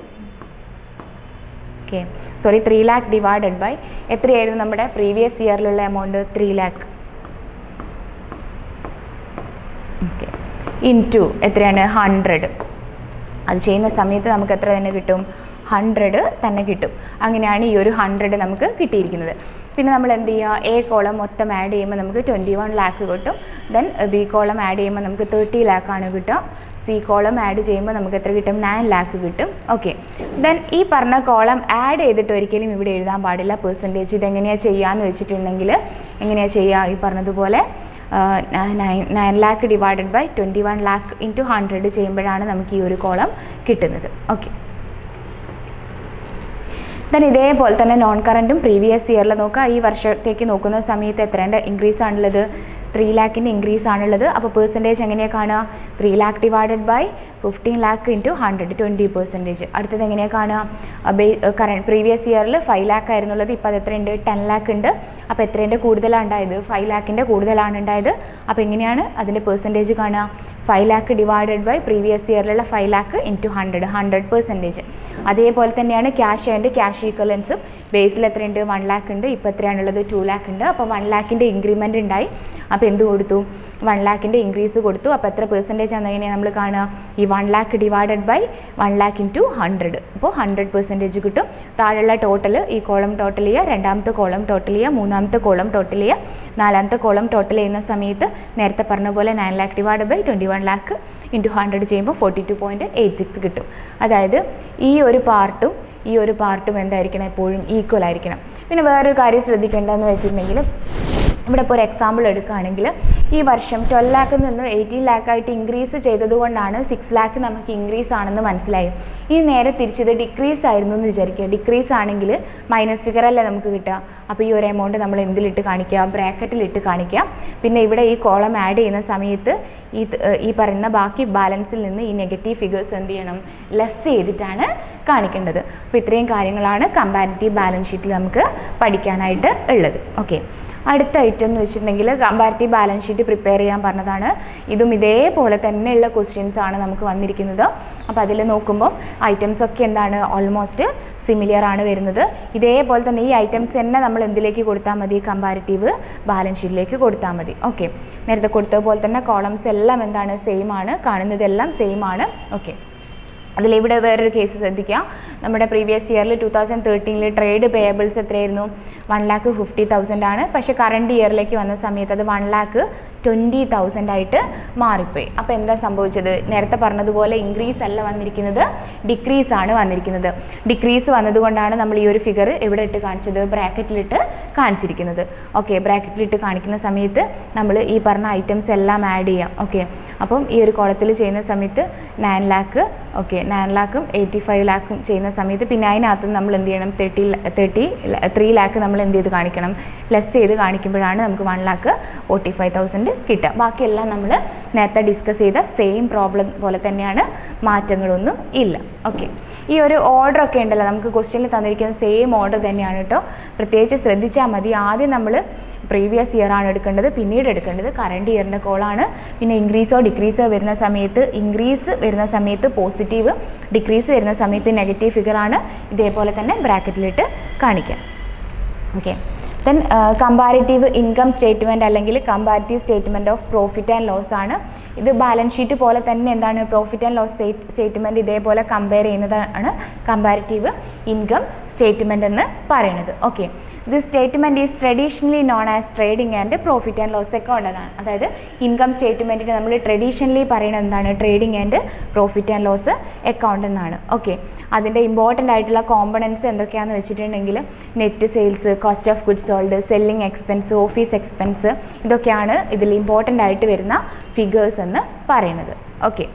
3 lakh divided by എത്രയായിരുന്നു നമ്മുടെ പ്രീവിയസ് ഇയറിലുള്ള എമൗണ്ട്? 3 lakh. ഓക്കെ, ഇൻറ്റു എത്രയാണ്? 100. അത് ചെയ്യുന്ന സമയത്ത് നമുക്ക് എത്ര തന്നെ കിട്ടും? 100 തന്നെ കിട്ടും. അങ്ങനെയാണ് ഈ ഒരു 100 നമുക്ക് കിട്ടിയിരിക്കുന്നത്. പിന്നെ നമ്മൾ എന്ത് ചെയ്യുക? A കോളം മൊത്തം ആഡ് ചെയ്യുമ്പോൾ നമുക്ക് 21 lakh കിട്ടും. ദെൻ B കോളം ആഡ് ചെയ്യുമ്പോൾ നമുക്ക് 30 lakh ആണ് കിട്ടുക. C കോളം ആഡ് ചെയ്യുമ്പോൾ നമുക്ക് എത്ര കിട്ടും? 9 lakh കിട്ടും. ഓക്കെ, ദെൻ ഈ പറഞ്ഞ കോളം ആഡ് ചെയ്തിട്ട് ഒരിക്കലും ഇവിടെ എഴുതാൻ പാടില്ല പെർസെൻറ്റേജ്. ഇതെങ്ങനെയാണ് ചെയ്യാന്ന് വെച്ചിട്ടുണ്ടെങ്കിൽ എങ്ങനെയാണ് ചെയ്യുക? ഈ പറഞ്ഞതുപോലെ 9 lakh divided by 21 lakh into 100 ചെയ്യുമ്പോഴാണ് നമുക്ക് ഈ ഒരു കോളം കിട്ടുന്നത്. ഓക്കെ, ദെൻ ഇതേപോലെ തന്നെ നോൺ കറണ്ടും പ്രീവിയസ് ഇയറിൽ നോക്കുക. ഈ വർഷത്തേക്ക് നോക്കുന്ന സമയത്ത് എത്രേൻ്റെ ഇൻക്രീസ് ആണുള്ളത്? 3 ലാക്കിൻ്റെ ഇൻക്രീസ് ആണുള്ളത്. അപ്പോൾ പെർസെൻറ്റേജ് എങ്ങനെയാണ് കാണുക? 3 lakh divided by 15 lakh into 100 20%. അടുത്തത് എങ്ങനെയാണ് കാണുക? കറണ്ട് പ്രീവിയസ് ഇയറിൽ 5 lakh ആയിരുന്നുള്ളത്, ഇപ്പോൾ അത് എത്രയുണ്ട്? 10 lakh ഉണ്ട്. അപ്പോൾ എത്രേൻ്റെ കൂടുതലാണ് ഉണ്ടായത്? 5 lakhൻ്റെ കൂടുതലാണ് ഉണ്ടായത്. അപ്പോൾ എങ്ങനെയാണ് അതിൻ്റെ പെർസെൻറ്റേജ് കാണുക? 5 lakh ഡിവൈഡഡ് ബൈ പ്രീവിയസ് ഇയറിലുള്ള 5 lakh ഇൻറ്റു 100%. അതേപോലെ തന്നെയാണ് ക്യാഷ് ആൻഡ് ക്യാഷ് ഈക്വലൻസും. ബേസിൽ എത്രയുണ്ട്? 1 lakh ഉണ്ട്. ഇപ്പോൾ എത്രയാണുള്ളത്? 2 lakh ഉണ്ട്. അപ്പോൾ 1 lakhൻ്റെ ഇൻക്രിമെൻ്റ് ഉണ്ടായി. അപ്പോൾ എന്ത് കൊടുത്തു? 1 lakhൻ്റെ ഇൻക്രീസ് കൊടുത്തു. അപ്പോൾ എത്ര പെർസെൻറ്റേജ് ആണ് എങ്ങനെയാണ് നമ്മൾ കാണുക? ഈ 1 lakh divided by 1 lakh into 100. അപ്പോൾ 100% കിട്ടും. താഴെയുള്ള ടോട്ടൽ ഈ കോളം ടോട്ടൽ ചെയ്യുക, രണ്ടാമത്തെ കോളം ടോട്ടൽ ചെയ്യുക, മൂന്നാമത്തെ കോളം ടോട്ടൽ ചെയ്യുക, നാലാമത്തെ കോളം ടോട്ടൽ ചെയ്യുന്ന സമയത്ത് നേരത്തെ പറഞ്ഞ പോലെ 9 lakh divide by 21 lakh into 100 ചെയ്യുമ്പോൾ 42.86 കിട്ടും. അതായത് ഈ ഒരു പാർട്ടും എന്തായിരിക്കണം? എപ്പോഴും ഈക്വൽ ആയിരിക്കണം. പിന്നെ വേറൊരു കാര്യം ശ്രദ്ധിക്കേണ്ടതെന്ന് വെച്ചിട്ടുണ്ടെങ്കിൽ, ഇവിടെ ഇപ്പോൾ ഒരു എക്സാമ്പിൾ എടുക്കുകയാണെങ്കിൽ ഈ വർഷം 12 lakh നിന്ന് 18 lakh ആയിട്ട് ഇൻക്രീസ് ചെയ്തതുകൊണ്ടാണ് 6 lakh നമുക്ക് ഇൻക്രീസ് ആണെന്ന് മനസ്സിലായി. ഈ നേരെ തിരിച്ചത് ഡിക്രീസ് ആയിരുന്നു എന്ന് വിചാരിക്കുക. ഡിക്രീസ് ആണെങ്കിൽ മൈനസ് ഫിഗർ അല്ലേ നമുക്ക് കിട്ടുക. അപ്പോൾ ഈ ഒരു എമൗണ്ട് നമ്മൾ എന്തിലിട്ട് കാണിക്കുക? ബ്രാക്കറ്റിലിട്ട് കാണിക്കുക. പിന്നെ ഇവിടെ ഈ കോളം ആഡ് ചെയ്യുന്ന സമയത്ത് ഈ പറയുന്ന ബാക്കി ബാലൻസിൽ നിന്ന് ഈ നെഗറ്റീവ് ഫിഗേഴ്സ് എന്ത് ചെയ്യണം? ലെസ് ചെയ്തിട്ടാണ് കാണിക്കേണ്ടത്. അപ്പോൾ ഇത്രയും കാര്യങ്ങളാണ് കമ്പാരിറ്റീവ് ബാലൻസ് ഷീറ്റിൽ നമുക്ക് പഠിക്കാനായിട്ട് ഉള്ളത്. ഓക്കെ, അടുത്ത ഐറ്റം എന്ന് വെച്ചിട്ടുണ്ടെങ്കിൽ കമ്പാരിറ്റീവ് ബാലൻസ് ഷീറ്റ് പ്രിപ്പയർ ചെയ്യാൻ പറഞ്ഞതാണ്. ഇതും ഇതേപോലെ തന്നെയുള്ള ക്വസ്റ്റ്യൻസ് ആണ് നമുക്ക് വന്നിരിക്കുന്നത്. അപ്പോൾ അതിൽ നോക്കുമ്പോൾ ഐറ്റംസ് ഒക്കെ എന്താണ്? ഓൾമോസ്റ്റ് സിമിലർ ആണ് വരുന്നത്. ഇതേപോലെ തന്നെ ഈ ഐറ്റംസ് തന്നെ നമ്മൾ എന്തിലേക്ക് കൊടുത്താൽ മതി? കമ്പാരിറ്റീവ് ബാലൻസ് ഷീറ്റിലേക്ക് കൊടുത്താൽ മതി. ഓക്കെ, നേരത്തെ കൊടുത്തതുപോലെ തന്നെ കോളംസ് എല്ലാം എന്താണ്? സെയിം ആണ്, കാണുന്നതെല്ലാം സെയിം ആണ്. ഓക്കെ, അതിലിവിടെ വേറൊരു കേസ് ശ്രദ്ധിക്കുക. നമ്മുടെ പ്രീവിയസ് ഇയറിൽ 2013 ട്രേഡ് പേയബിൾസ് എത്രയായിരുന്നു? 1,50,000 ആണ്. പക്ഷേ കറണ്ട് ഇയറിലേക്ക് വന്ന സമയത്ത് അത് 1,20,000 ആയിട്ട് മാറിപ്പോയി. അപ്പോൾ എന്താ സംഭവിച്ചത്? നേരത്തെ പറഞ്ഞതുപോലെ ഇൻക്രീസ് അല്ല വന്നിരിക്കുന്നത്, ഡിക്രീസ് ആണ് വന്നിരിക്കുന്നത്. ഡിക്രീസ് വന്നതുകൊണ്ടാണ് നമ്മൾ ഈ ഒരു ഫിഗർ എവിടെ ഇട്ട് കാണിച്ചത്? ബ്രാക്കറ്റിലിട്ട് കാണിച്ചിരിക്കുന്നത്. ഓക്കെ, ബ്രാക്കറ്റിലിട്ട് കാണിക്കുന്ന സമയത്ത് നമ്മൾ ഈ പറഞ്ഞ ഐറ്റംസ് എല്ലാം ആഡ് ചെയ്യാം. ഓക്കെ, അപ്പം ഈ ഒരു കോളത്തിൽ ചെയ്യുന്ന സമയത്ത് 9 lakh, ഓക്കെ 9 lakh 85 lakh ചെയ്യുന്ന സമയത്ത് പിന്നെ അതിനകത്ത് നമ്മൾ എന്ത് ചെയ്യണം? 3 lakh നമ്മൾ എന്ത് ചെയ്ത് കാണിക്കണം? ലെസ് ചെയ്ത് കാണിക്കുമ്പോഴാണ് നമുക്ക് 1,45,000 കിട്ടുക. ബാക്കിയെല്ലാം നമ്മൾ നേരത്തെ ഡിസ്കസ് ചെയ്ത സെയിം പ്രോബ്ലം പോലെ തന്നെയാണ്, മാറ്റങ്ങളൊന്നും ഇല്ല. ഓക്കെ, ഈ ഒരു ഓർഡർ ഒക്കെ ഉണ്ടല്ലോ നമുക്ക് ക്വസ്റ്റ്യനിൽ തന്നിരിക്കുന്ന സെയിം ഓർഡർ തന്നെയാണ് കേട്ടോ. പ്രത്യേകിച്ച് ശ്രദ്ധിച്ചാൽ മതി. ആദ്യം നമ്മൾ പ്രീവിയസ് ഇയർ ആണ് എടുക്കേണ്ടത്, പിന്നീട് എടുക്കേണ്ടത് കറണ്ട് ഇയറിൻ്റെ കോളാണ്. പിന്നെ ഇൻക്രീസോ ഡിക്രീസോ വരുന്ന സമയത്ത് ഇൻക്രീസ് വരുന്ന സമയത്ത് പോസിറ്റീവ്, ഡിക്രീസ് വരുന്ന സമയത്ത് നെഗറ്റീവ് ഫിഗറാണ്. ഇതേപോലെ തന്നെ ബ്രാക്കറ്റിലിട്ട് കാണിക്കാം. Okay, then comparative income statement അല്ലെങ്കിൽ comparative statement of profit and loss ആണ്. ഇത് ബാലൻസ് ഷീറ്റ് പോലെ തന്നെ എന്താണ്? പ്രോഫിറ്റ് ആൻഡ് ലോസ് സ്റ്റേറ്റ്മെൻറ്റ് ഇതേപോലെ കമ്പയർ ചെയ്യുന്നതാണ് കമ്പാരിറ്റീവ് ഇൻകം സ്റ്റേറ്റ്മെൻറ്റ് എന്ന് പറയുന്നത്. Okay, this statement is traditionally known as trading and profit and loss account എന്നാണ്. അതായത് ഇൻകം സ്റ്റേറ്റ്മെൻറ്റിന് നമ്മൾ ട്രഡീഷണലി പറയുന്നത് എന്താണ്? Trading and profit and loss account എന്നാണ്. ഓക്കെ, അതിൻ്റെ ഇമ്പോർട്ടൻ്റ് ആയിട്ടുള്ള കോമ്പണൻസ് എന്തൊക്കെയാണെന്ന് വെച്ചിട്ടുണ്ടെങ്കിൽ net sales, cost of goods sold, selling expense, office expense, ഇതൊക്കെയാണ് ഇതിൽ ഇമ്പോർട്ടൻ്റ് ആയിട്ട് വരുന്ന ഫിഗേഴ്സ് എന്ന് പറയുന്നത്. ഓക്കെ,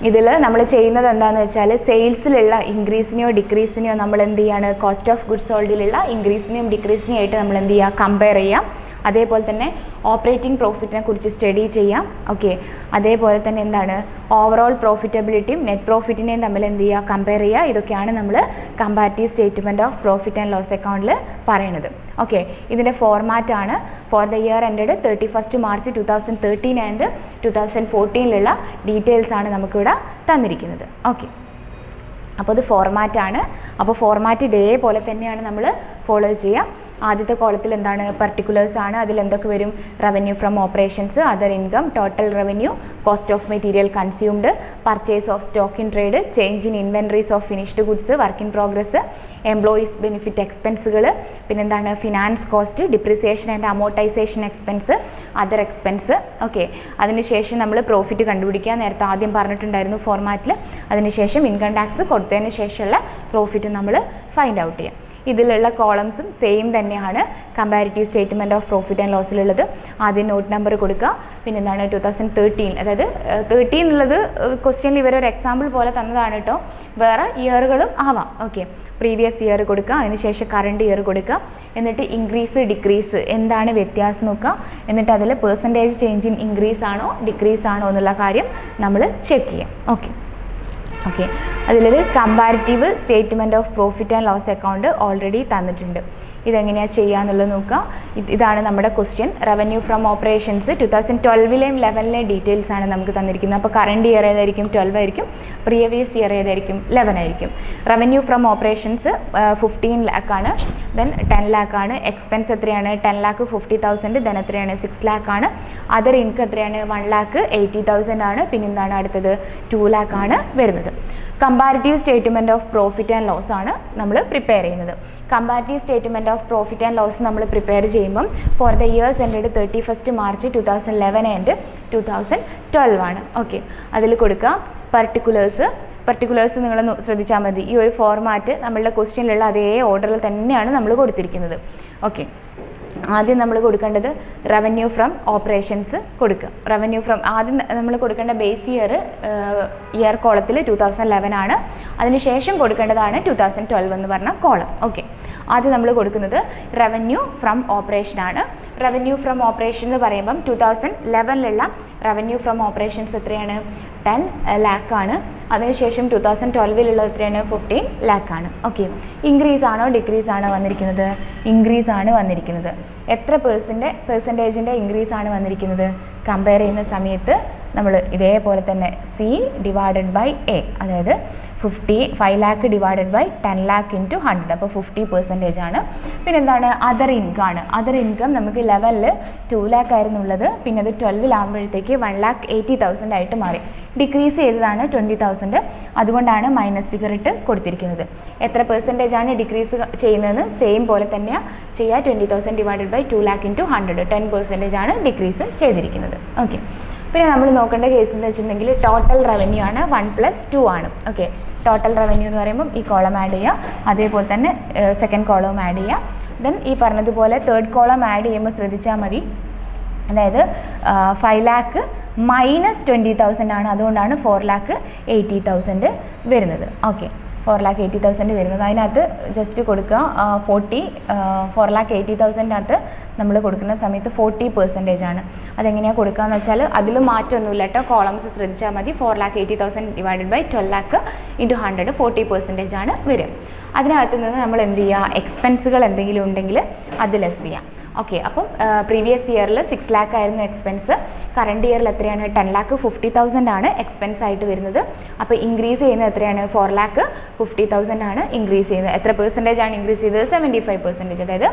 ഇതിൽ നമ്മൾ ചെയ്യുന്നത് എന്താണെന്ന് വെച്ചാൽ സെയിൽസിലുള്ള ഇൻക്രീസിനെയോ ഡിക്രീസിനെയോ നമ്മൾ എന്ത് ചെയ്യാണ്? കോസ്റ്റ് ഓഫ് ഗുഡ്സ് സോൾഡിലുള്ള ഇൻക്രീസിനെയും ഡിക്രീസിനെയും ആയിട്ട് നമ്മൾ എന്ത് ചെയ്യുക? കമ്പയർ ചെയ്യാം. അതേപോലെ തന്നെ ഓപ്പറേറ്റിംഗ് പ്രോഫിറ്റിനെ കുറിച്ച് സ്റ്റഡി ചെയ്യാം. ഓക്കെ, അതേപോലെ തന്നെ എന്താണ്? ഓവറോൾ പ്രോഫിറ്റബിലിറ്റിയും നെറ്റ് പ്രോഫിറ്റിനെയും തമ്മിൽ എന്ത് ചെയ്യുക? കമ്പയർ ചെയ്യുക. ഇതൊക്കെയാണ് നമ്മൾ comparative statement of profit and loss അക്കൗണ്ടിൽ പറയുന്നത്. ഓക്കെ, ഇതിൻ്റെ ഫോർമാറ്റാണ് for the year ended 31st March 2013 and 2014 details ആണ് നമുക്കിവിടെ തന്നിരിക്കുന്നത്. ഓക്കെ, അപ്പോൾ അത് ഫോർമാറ്റാണ്. അപ്പോൾ ഫോർമാറ്റ് ഇതേപോലെ തന്നെയാണ് നമ്മൾ ഫോളോ ചെയ്യുക. ആദ്യത്തെ കോളത്തിൽ എന്താണ്? പർട്ടിക്കുലേഴ്സ് ആണ്. അതിലെന്തൊക്കെ വരും? Revenue from operations, other income, total revenue, cost of material consumed, purchase of stock in trade, change in inventories of finished goods, work in progress, employees benefit എക്സ്പെൻസുകൾ, പിന്നെന്താണ്? Finance cost, depreciation and amortisation expense, other expense. Okay, അതിനുശേഷം നമ്മൾ profit കണ്ടുപിടിക്കുക. നേരത്തെ ആദ്യം പറഞ്ഞിട്ടുണ്ടായിരുന്നു ഫോർമാറ്റിൽ. അതിനുശേഷം ഇൻകം ടാക്സ് കൊടുത്തതിന് ശേഷമുള്ള പ്രോഫിറ്റ് നമ്മൾ ഫൈൻഡ് ഔട്ട് ചെയ്യാം. ഇതിലുള്ള കോളംസും സെയിം തന്നെയാണ് comparative statement of profit and ലോസിലുള്ളത്. ആദ്യം നോട്ട് നമ്പർ കൊടുക്കുക, പിന്നെ എന്താണ് 2013, അതായത് 13 എന്നുള്ളത് ക്വസ്റ്റ്യനിൽ ഇവരൊരു എക്സാമ്പിൾ പോലെ തന്നതാണ് കേട്ടോ, വേറെ ഇയറുകളും ആവാം. ഓക്കെ, പ്രീവിയസ് ഇയർ കൊടുക്കുക, അതിനുശേഷം കറണ്ട് ഇയർ കൊടുക്കുക, എന്നിട്ട് ഇൻക്രീസ് ഡിക്രീസ് എന്താണ് വ്യത്യാസം നോക്കുക, എന്നിട്ട് അതിൽ പെർസെൻറ്റേജ് ചേഞ്ച് ഇൻ ഇൻക്രീസ് ആണോ ഡിക്രീസ് ആണോ എന്നുള്ള കാര്യം നമ്മൾ ചെക്ക് ചെയ്യാം. ഓക്കെ, അതിലൊരു comparative statement of profit and loss account already തന്നിട്ടുണ്ട്. ഇതെങ്ങനെയാണ് ചെയ്യുക എന്നുള്ളത് നോക്കുക. ഇതാണ് നമ്മുടെ ക്വസ്റ്റ്യൻ. റവന്യൂ ഫ്രം ഓപ്പറേഷൻസ് 2012ലെയും 11ലെയും ഡീറ്റെയിൽസ് ആണ് നമുക്ക് തന്നിരിക്കുന്നത്. അപ്പോൾ കറണ്ട് ഇയർ ഏതായിരിക്കും? 12 ആയിരിക്കും. പ്രീവിയസ് ഇയർ ഏതായിരിക്കും? 11 ആയിരിക്കും. റവന്യൂ ഫ്രം ഓപ്പറേഷൻസ് 15 lakh ആണ്, ദെൻ 10 lakh ആണ്. എക്സ്പെൻസ് എത്രയാണ്? 10,50,000. ദെൻ എത്രയാണ്? 6 lakh ആണ്. അതർ ഇൻകം എത്രയാണ്? 1,80,000 ആണ്. പിന്നെന്താണ് അടുത്തത്? 2 lakh ആണ് വരുന്നത്. Comparative statement of profit and loss ആണ് നമ്മൾ പ്രിപ്പയർ ചെയ്യുന്നത്. Comparative statement of profit and loss നമ്മൾ പ്രിപ്പയർ ചെയ്യുമ്പം for the years ended 31st March 2011 and 2012 ആണ്. ഓക്കെ, അതിൽ കൊടുക്കുക പർട്ടിക്കുലേഴ്സ് നിങ്ങൾ ശ്രദ്ധിച്ചാൽ മതി. ഈ ഒരു ഫോർമാറ്റ് നമ്മളുടെ ക്വസ്റ്റ്യനിലുള്ള അതേ ഓർഡറിൽ തന്നെയാണ് നമ്മൾ കൊടുത്തിരിക്കുന്നത്. ഓക്കെ, ആദ്യം നമ്മൾ കൊടുക്കേണ്ടത് റവന്യൂ ഫ്രം ഓപ്പറേഷൻസ് കൊടുക്കുക. റവന്യൂ ഫ്രം ആദ്യം നമ്മൾ കൊടുക്കേണ്ട ബേസ് ഇയർ കോളത്തിൽ 2011 ആണ്. അതിനുശേഷം കൊടുക്കേണ്ടതാണ് 2012 എന്ന് പറഞ്ഞ കോളം. ഓക്കെ, ആദ്യം നമ്മൾ കൊടുക്കുന്നത് റവന്യൂ ഫ്രം ഓപ്പറേഷൻ ആണ്. റവന്യൂ ഫ്രം ഓപ്പറേഷൻ എന്ന് പറയുമ്പം 2011ലുള്ള റവന്യൂ ഫ്രം ഓപ്പറേഷൻസ് എത്രയാണ്? 10 lakh ആണ്. അതിനുശേഷം 2012ലുള്ളത് എത്രയാണ്? 15 lakh ആണ്. ഓക്കെ, ഇൻക്രീസ് ആണോ ഡിക്രീസ് ആണോ വന്നിരിക്കുന്നത്? ഇൻക്രീസ് ആണ് വന്നിരിക്കുന്നത്. എത്ര പെർസെൻറ്റേജിൻ്റെ ഇൻക്രീസ് ആണ് വന്നിരിക്കുന്നത്? കമ്പയർ ചെയ്യുന്ന സമയത്ത് നമ്മൾ ഇതേപോലെ തന്നെ C ഡിവൈഡഡ് ബൈ A, അതായത് 5 lakh divided by 10 lakh into 100, അപ്പോൾ 50% ആണ്. പിന്നെ എന്താണ്? അതർ ഇൻകം ആണ്. അതർ ഇൻകം നമുക്ക് 11ൽ 2 lakh ആയിരുന്നു ഉള്ളത്, പിന്നെ അത് 12ലാകുമ്പോഴത്തേക്ക് 1,80,000 ആയിട്ട് മാറി. ഡിക്രീസ് ചെയ്തതാണ് 20,000, അതുകൊണ്ടാണ് മൈനസ് ഫിഗർ ഇട്ട് കൊടുത്തിരിക്കുന്നത്. എത്ര പെർസെൻറ്റേജ് ആണ് ഡിക്രീസ് ചെയ്യുന്നതെന്ന് സെയിം പോലെ തന്നെയാണ് ചെയ്യുക. 20,000 ഡിവൈഡഡ് ബൈ 2 lakh ഇൻറ്റു 100, 10% ആണ് ഡിക്രീസ് ചെയ്തിരിക്കുന്നത്. ഓക്കെ, പിന്നെ നമ്മൾ നോക്കേണ്ട കേസ് എന്ന് വെച്ചിട്ടുണ്ടെങ്കിൽ ടോട്ടൽ റവന്യൂ ആണ് 1 + 2 ആണ്. ഓക്കെ, ടോട്ടൽ റവന്യൂ എന്ന് പറയുമ്പം ഈ കോളം ആഡ് ചെയ്യുക, അതേപോലെ തന്നെ സെക്കൻഡ് കോളവും ആഡ് ചെയ്യുക. ദെൻ ഈ പറഞ്ഞതുപോലെ തേർഡ് കോളം ആഡ് ചെയ്യുമ്പോൾ ശ്രദ്ധിച്ചാൽ മതി, അതായത് 5 lakh മൈനസ് 20,000 ആണ്, അതുകൊണ്ടാണ് 4,80,000 വരുന്നത്. ഓക്കെ, 4,80,000 വരുന്നത്. അതിനകത്ത് ജസ്റ്റ് കൊടുക്കുക 4,80,000 നമ്മൾ കൊടുക്കുന്ന സമയത്ത് 40% ആണ്. അതെങ്ങനെയാണ് കൊടുക്കുക എന്ന് വെച്ചാൽ അതിൽ മാറ്റമൊന്നുമില്ല കേട്ടോ, കോളംസ് ശ്രദ്ധിച്ചാൽ മതി. 4,80,000 ഡിവൈഡഡ് ബൈ 12 lakh ഇൻറ്റു 100, 40% ആണ് വരിക. അതിനകത്ത് നിന്ന് നമ്മൾ എന്ത് ചെയ്യുക? എക്സ്പെൻസുകൾ എന്തെങ്കിലും ഉണ്ടെങ്കിൽ അത് ലെസ് ചെയ്യാം. ഓക്കെ, അപ്പം പ്രീവിയസ് ഇയറിൽ 6 lakh ആയിരുന്നു എക്സ്പെൻസ്, കറണ്ട് ഇയറിൽ എത്രയാണ്? 10,50,000 ആണ് എക്സ്പെൻസ് ആയിട്ട് വരുന്നത്. അപ്പോൾ ഇൻക്രീസ് ചെയ്യുന്നത് എത്രയാണ്? 4,50,000 ആണ് ഇൻക്രീസ് ചെയ്യുന്നത്. എത്ര പെർസെൻറ്റേജ് ആണ് ഇൻക്രീസ് ചെയ്തത്? 75%. അതായത്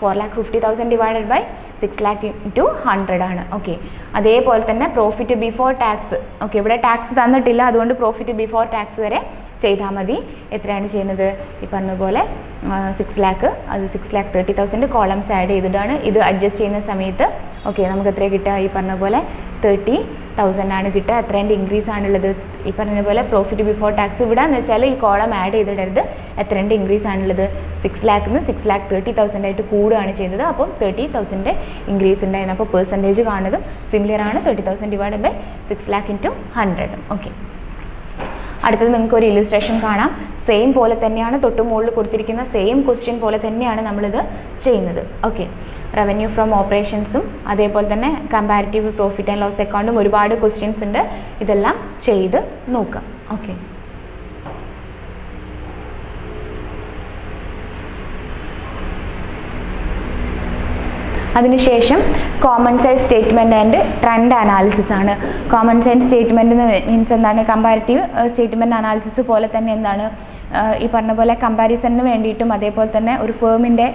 4,50,000 ഡിവൈഡഡ് ബൈ 6 lakh ഇൻറ്റു 100 ആണ്. ഓക്കെ, അതേപോലെ തന്നെ പ്രോഫിറ്റ് ബിഫോർ ടാക്സ്. ഓക്കെ, ഇവിടെ ടാക്സ് തന്നിട്ടില്ല, അതുകൊണ്ട് പ്രോഫിറ്റ് ബിഫോർ ടാക്സ് വരെ ചെയ്താൽ മതി. എത്രയാണ് ചെയ്യുന്നത്? ഈ പറഞ്ഞ പോലെ 6 lakh, അത് 6,30,000 കോളംസ് ആഡ് ചെയ്തിട്ടാണ് ഇത് അഡ്ജസ്റ്റ് ചെയ്യുന്ന സമയത്ത്. ഓക്കെ, നമുക്ക് എത്രയാണ് കിട്ടുക? ഈ പറഞ്ഞ പോലെ 30,000 ആണ് കിട്ടുക. എത്രേൻ്റെ ഇൻക്രീസ് ആണുള്ളത്? ഈ പറഞ്ഞ പോലെ പ്രോഫിറ്റ് ബിഫോർ ടാക്സ് ഇവിടെ എന്ന് വെച്ചാൽ ഈ കോളം ആഡ് ചെയ്തിടരുത്. എത്രേൻ്റെ ഇൻക്രീസ് ആണുള്ളത്? 6 lakh 6,30,000 ആയിട്ട് കൂടുകയാണ് ചെയ്തത്. അപ്പം 30,000 ഇൻക്രീസ് ഉണ്ടായിരുന്നു. അപ്പോൾ പെർസെൻറ്റേജ് കാണുന്നതും സിമിലർ ആണ്, 30,000 divided by 6 lakh into 100. Okay, അടുത്തത് നിങ്ങൾക്ക് ഒരു ഇല്ലുസ്ട്രേഷൻ കാണാം. സെയിം പോലെ തന്നെയാണ്, തൊട്ട് മുകളിൽ കൊടുത്തിരിക്കുന്ന സെയിം ക്വസ്റ്റ്യൻ പോലെ തന്നെയാണ് നമ്മളിത് ചെയ്യുന്നത്. ഓക്കെ, റവന്യൂ ഫ്രം ഓപ്പറേഷൻസും അതേപോലെ തന്നെ കമ്പാരിറ്റീവ് പ്രോഫിറ്റ് ആൻഡ് ലോസ് അക്കൗണ്ടും ഒരുപാട് ക്വസ്റ്റ്യൻസ് ഉണ്ട്. ഇതെല്ലാം ചെയ്ത് നോക്കാം. ഓക്കെ, അതിനുശേഷം common size statement and trend analysis ആണ്. കോമൺ സൈസ് സ്റ്റേറ്റ്മെൻറ്റ് എന്ന് മീൻസ് എന്താണ്? കമ്പാരിറ്റീവ് സ്റ്റേറ്റ്മെൻറ്റ് അനാലിസിസ് പോലെ തന്നെ എന്താണ് ഈ പറഞ്ഞ പോലെ കമ്പാരിസണിന് വേണ്ടിയിട്ടും അതേപോലെ തന്നെ ഒരു ഫേമിൻ്റെ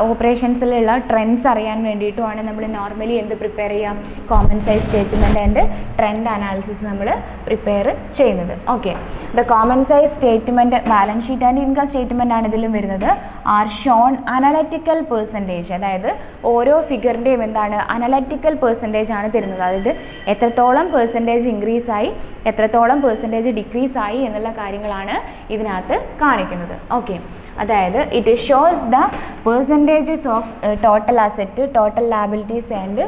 ഓപ്പറേഷൻസിലുള്ള ട്രെൻഡ്സ് അറിയാൻ വേണ്ടിയിട്ടുമാണ് നമ്മൾ നോർമലി എന്ത് പ്രിപ്പയർ ചെയ്യാം? Common size statement and trend analysis നമ്മൾ പ്രിപ്പയർ ചെയ്യുന്നത്. Okay, the common size statement balance sheet and income statement ആണ് ഇതിലും വരുന്നത്. ആർ ഷോൺ അനലറ്റിക്കൽ പെർസെൻറ്റേജ്, അതായത് ഓരോ ഫിഗറിൻ്റെയും എന്താണ് അനലറ്റിക്കൽ പെർസെൻറ്റേജ് ആണ് തരുന്നത്. അതായത് എത്രത്തോളം പെർസെൻറ്റേജ് ഇൻക്രീസ് ആയി എത്രത്തോളം പെർസെൻറ്റേജ് ഡിക്രീസ് ആയി എന്നുള്ള കാര്യങ്ങളാണ് ഇതിനകത്ത് കാണിക്കുന്നത്. ഓക്കെ, അതായത് it shows the percentages of total asset, total liabilities and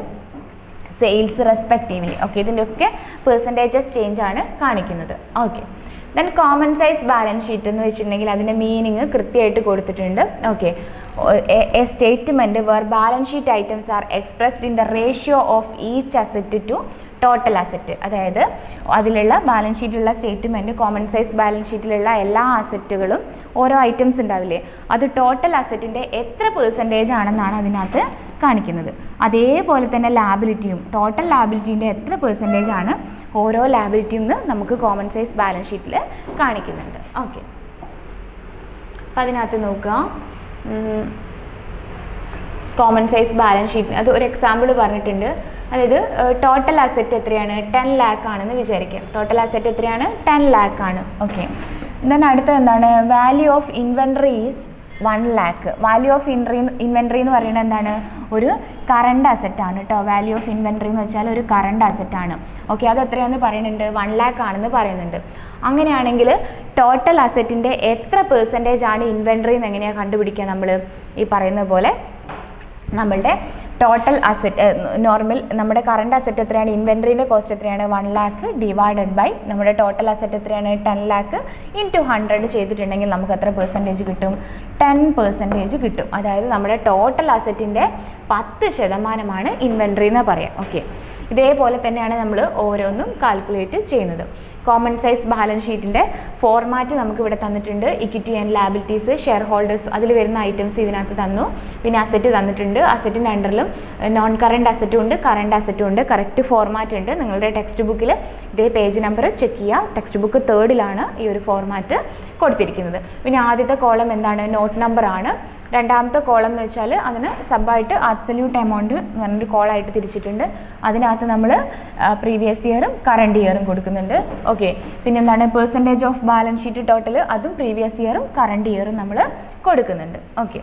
sales respectively. Okay, ഇതിൻ്റെയൊക്കെ പെർസെൻറ്റേജസ് ചേഞ്ച് ആണ് കാണിക്കുന്നത്. Okay, then common size balance sheet എന്ന് വെച്ചിട്ടുണ്ടെങ്കിൽ അതിൻ്റെ മീനിങ് കൃത്യമായിട്ട് കൊടുത്തിട്ടുണ്ട്. Okay, a statement where balance sheet items are expressed in the ratio of each asset to total asset. അതായത് അതിലുള്ള ബാലൻസ് ഷീറ്റിലുള്ള സ്റ്റേറ്റ്മെൻറ്റ്, കോമൺ സൈസ് ബാലൻസ് ഷീറ്റിലുള്ള എല്ലാ അസറ്റുകളും ഓരോ ഐറ്റംസ് ഉണ്ടാവില്ലേ, അത് ടോട്ടൽ അസറ്റിൻ്റെ എത്ര പെർസെൻറ്റേജ് ആണെന്നാണ് അതിനകത്ത് കാണിക്കുന്നത്. അതേപോലെ തന്നെ ലാബിലിറ്റിയും, ടോട്ടൽ ലാബിലിറ്റീൻ്റെ എത്ര പെർസെൻറ്റേജ് ആണ് ഓരോ ലാബിലിറ്റിയും എന്ന് നമുക്ക് കോമൺ സൈസ് ബാലൻസ് ഷീറ്റിൽ കാണിക്കുന്നുണ്ട്. ഓക്കെ, അപ്പം അതിനകത്ത് നോക്കുക, കോമൺ സൈസ് ബാലൻസ് ഷീറ്റിന് അത് ഒരു എക്സാമ്പിൾ പറഞ്ഞിട്ടുണ്ട്. അതായത് ടോട്ടൽ അസറ്റ് എത്രയാണ്, 10 lakh ആണെന്ന് വിചാരിക്കാം. ടോട്ടൽ അസറ്റ് എത്രയാണ്, 10 lakh ആണ്. ഓക്കെ, ദെൻ അടുത്തത് എന്താണ്, value of inventory is 1 lakh. Value of inventory എന്ന് പറയുന്നത് എന്താണ്, ഒരു കറണ്ട് അസറ്റാണ് കേട്ടോ. വാല്യൂ ഓഫ് ഇൻവെൻട്രി എന്ന് വെച്ചാൽ ഒരു കറണ്ട് അസറ്റാണ്. ഓക്കെ, അത് എത്രയാണെന്ന് പറയുന്നുണ്ട്, 1 lakh ആണെന്ന് പറയുന്നുണ്ട്. അങ്ങനെയാണെങ്കിൽ ടോട്ടൽ അസറ്റിൻ്റെ എത്ര പെർസെൻറ്റേജ് ആണ് ഇൻവെൻട്രി എന്ന് എങ്ങനെയാണ് കണ്ടുപിടിക്കുക? നമ്മൾ ഈ പറയുന്ന പോലെ നമ്മളുടെ ടോട്ടൽ അസറ്റ് നോർമൽ നമ്മുടെ കറണ്ട് അസറ്റ് എത്രയാണ്, ഇൻവെൻട്രീൻ്റെ കോസ്റ്റ് എത്രയാണ്, 1 lakh ഡിവൈഡഡ് ബൈ നമ്മുടെ ടോട്ടൽ അസറ്റ് എത്രയാണ്, 10 lakh ഇൻറ്റു 100 ചെയ്തിട്ടുണ്ടെങ്കിൽ നമുക്ക് എത്ര പെർസെൻറ്റേജ് കിട്ടും, 10% കിട്ടും. അതായത് നമ്മുടെ ടോട്ടൽ അസറ്റിൻ്റെ 10% ഇൻവെൻട്രി എന്ന് പറയാം. ഓക്കെ, ഇതേപോലെ തന്നെയാണ് നമ്മൾ ഓരോന്നും കാൽക്കുലേറ്റ് ചെയ്യുന്നത്. കോമൺ സൈസ് ബാലൻസ് ഷീറ്റിൻ്റെ ഫോർമാറ്റ് നമുക്ക് ഇവിടെ തന്നിട്ടുണ്ട്. Equity and liabilities, share holders, അതിൽ വരുന്ന ഐറ്റംസ് ഇതിനകത്ത് തന്നു. പിന്നെ അസറ്റ് തന്നിട്ടുണ്ട്. അസറ്റിൻ്റെ അണ്ടറിലും നോൺ കറണ്ട് അസറ്റും ഉണ്ട്, കറണ്ട് അസറ്റും ഉണ്ട്. കറക്റ്റ് ഫോർമാറ്റ് ഉണ്ട്. നിങ്ങളുടെ ടെക്സ്റ്റ് ബുക്കിൽ ഇതേ പേജ് നമ്പർ ചെക്ക് ചെയ്യുക. ടെക്സ്റ്റ് ബുക്ക് 3rd ഈ ഒരു ഫോർമാറ്റ് കൊടുത്തിരിക്കുന്നത്. പിന്നെ ആദ്യത്തെ കോളം എന്താണ്, നോട്ട് നമ്പർ ആണ്. രണ്ടാമത്തെ കോളം എന്ന് വെച്ചാൽ അതിന് സബായിട്ട് അബ്സല്യൂട്ട് എമൗണ്ട് എന്ന് പറഞ്ഞൊരു കോളായിട്ട് തിരിച്ചിട്ടുണ്ട്. അതിനകത്ത് നമ്മൾ പ്രീവിയസ് ഇയറും കറണ്ട് ഇയറും കൊടുക്കുന്നുണ്ട്. ഓക്കെ, പിന്നെ എന്താണ്, percentage of balance sheet total, അതും പ്രീവിയസ് ഇയറും കറണ്ട് ഇയറും നമ്മൾ കൊടുക്കുന്നുണ്ട്. ഓക്കെ,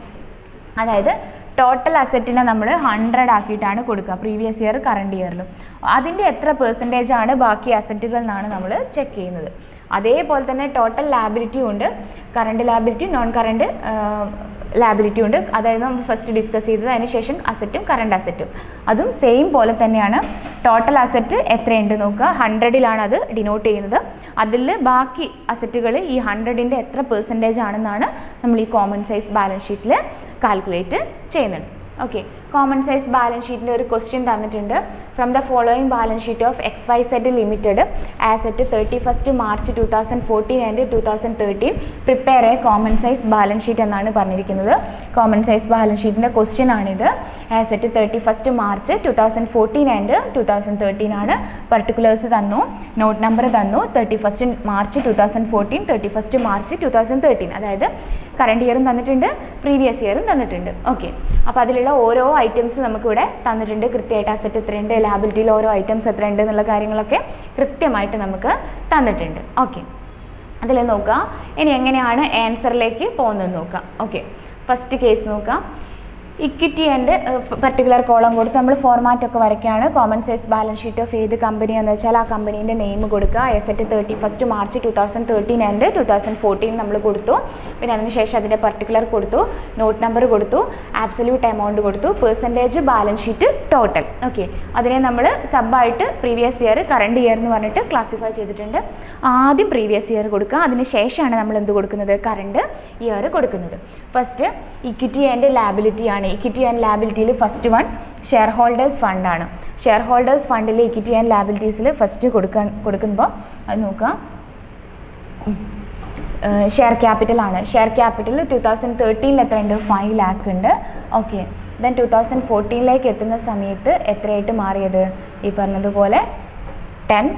അതായത് ടോട്ടൽ അസറ്റിനെ നമ്മൾ 100 ആക്കിയിട്ടാണ് കൊടുക്കുക, പ്രീവിയസ് ഇയർ കറണ്ട് ഇയറിലും. അതിൻ്റെ എത്ര പെർസെൻറ്റേജ് ആണ് ബാക്കി അസറ്റുകൾ എന്നാണ് നമ്മൾ ചെക്ക് ചെയ്യുന്നത്. അതേപോലെ തന്നെ ടോട്ടൽ ലാബിലിറ്റി ഉണ്ട്, current liability, non current liability ഉണ്ട്. അതായത് നമ്മൾ ഫസ്റ്റ് ഡിസ്കസ് ചെയ്തത്. അതിന് ശേഷം അസറ്റും കറണ്ട് അസറ്റും അതും സെയിം പോലെ തന്നെയാണ്. ടോട്ടൽ അസറ്റ് എത്രയുണ്ട് നോക്കുക, 100ലാണ് അത് ഡിനോട്ട് ചെയ്യുന്നത്. അതിൽ ബാക്കി അസറ്റുകൾ ഈ 100ൻ്റെ എത്ര പെർസെൻറ്റേജ് ആണെന്നാണ് നമ്മൾ ഈ കോമൺ സൈസ് ബാലൻസ് ഷീറ്റിൽ കാൽക്കുലേറ്റ് ചെയ്യുന്നത്. ഓക്കെ, കോമൺ സൈസ് ബാലൻസ് ഷീറ്റിൻ്റെ ഒരു ക്വസ്റ്റ്യൻ തന്നിട്ടുണ്ട്. From the following balance sheet of XYZ limited as at 31st March 2014 and 2013 prepare A common size balance sheet എന്നാണ് പറഞ്ഞിരിക്കുന്നത്. കോമൺ സൈസ് ബാലൻസ് ഷീറ്റിൻ്റെ question ആണിത്. As at 31st March 2014 and 2013 ആണ്. Particulars തന്നു, not number തന്നു, 31st March 2014, 31st March 2013. അതായത് current ഇയറും തന്നിട്ടുണ്ട്, previous ഇയറും തന്നിട്ടുണ്ട്. ഓക്കെ, അപ്പോൾ അതിലുള്ള ഓരോ ഐറ്റംസ് നമുക്കിവിടെ തന്നിട്ടുണ്ട്. കൃത്യമായിട്ട് അസറ്റ് എത്രയുണ്ട്, ലാബിലിറ്റിയിൽ ഓരോ ഐറ്റംസ് എത്രയുണ്ട് എന്നുള്ള കാര്യങ്ങളൊക്കെ കൃത്യമായിട്ട് നമുക്ക് തന്നിട്ടുണ്ട്. ഓക്കെ, അതിൽ നോക്കാം. ഇനി എങ്ങനെയാണ് ആൻസറിലേക്ക് പോകുന്നത് നോക്കാം. ഓക്കെ, ഫസ്റ്റ് കേസ് നോക്കാം. ഇക്വിറ്റി ആൻഡ് പർട്ടിക്കുലർ കോളം കൊടുത്ത് നമ്മൾ ഫോർമാറ്റ് ഒക്കെ വരയ്ക്കുകയാണ്. Common size balance sheet of ഏത് കമ്പനിയാണെന്ന് വെച്ചാൽ ആ കമ്പനീൻ്റെ നെയിം കൊടുക്കുക. അസറ്റ് 31st March 2013 ആൻഡ് 2014 നമ്മൾ കൊടുത്തു. പിന്നെ അതിനുശേഷം അതിൻ്റെ പർട്ടിക്കുലർ കൊടുത്തു, നോട്ട് നമ്പർ കൊടുത്തു, ആബ്സല്യൂട്ട് എമൗണ്ട് കൊടുത്തു, percentage balance sheet total. Okay, അതിനെ നമ്മൾ സബായിട്ട് പ്രീവിയസ് ഇയർ കറണ്ട് ഇയർ എന്ന് പറഞ്ഞിട്ട് ക്ലാസിഫൈ ചെയ്തിട്ടുണ്ട്. ആദ്യം പ്രീവിയസ് ഇയർ കൊടുക്കുക, അതിന് ശേഷമാണ് നമ്മൾ എന്ത് കൊടുക്കുന്നത്, കറണ്ട് ഇയർ കൊടുക്കുന്നത്. ഫസ്റ്റ് ഇക്വിറ്റി ആൻഡ് ലാബിലിറ്റി ആണ്. ഇക്വിറ്റി ആൻഡ് ലാബിലിറ്റിയിൽ ഫസ്റ്റ് വൺ ഷെയർ ഹോൾഡേഴ്സ് ഫണ്ടാണ്. ഷെയർ ഹോൾഡേഴ്സ് ഫണ്ടിൽ ഇക്വിറ്റി ആൻഡ് ലാബിലിറ്റീസിൽ ഫസ്റ്റ് കൊടുക്കുമ്പോൾ അത് നോക്കാം, ഷെയർ ക്യാപിറ്റൽ ആണ്. ഷെയർ ക്യാപിറ്റൽ 2013 എത്രയുണ്ട്, 5 lakh ഉണ്ട്. ഓക്കെ, ദെൻ 2014 എത്തുന്ന സമയത്ത് എത്രയായിട്ട് മാറിയത്, ഈ പറഞ്ഞതുപോലെ 10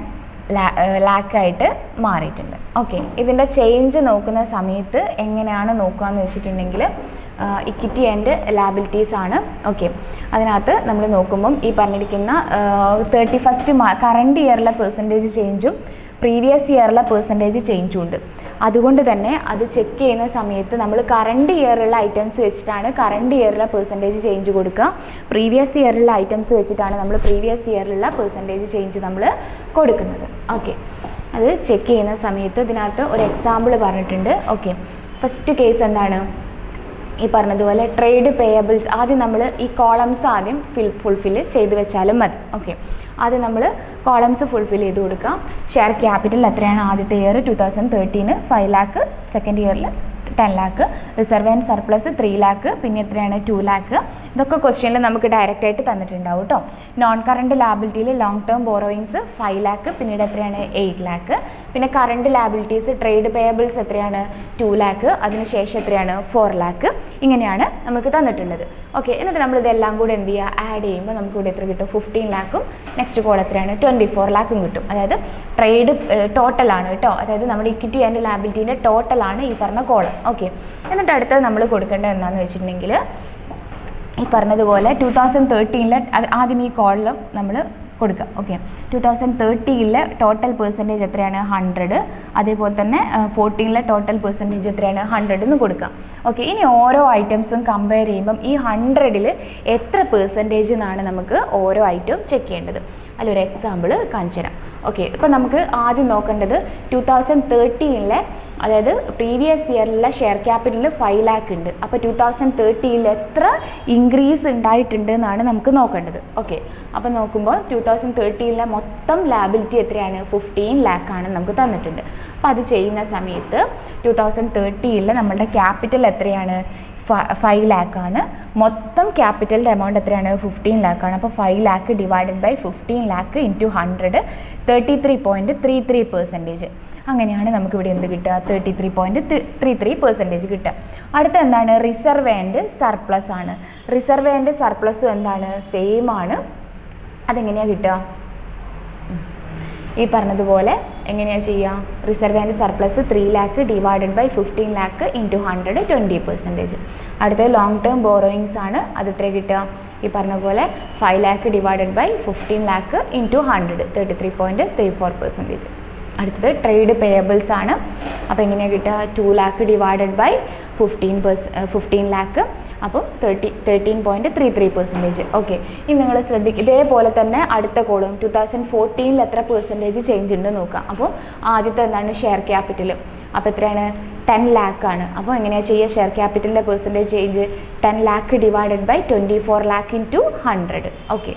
lakh ആയിട്ട് മാറിയിട്ടുണ്ട്. ഓക്കെ, ഇതിൻ്റെ ചേഞ്ച് നോക്കുന്ന സമയത്ത് എങ്ങനെയാണ് നോക്കുക എന്ന് വെച്ചിട്ടുണ്ടെങ്കിൽ ഇക്വിറ്റി ആൻഡ് ലാബിലിറ്റീസ് ആണ്. ഓക്കെ, അതിനകത്ത് നമ്മൾ നോക്കുമ്പം ഈ പറഞ്ഞിരിക്കുന്ന 31st കറണ്ട് ഇയറിലെ പെർസെൻറ്റേജ് ചേഞ്ചും പ്രീവിയസ് ഇയറിലെ പെർസെൻറ്റേജ് ചേഞ്ചും ഉണ്ട്. അതുകൊണ്ട് തന്നെ അത് ചെക്ക് ചെയ്യുന്ന സമയത്ത് നമ്മൾ കറണ്ട് ഇയറുള്ള ഐറ്റംസ് വെച്ചിട്ടാണ് കറണ്ട് ഇയറിലെ പെർസെൻറ്റേജ് ചേഞ്ച് കൊടുക്കുക. പ്രീവിയസ് ഇയറിലുള്ള ഐറ്റംസ് വെച്ചിട്ടാണ് നമ്മൾ പ്രീവിയസ് ഇയറിലുള്ള പെർസെൻറ്റേജ് ചേഞ്ച് നമ്മൾ കൊടുക്കുന്നത്. ഓക്കെ, അത് ചെക്ക് ചെയ്യുന്ന സമയത്ത് ഇതിനകത്ത് ഒരു എക്സാമ്പിൾ പറഞ്ഞിട്ടുണ്ട്. ഓക്കെ, ഫസ്റ്റ് കേസ് എന്താണ്? ഈ പറഞ്ഞതുപോലെ ട്രേഡ് പേയബിൾസ്. ആദ്യം നമ്മൾ ഈ കോളംസ് ആദ്യം ഫുൾഫിൽ ചെയ്ത് വെച്ചാലും മതി. ഓക്കെ, ആദ്യം നമ്മൾ കോളംസ് ഫുൾഫിൽ ചെയ്ത് കൊടുക്കാം. ഷെയർ ക്യാപിറ്റൽ എത്രയാണ്? ആദ്യത്തെ ഇയർ 2013 5 lakh, സെക്കൻഡ് ഇയറിൽ 10 lakh, reserve and surplus 3 lakh, പിന്നെ എത്രയാണ്? 2 lakh. ഇതൊക്കെ ക്വസ്റ്റ്യനിൽ നമുക്ക് ഡയറക്റ്റ് ആയിട്ട് തന്നിട്ടുണ്ടാവും കേട്ടോ. നോൺ കറണ്ട് ലാബിലിറ്റിയിൽ ലോങ് ടേം ബോറോയിങ്സ് 5 lakh, പിന്നീട് എത്രയാണ്? 8 lakh. പിന്നെ കറണ്ട് ലാബിലിറ്റീസ് ട്രേഡ് പേയബിൾസ് എത്രയാണ്? 2 lakh, അതിനുശേഷം എത്രയാണ്? 4 lakh. ഇങ്ങനെയാണ് നമുക്ക് തന്നിട്ടുള്ളത്. ഓക്കെ, എന്നിട്ട് നമ്മൾ ഇതെല്ലാം കൂടെ എന്ത് ചെയ്യുക? ആഡ് ചെയ്യുമ്പോൾ നമുക്ക് ഇവിടെ എത്ര കിട്ടും? 15 lakh. നെക്സ്റ്റ് കോൾ എത്രയാണ്? 24 lakh കിട്ടും. അതായത് ട്രേഡ് ടോട്ടലാണ് കേട്ടോ. അതായത് നമ്മുടെ ഇക്വിറ്റി ആൻഡ് ലാബിലിറ്റീൻ്റെ ടോട്ടലാണ് ഈ പറഞ്ഞ കോളം. ഓക്കെ, എന്നിട്ട് അടുത്തത് നമ്മൾ കൊടുക്കേണ്ടത് എന്താണെന്ന് വെച്ചിട്ടുണ്ടെങ്കിൽ ഈ പറഞ്ഞതുപോലെ 2013 ആദ്യം ഈ കോളം നമ്മൾ കൊടുക്കുക. ഓക്കെ, 2013 ടോട്ടൽ പെർസെൻറ്റേജ് എത്രയാണ്? 100. അതേപോലെ തന്നെ 14 ടോട്ടൽ പെർസെൻറ്റേജ് എത്രയാണ്? 100 എന്ന് കൊടുക്കാം. ഓക്കെ, ഇനി ഓരോ ഐറ്റംസും കമ്പയർ ചെയ്യുമ്പം ഈ 100ൽ എത്ര പെർസെൻറ്റേജ് എന്നാണ് നമുക്ക് ഓരോ ഐറ്റവും ചെക്ക് ചെയ്യേണ്ടത്. അതിലൊരു എക്സാമ്പിൾ കാണിച്ചു തരാം. ഓക്കെ, ഇപ്പോൾ നമുക്ക് ആദ്യം നോക്കേണ്ടത് 2013 അതായത് പ്രീവിയസ് ഇയറിലെ ഷെയർ ക്യാപിറ്റലിൽ 5 lakh ഉണ്ട്. അപ്പോൾ 2013 എത്ര ഇൻക്രീസ് ഉണ്ടായിട്ടുണ്ട് എന്നാണ് നമുക്ക് നോക്കേണ്ടത്. ഓക്കെ, അപ്പോൾ നോക്കുമ്പോൾ 2013 മൊത്തം ലാബിലിറ്റി എത്രയാണ്? 15 lakh ആണ് നമുക്ക് തന്നിട്ടുണ്ട്. അപ്പോൾ അത് ചെയ്യുന്ന സമയത്ത് 2013 നമ്മളുടെ ക്യാപിറ്റൽ എത്രയാണ്? 5 lakh ആണ്. മൊത്തം ക്യാപിറ്റലിൻ്റെ എമൗണ്ട് എത്രയാണ്? 15 lakh ആണ്. അപ്പോൾ 5 lakh divided by 15 lakh into 100 33.33%. അങ്ങനെയാണ് നമുക്കിവിടെ എന്ത് കിട്ടുക? 33.33% കിട്ടുക. അടുത്ത എന്താണ്? റിസർവ് ആൻഡ് സർപ്ലസ് ആണ്. റിസർവ് ആൻഡ് സർപ്ലസ് എന്താണ്? സെയിം ആണ്. അതെങ്ങനെയാണ് കിട്ടുക? ഈ പറഞ്ഞതുപോലെ എങ്ങനെയാണ് ചെയ്യുക? Reserve and surplus 3 lakh divided by 15 lakh into 100 20%. അടുത്തത് ലോങ് ടേം ബോറോയിങ്സ് ആണ്. അത് എത്ര കിട്ടുക? ഈ പറഞ്ഞ പോലെ 5 lakh divided by 15 lakh into 100 33.34%. അടുത്തത് ട്രേഡ് പേയബിൾസ് ആണ്. അപ്പോൾ എങ്ങനെയാണ് കിട്ടുക? 2 lakh ഡിവൈഡഡ് ബൈ 15 lakh, അപ്പം 13.33%. ഓക്കെ, ഇനി നിങ്ങൾ ശ്രദ്ധിക്കുക. ഇതേപോലെ തന്നെ അടുത്ത കോളം 2014 എത്ര പെർസെൻറ്റേജ് ചേഞ്ച് ഉണ്ട് നോക്കാം. അപ്പോൾ ആദ്യത്തെ എന്താണ്? Share capital. അപ്പോൾ എത്രയാണ്? 10 lakh ആണ്. അപ്പോൾ എങ്ങനെയാണ് ചെയ്യുക? ഷെയർ ക്യാപിറ്റലിൻ്റെ percentage change 10 lakh divided by 24 lakh into 100. Okay,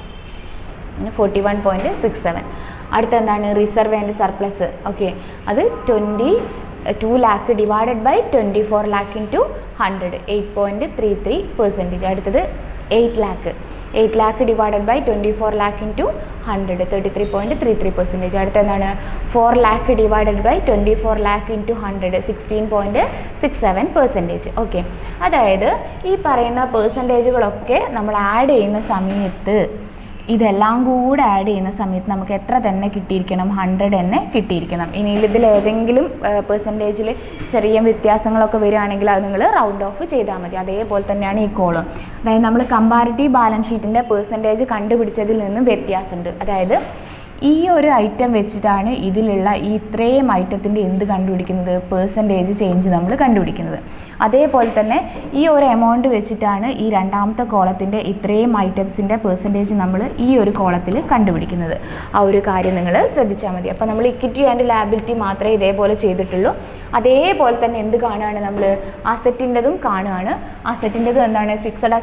41.67. അടുത്ത എന്താണ്? Reserve and surplus. ഓക്കെ, അത് 2 lakh divided by 24 lakh into 100 8.33%. അടുത്തത് 8 lakh divided by 24 lakh into 100 33.33%. അടുത്ത എന്താണ്? 4 lakh divided by 24 lakh into 100 16.67%. Okay, അതായത് ഈ പറയുന്ന പെർസെൻറ്റേജുകളൊക്കെ നമ്മൾ ആഡ് ചെയ്യുന്ന സമയത്ത് ഇതെല്ലാം കൂടെ ആഡ് ചെയ്യുന്ന സമയത്ത് നമുക്ക് എത്ര തന്നെ കിട്ടിയിരിക്കണം? 100 തന്നെ കിട്ടിയിരിക്കണം. ഇനി ഇതിൽ ഏതെങ്കിലും പെർസെൻറ്റേജിൽ ചെറിയ വ്യത്യാസങ്ങളൊക്കെ വരികയാണെങ്കിൽ അത് നിങ്ങൾ റൗണ്ട് ഓഫ് ചെയ്താൽ മതി. അതേപോലെ തന്നെയാണ് ഈ കോളം. അതായത് നമ്മൾ കമ്പാരിറ്റീവ് ബാലൻസ് ഷീറ്റിൻ്റെ പെർസെൻറ്റേജ് കണ്ടുപിടിച്ചതിൽ നിന്നും വ്യത്യാസമുണ്ട്. അതായത് ഈ ഒരു ഐറ്റം വെച്ചിട്ടാണ് ഇതിലുള്ള ഈ ഇത്രയും ഐറ്റത്തിൻ്റെ എന്ത് കണ്ടുപിടിക്കുന്നത്? പെർസെൻറ്റേജ് ചേഞ്ച് നമ്മൾ കണ്ടുപിടിക്കുന്നത്. അതേപോലെ തന്നെ ഈ ഒരു എമൗണ്ട് വെച്ചിട്ടാണ് ഈ രണ്ടാമത്തെ കോളത്തിൻ്റെ ഇത്രയും ഐറ്റംസിൻ്റെ പെർസെൻറ്റേജ് നമ്മൾ ഈ ഒരു കോളത്തിൽ കണ്ടുപിടിക്കുന്നത്. ആ ഒരു കാര്യം നിങ്ങൾ ശ്രദ്ധിച്ചാൽ മതി. അപ്പോൾ നമ്മൾ ഇക്വിറ്റി ആൻഡ് ലാബിലിറ്റി മാത്രമേ ഇതേപോലെ ചെയ്തിട്ടുള്ളൂ. അതേപോലെ തന്നെ എന്ത് കാണുകയാണ്? നമ്മൾ അസറ്റിൻ്റെതും കാണുകയാണ്. അസറ്റിൻ്റെതും എന്താണ്? ഫിക്സഡ്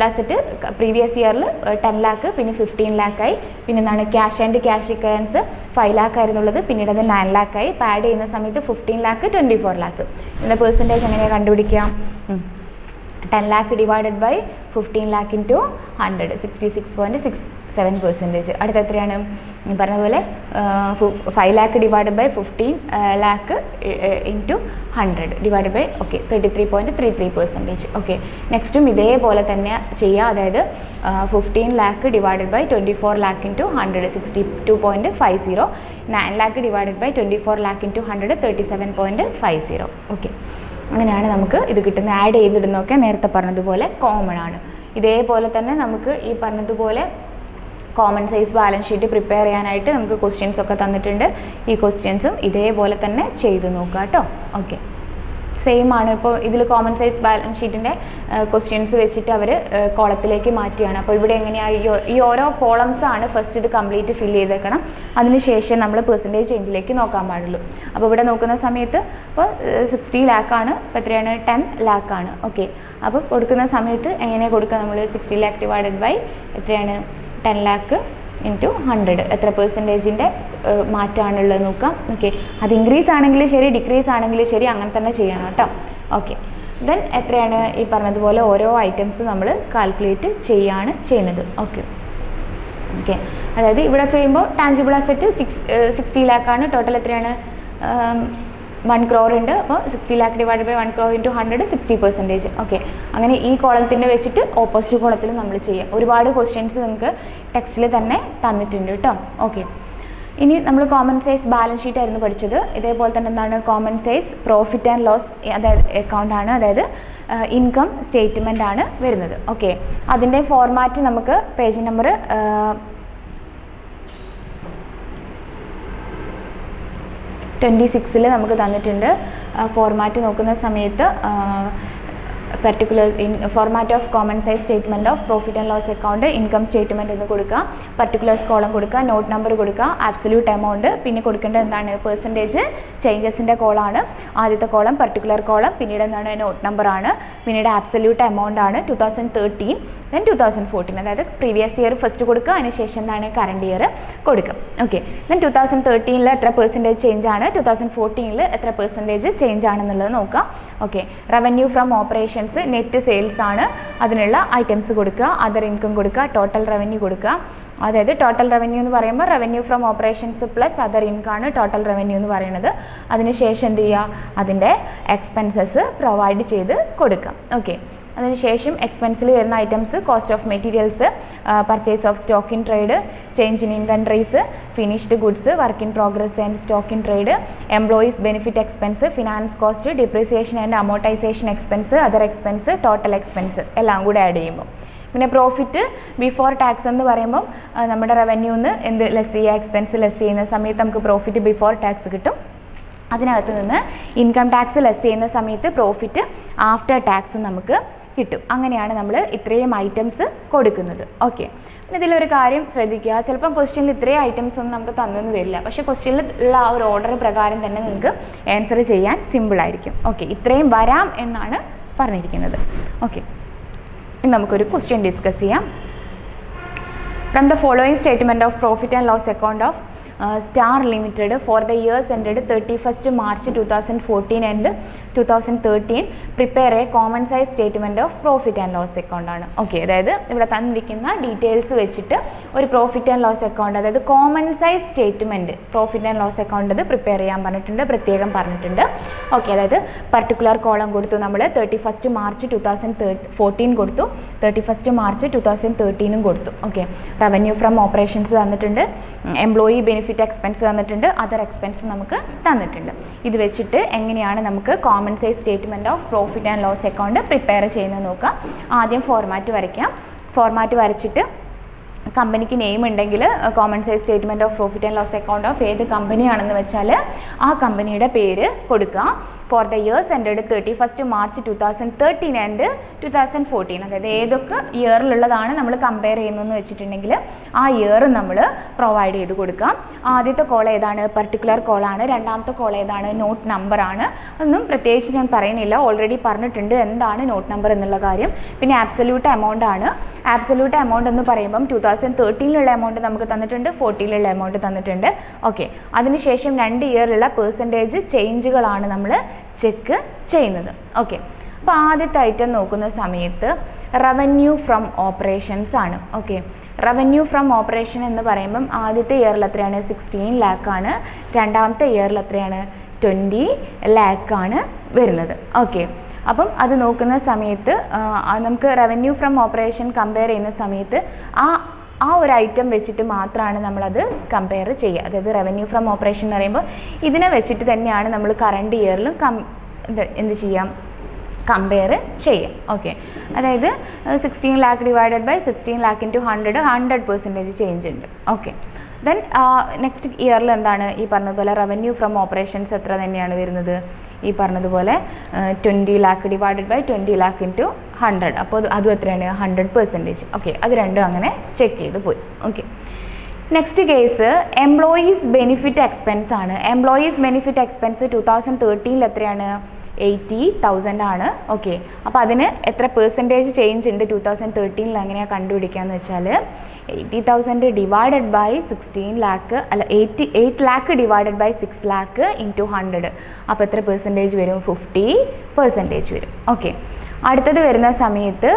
അസറ്റ് പ്രീവിയസ് ഇയറിൽ 10 lakh, പിന്നെ 15 lakh ആയി. പിന്നെ എന്താണ്? ക്യാഷ് ആൻഡ് ക്യാഷ് ഇക്വലൻസ് 5 lakh ആയിരുന്നുള്ളത്, പിന്നീട് അത് 9 lakh ആയി. ഇപ്പോൾ ആഡ് ചെയ്യുന്ന സമയത്ത് 15 lakh 24 lakh. ഇതിൻ്റെ പെർസെൻറ്റേജ് എങ്ങനെയാണ് കണ്ടുപിടിക്കുക? 10 lakh divided by 15 lakh into 100 66.67%. അടുത്ത എത്രയാണ്? പറഞ്ഞ പോലെ 5 lakh divided by 15 lakh into 100 divided by 33.33%. Okay, നെക്സ്റ്റും ഇതേപോലെ തന്നെ ചെയ്യുക. അതായത് 15 lakh divided by 24 lakh into 100 62.50. 9 lakh divided by 24 lakh into 100 37.50. Okay, അങ്ങനെയാണ് നമുക്ക് ഇത് കിട്ടുന്നത്. ആഡ് ചെയ്തിടുന്നതൊക്കെ നേരത്തെ പറഞ്ഞതുപോലെ കോമൺ ആണ്. ഇതേപോലെ തന്നെ നമുക്ക് ഈ പറഞ്ഞതുപോലെ common size balance sheet prepare ചെയ്യാനായിട്ട് നമുക്ക് ക്വസ്റ്റ്യൻസ് ഒക്കെ തന്നിട്ടുണ്ട്. ഈ ക്വസ്റ്റ്യൻസും ഇതേപോലെ തന്നെ ചെയ്ത് നോക്കുക കേട്ടോ. ഓക്കെ, സെയിം ആണ്. ഇപ്പോൾ ഇതിൽ കോമൺ സൈസ് ബാലൻസ് ഷീറ്റിൻ്റെ ക്വസ്റ്റ്യൻസ് വെച്ചിട്ട് അവർ കോളത്തിലേക്ക് മാറ്റിയാണ്. അപ്പോൾ ഇവിടെ എങ്ങനെയാണ് ഈ ഓരോ കോളംസാണ് ഫസ്റ്റ് ഇത് കംപ്ലീറ്റ് ഫില്ല് ചെയ്തേക്കണം. അതിനുശേഷം നമ്മൾ പെർസെൻറ്റേജ് ചേഞ്ചിലേക്ക് നോക്കാൻ പാടുള്ളൂ. അപ്പോൾ ഇവിടെ നോക്കുന്ന സമയത്ത് ഇപ്പോൾ 60 ലാക്കാണ്, ഇപ്പോൾ എത്രയാണ് 10 ലാക്കാണ്. ഓക്കെ, അപ്പോൾ കൊടുക്കുന്ന സമയത്ത് എങ്ങനെ കൊടുക്കുക, നമ്മൾ 60 ലാക്ക് ഡിവൈഡഡ് ബൈ എത്രയാണ് 10 ലാക്ക് ഇൻറ്റു 100 എത്ര പെർസെൻറ്റേജിൻ്റെ മാറ്റമാണുള്ളത് നോക്കാം. ഓക്കെ, അത് ഇൻക്രീസ് ആണെങ്കിൽ ശരി, ഡിക്രീസ് ആണെങ്കിൽ ശരി, അങ്ങനെ തന്നെ ചെയ്യണം കേട്ടോ. ഓക്കെ, ദെൻ എത്രയാണ് ഈ പറഞ്ഞതുപോലെ ഓരോ ഐറ്റംസ് നമ്മൾ കാൽക്കുലേറ്റ് ചെയ്യുന്നത്. ഓക്കെ, അതായത് ഇവിടെ ചെയ്യുമ്പോൾ ടാഞ്ചിബിൾ അസറ്റ് 60 ലാക്കാണ്, ടോട്ടൽ എത്രയാണ് 1 crore ഉണ്ട്. അപ്പോൾ 60 lakh divide by 1 crore into 100 60%. Okay, അങ്ങനെ ഈ കോളത്തിൻ്റെ വെച്ചിട്ട് ഓപ്പോസിറ്റ് കോളത്തിൽ നമ്മൾ ചെയ്യാം. ഒരുപാട് ക്വസ്റ്റ്യൻസ് നിങ്ങൾക്ക് ടെക്സ്റ്റിൽ തന്നെ തന്നിട്ടുണ്ട് കേട്ടോ. ഓക്കെ, ഇനി നമ്മൾ കോമൺ സൈസ് ബാലൻസ് ഷീറ്റ് ആയിരുന്നു പഠിച്ചത്. ഇതേപോലെ തന്നെ എന്താണ് common size profit and loss അതായത് അക്കൗണ്ടാണ്, അതായത് ഇൻകം സ്റ്റേറ്റ്മെൻ്റ് ആണ് വരുന്നത്. ഓക്കെ, അതിൻ്റെ ഫോർമാറ്റ് നമുക്ക് പേജ് നമ്പർ 26 നമുക്ക് തന്നിട്ടുണ്ട്. ഫോർമാറ്റ് നോക്കുന്ന സമയത്ത് particular format of common size statement of profit and loss account income statement എന്ന് കൊടുക്കുക, പർട്ടിക്കുലർസ് കോളം കൊടുക്കുക, നോട്ട് നമ്പർ കൊടുക്കുക, ആബ്സല്യൂട്ട് എമൗണ്ട്, പിന്നെ കൊടുക്കേണ്ടത് എന്താണ് പെർസെൻറ്റേജ് ചേഞ്ചസിൻ്റെ കോളാണ്. ആദ്യത്തെ കോളം പർട്ടിക്കുലർ കോളം, പിന്നീട് എന്താണ് നോട്ട് നമ്പർ ആണ്, പിന്നീട് ആബ്സല്യൂട്ട് എമൗണ്ട് ആണ് 2013 ദെൻ 2014, അതായത് പ്രീവിയസ് ഇയർ ഫസ്റ്റ് കൊടുക്കുക, അതിനുശേഷം എന്താണ് കറണ്ട് ഇയർ കൊടുക്കുക. ഓക്കെ, ദെൻ 2013 എത്ര പെർസെൻറ്റേജ് ചേഞ്ച് ആണ്, 2014 എത്ര പെർസെൻറ്റേജ് ചേഞ്ച് ആണെന്നുള്ളത് നോക്കാം. Okay, revenue from operations net sales ആണ്, അതിനുള്ള ഐറ്റംസ് കൊടുക്കുക, അതർ ഇൻകം കൊടുക്കുക, ടോട്ടൽ റവന്യൂ കൊടുക്കുക. അതായത് ടോട്ടൽ റവന്യൂ എന്ന് പറയുമ്പോൾ revenue from operations plus other income ആണ് ടോട്ടൽ റവന്യൂ എന്ന് പറയുന്നത്. അതിനുശേഷം എന്ത് ചെയ്യുക, അതിൻ്റെ എക്സ്പെൻസസ് പ്രൊവൈഡ് ചെയ്ത് കൊടുക്കാം. ഓക്കെ, അതിനുശേഷം എക്സ്പെൻസിൽ വരുന്ന items cost of materials, purchase of stock in trade, change in inventories, finished goods, work in progress and stock in trade, employees benefit expense, finance cost, depreciation and amortisation expense, other expense, total expense എല്ലാം കൂടെ add ചെയ്യുമ്പോൾ. പിന്നെ profit before tax എന്ന് പറയുമ്പം നമ്മുടെ റവന്യൂന്ന് എന്ത് less ചെയ്യുക, expense less ചെയ്യുന്ന സമയത്ത് നമുക്ക് പ്രോഫിറ്റ് ബിഫോർ ടാക്സ് കിട്ടും. അതിനകത്ത് നിന്ന് ഇൻകം ടാക്സ് ലെസ് ചെയ്യുന്ന സമയത്ത് പ്രോഫിറ്റ് ആഫ്റ്റർ ടാക്സും നമുക്ക് കിട്ടും. അങ്ങനെയാണ് നമ്മൾ ഇത്രയും ഐറ്റംസ് കൊടുക്കുന്നത്. ഓക്കെ, പിന്നെ ഇതിലൊരു കാര്യം ശ്രദ്ധിക്കുക, ചിലപ്പം ക്വസ്റ്റ്യനിൽ ഇത്രയും ഐറ്റംസ് ഒന്നും നമുക്ക് തന്നെന്ന് വരില്ല, പക്ഷേ ക്വസ്റ്റ്യനിൽ ഉള്ള ആ ഒരു ഓർഡർ പ്രകാരം തന്നെ നിങ്ങൾക്ക് ആൻസർ ചെയ്യാൻ സിമ്പിളായിരിക്കും. ഓക്കെ, ഇത്രയും വരാം എന്നാണ് പറഞ്ഞിരിക്കുന്നത്. ഓക്കെ, ഇനി നമുക്കൊരു ക്വസ്റ്റ്യൻ ഡിസ്കസ് ചെയ്യാം. From the following statement of profit and loss account of Star Limited for the years ended 31st March 2014 and 2013 prepare a common size statement of profit and loss account ആണ്. Okay, അതായത് ഇവിടെ തന്നിരിക്കുന്ന details വെച്ചിട്ട് ഒരു profit and loss account, അതായത് common size statement profit and loss account ഇത് prepare ചെയ്യാൻ പറഞ്ഞിട്ടുണ്ട്, പ്രത്യേകം പറഞ്ഞിട്ടുണ്ട്. ഓക്കെ, അതായത് പർട്ടിക്കുലർ കോളം കൊടുത്തു, നമ്മൾ 31st March 2014 കൊടുത്തു, 31st March 2013 കൊടുത്തു. ഓക്കെ, റവന്യൂ ഫ്രം ഓപ്പറേഷൻസ് തന്നിട്ടുണ്ട്, എംപ്ലോയി ബെനിഫിറ്റ് എക്സ്പെൻസ് തന്നിട്ടുണ്ട്, അതർ എക്സ്പെൻസ് നമുക്ക് തന്നിട്ടുണ്ട്. ഇത് വെച്ചിട്ട് എങ്ങനെയാണ് നമുക്ക് common size statement of profit and loss account prepare ചെയ്യുന്നത് നോക്കാം. ആദ്യം ഫോർമാറ്റ് വരയ്ക്കാം. ഫോർമാറ്റ് വരച്ചിട്ട് കമ്പനിക്ക് നെയിം ഉണ്ടെങ്കിൽ common size statement of profit and loss account of ഏത് കമ്പനിയാണെന്ന് വെച്ചാൽ ആ കമ്പനിയുടെ പേര് കൊടുക്കുക. For the years ended 31st March 2013 and 2014, അതായത് ഏതൊക്കെ ഇയറിലുള്ളതാണ് നമ്മൾ കമ്പയർ ചെയ്യുന്നതെന്ന് വെച്ചിട്ടുണ്ടെങ്കിൽ ആ ഇയർ നമ്മൾ പ്രൊവൈഡ് ചെയ്ത് കൊടുക്കാം. ആദ്യത്തെ കോൾ ഏതാണ്, പർട്ടിക്കുലർ കോളാണ്. രണ്ടാമത്തെ കോൾ ഏതാണ്, നോട്ട് നമ്പർ ആണ്. ഒന്നും പ്രത്യേകിച്ച് ഞാൻ പറയുന്നില്ല, ഓൾറെഡി പറഞ്ഞിട്ടുണ്ട് എന്താണ് നോട്ട് നമ്പർ എന്നുള്ള കാര്യം. പിന്നെ ആബ്സല്യൂട്ട് എമൗണ്ട് ആണ്. ആബ്സല്യൂട്ട് എമൗണ്ട് എന്ന് പറയുമ്പം 2013 എമൗണ്ട് നമുക്ക് തന്നിട്ടുണ്ട്, 14 എമൗണ്ട് തന്നിട്ടുണ്ട്. ഓക്കെ, അതിനുശേഷം 2 ഇയറിലുള്ള പെർസെൻറ്റേജ് ചേഞ്ചുകളാണ് നമ്മൾ ചെക്ക് ചെയ്യുന്നത്. ഓക്കെ, അപ്പോൾ ആദ്യത്തെ ഐറ്റം നോക്കുന്ന സമയത്ത് റവന്യൂ ഫ്രം ഓപ്പറേഷൻസ് ആണ്. ഓക്കെ, റവന്യൂ ഫ്രം ഓപ്പറേഷൻ എന്ന് പറയുമ്പം ആദ്യത്തെ ഇയറിൽ എത്രയാണ് 16 ലാക്കാണ്, രണ്ടാമത്തെ ഇയറിൽ എത്രയാണ് 20 ലാക്കാണ് വരുന്നത്. ഓക്കെ, അപ്പം അത് നോക്കുന്ന സമയത്ത് നമുക്ക് റവന്യൂ ഫ്രം ഓപ്പറേഷൻ കമ്പയർ ചെയ്യുന്ന സമയത്ത് ആ ഒരു ഐറ്റം വെച്ചിട്ട് മാത്രമാണ് നമ്മളത് കമ്പയർ ചെയ്യുക. അതായത് റവന്യൂ ഫ്രം ഓപ്പറേഷൻ എന്ന് പറയുമ്പോൾ ഇതിനെ വെച്ചിട്ട് തന്നെയാണ് നമ്മൾ കറണ്ട് ഇയറിലും എന്ത് ചെയ്യാം കമ്പയർ ചെയ്യാം. ഓക്കെ, അതായത് 16 lakh divided by 16 lakh into 100% change ഉണ്ട്. ഓക്കെ, ദെൻ നെക്സ്റ്റ് ഇയറിൽ എന്താണ് ഈ പറഞ്ഞതുപോലെ റവന്യൂ ഫ്രം ഓപ്പറേഷൻസ് എത്ര തന്നെയാണ് വരുന്നത്, ഈ പറഞ്ഞതുപോലെ 20 lakh divided by 20 lakh into 100. അപ്പോൾ അതും എത്രയാണ് 100%. ഓക്കെ, അത് രണ്ടും അങ്ങനെ ചെക്ക് ചെയ്ത് പോയി. Okay, next case employees benefit expense ആണ്. എംപ്ലോയീസ് ബെനിഫിറ്റ് എക്സ്പെൻസ് 2013 എത്രയാണ് 80,000 ആണ്. ഓക്കെ, അപ്പോൾ അതിന് എത്ര പെർസെൻറ്റേജ് ചേഞ്ച് ഉണ്ട് 2013 എങ്ങനെയാണ് കണ്ടുപിടിക്കുകയെന്ന് വെച്ചാൽ 80,000 ഡിവൈഡഡ് ബൈ 16 lakh അല്ല 8 lakh divided by 6 lakh into 100. അപ്പോൾ എത്ര പെർസെൻറ്റേജ് വരും 50% വരും. ഓക്കെ, അടുത്തത് വരുന്ന സമയത്ത്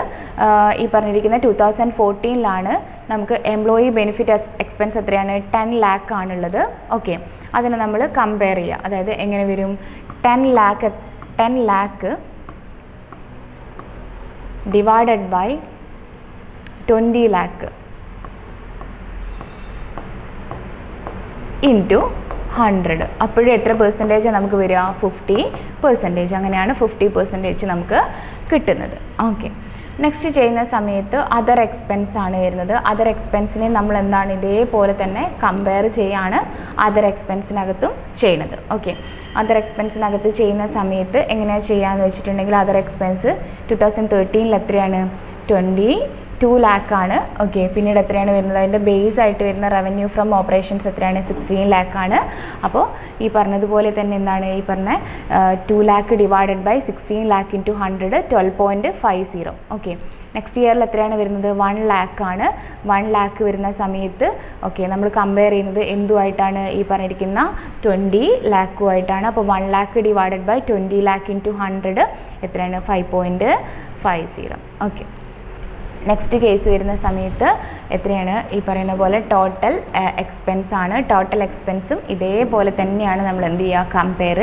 ഈ പറഞ്ഞിരിക്കുന്ന 2014 നമുക്ക് എംപ്ലോയി ബെനിഫിറ്റ് എക്സ്പെൻസ് എത്രയാണ് 10 lakh ആണുള്ളത്. ഓക്കെ, അതിന് നമ്മൾ കമ്പയർ ചെയ്യുക. അതായത് എങ്ങനെ വരും 10 lakh divided by 20 lakh into 100. അപ്പോഴും എത്ര പെർസെൻറ്റേജ് നമുക്ക് വരിക 50%. അങ്ങനെയാണ് 50% നമുക്ക് കിട്ടുന്നത്. ഓക്കെ, നെക്സ്റ്റ് ചെയ്യുന്ന സമയത്ത് അതർ എക്സ്പെൻസ് ആണ് വരുന്നത്. അതർ എക്സ്പെൻസിനെ നമ്മൾ എന്താണ് ഇതേപോലെ തന്നെ കമ്പയർ ചെയ്യാണ് അതർ എക്സ്പെൻസിനകത്തും ചെയ്യുന്നത്. ഓക്കെ, അതർ എക്സ്പെൻസിനകത്ത് ചെയ്യുന്ന സമയത്ത് എങ്ങനെയാണ് ചെയ്യാന്ന് വെച്ചിട്ടുണ്ടെങ്കിൽ അതർ എക്സ്പെൻസ് 2013 എത്രയാണ് 22 lakh ആണ്. ഓക്കെ, പിന്നീട് എത്രയാണ് വരുന്നത് അതിൻ്റെ ബേസ് ആയിട്ട് വരുന്ന റവന്യൂ ഫ്രം ഓപ്പറേഷൻസ് എത്രയാണ് 16 lakh ആണ്. അപ്പോൾ ഈ പറഞ്ഞതുപോലെ തന്നെ എന്താണ് ഈ പറഞ്ഞ 2 lakh divided by 16 lakh into 100 12.50. Okay, next ഇയറിൽ എത്രയാണ് വരുന്നത് 1 lakh ആണ്. 1 lakh വരുന്ന സമയത്ത് ഓക്കെ നമ്മൾ കമ്പയർ ചെയ്യുന്നത് എന്തുമായിട്ടാണ് ഈ പറഞ്ഞിരിക്കുന്ന 20 lakh. അപ്പോൾ 1 lakh divided by 20 lakh into 100 എത്രയാണ് 5.50. ഓക്കെ, നെക്സ്റ്റ് കേസ് വരുന്ന സമയത്ത് എത്രയാണ് ഈ പറയുന്ന പോലെ ടോട്ടൽ എക്സ്പെൻസ് ആണ്. ടോട്ടൽ എക്സ്പെൻസും ഇതേപോലെ തന്നെയാണ് നമ്മൾ എന്ത് ചെയ്യുക കമ്പയർ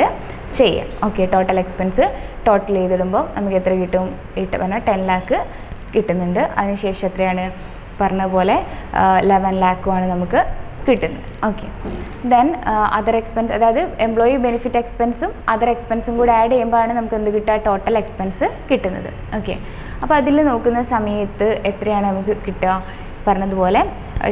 ചെയ്യുക. ഓക്കെ, ടോട്ടൽ എക്സ്പെൻസ് ടോട്ടൽ ചെയ്തിടുമ്പോൾ നമുക്ക് എത്ര കിട്ടും 10 lakh കിട്ടുന്നുണ്ട്. അതിനുശേഷം എത്രയാണ് പറഞ്ഞ പോലെ 11 lakh നമുക്ക് കിട്ടുന്നത്. ഓക്കെ, ദെൻ അതർ എക്സ്പെൻസ് അതായത് എംപ്ലോയി ബെനിഫിറ്റ് എക്സ്പെൻസും അതർ എക്സ്പെൻസും കൂടെ ആഡ് ചെയ്യുമ്പോഴാണ് നമുക്ക് എന്ത് കിട്ടുക ടോട്ടൽ എക്സ്പെൻസ് കിട്ടുന്നത്. ഓക്കെ, അപ്പോൾ അതിൽ നോക്കുന്ന സമയത്ത് എത്രയാണ് നമുക്ക് കിട്ടുക പറഞ്ഞതുപോലെ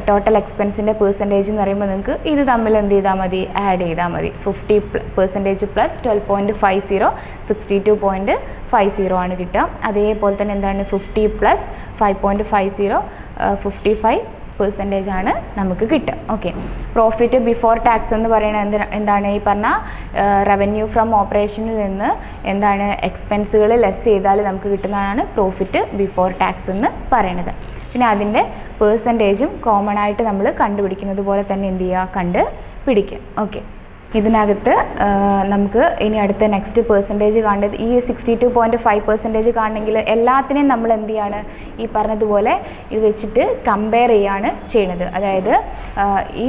ടോട്ടൽ എക്സ്പെൻസിൻ്റെ പെർസെൻറ്റേജ് എന്ന് പറയുമ്പോൾ നിങ്ങൾക്ക് ഇത് തമ്മിൽ എന്ത് ചെയ്താൽ മതി ആഡ് ചെയ്താൽ മതി. 50% പ്ലസ് 12.50 62.50 ആണ് കിട്ടുക. അതേപോലെ തന്നെ എന്താണ് 50 പ്ലസ് 5.50 55% ആണ് നമുക്ക് കിട്ടുക. ഓക്കെ, പ്രോഫിറ്റ് ബിഫോർ ടാക്സ് എന്ന് പറയുന്നത് എന്താണ് ഈ പറഞ്ഞ റവന്യൂ ഫ്രം ഓപ്പറേഷനിൽ നിന്ന് എന്താണ് എക്സ്പെൻസുകൾ ലെസ് ചെയ്താൽ നമുക്ക് കിട്ടുന്നതാണ് പ്രോഫിറ്റ് ബിഫോർ ടാക്സ് എന്ന് പറയുന്നത്. പിന്നെ അതിൻ്റെ പെർസെൻറ്റേജും കോമൺ ആയിട്ട് നമ്മൾ കണ്ടുപിടിക്കുന്നത് പോലെ തന്നെ എന്ത് ചെയ്യുക കണ്ടുപിടിക്കുക. ഓക്കെ, ഇതിനകത്ത് നമുക്ക് ഇനി അടുത്ത നെക്സ്റ്റ് പെർസെൻറ്റേജ് കാണേണ്ടത് ഈ 62.5% കാണണമെങ്കിൽ എല്ലാത്തിനെയും നമ്മൾ എന്ത് ചെയ്യാണ് ഈ പറഞ്ഞതുപോലെ ഇത് വെച്ചിട്ട് കമ്പയർ ചെയ്യാണ് ചെയ്യുന്നത്. അതായത് ഈ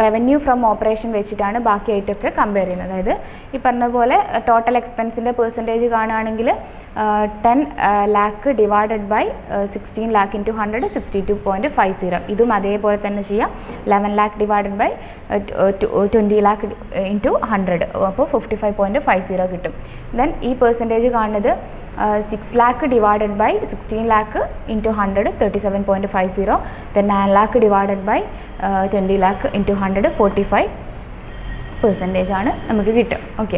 റവന്യൂ ഫ്രം ഓപ്പറേഷൻ വെച്ചിട്ടാണ് ബാക്കിയായിട്ടൊക്കെ കമ്പയർ ചെയ്യുന്നത്. അതായത് ഈ പറഞ്ഞ പോലെ ടോട്ടൽ എക്സ്പെൻസിൻ്റെ പെർസെൻറ്റേജ് കാണുകയാണെങ്കിൽ 10 lakh divided by 16 lakh into 100 62.50. ഇതും അതേപോലെ തന്നെ ചെയ്യാം. 11 lakh divided by 20 lakh into 100 അപ്പോൾ 55.50 കിട്ടും. ദെൻ ഈ പെർസെൻറ്റേജ് കാണുന്നത് 6 lakh divided by 16 lakh into 100 37.50. Then 9 lakh divided by 20 lakh into 100 45% ആണ് നമുക്ക് കിട്ടും. ഓക്കെ,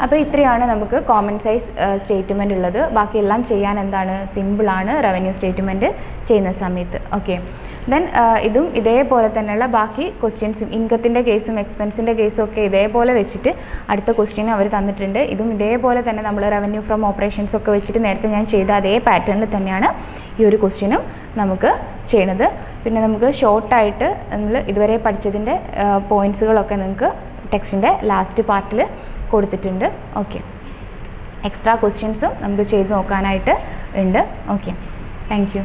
അപ്പോൾ ഇത്രയാണ് നമുക്ക് കോമൺ സൈസ് സ്റ്റേറ്റ്മെൻറ്റ് ഉള്ളത്. ബാക്കിയെല്ലാം ചെയ്യാൻ എന്താണ് സിമ്പിളാണ് റവന്യൂ സ്റ്റേറ്റ്മെൻറ്റ് ചെയ്യുന്ന സമയത്ത്. ഓക്കെ, ദെൻ ഇതും ഇതേപോലെ തന്നെയുള്ള ബാക്കി ക്വസ്റ്റ്യൻസും ഇൻകത്തിൻ്റെ കേസും എക്സ്പെൻസിൻ്റെ കേസും ഒക്കെ ഇതേപോലെ വെച്ചിട്ട് അടുത്ത ക്വസ്റ്റ്യൻ അവർ തന്നിട്ടുണ്ട്. ഇതും ഇതേപോലെ തന്നെ നമ്മൾ റവന്യൂ ഫ്രം ഓപ്പറേഷൻസ് ഒക്കെ വെച്ചിട്ട് നേരത്തെ ഞാൻ ചെയ്ത അതേ പാറ്റേണിൽ തന്നെയാണ് ഈ ഒരു ക്വസ്റ്റ്യനും നമുക്ക് ചെയ്യണത്. പിന്നെ നമുക്ക് ഷോർട്ടായിട്ട് നമ്മൾ ഇതുവരെ പഠിച്ചതിൻ്റെ പോയിൻറ്റ്സുകളൊക്കെ നിങ്ങൾക്ക് ടെക്സ്റ്റിൻ്റെ ലാസ്റ്റ് പാർട്ടിൽ കൊടുത്തിട്ടുണ്ട്. ഓക്കെ, എക്സ്ട്രാ ക്വസ്റ്റ്യൻസും നമുക്ക് ചെയ്ത് നോക്കാനായിട്ട് ഉണ്ട്. Okay, thank you.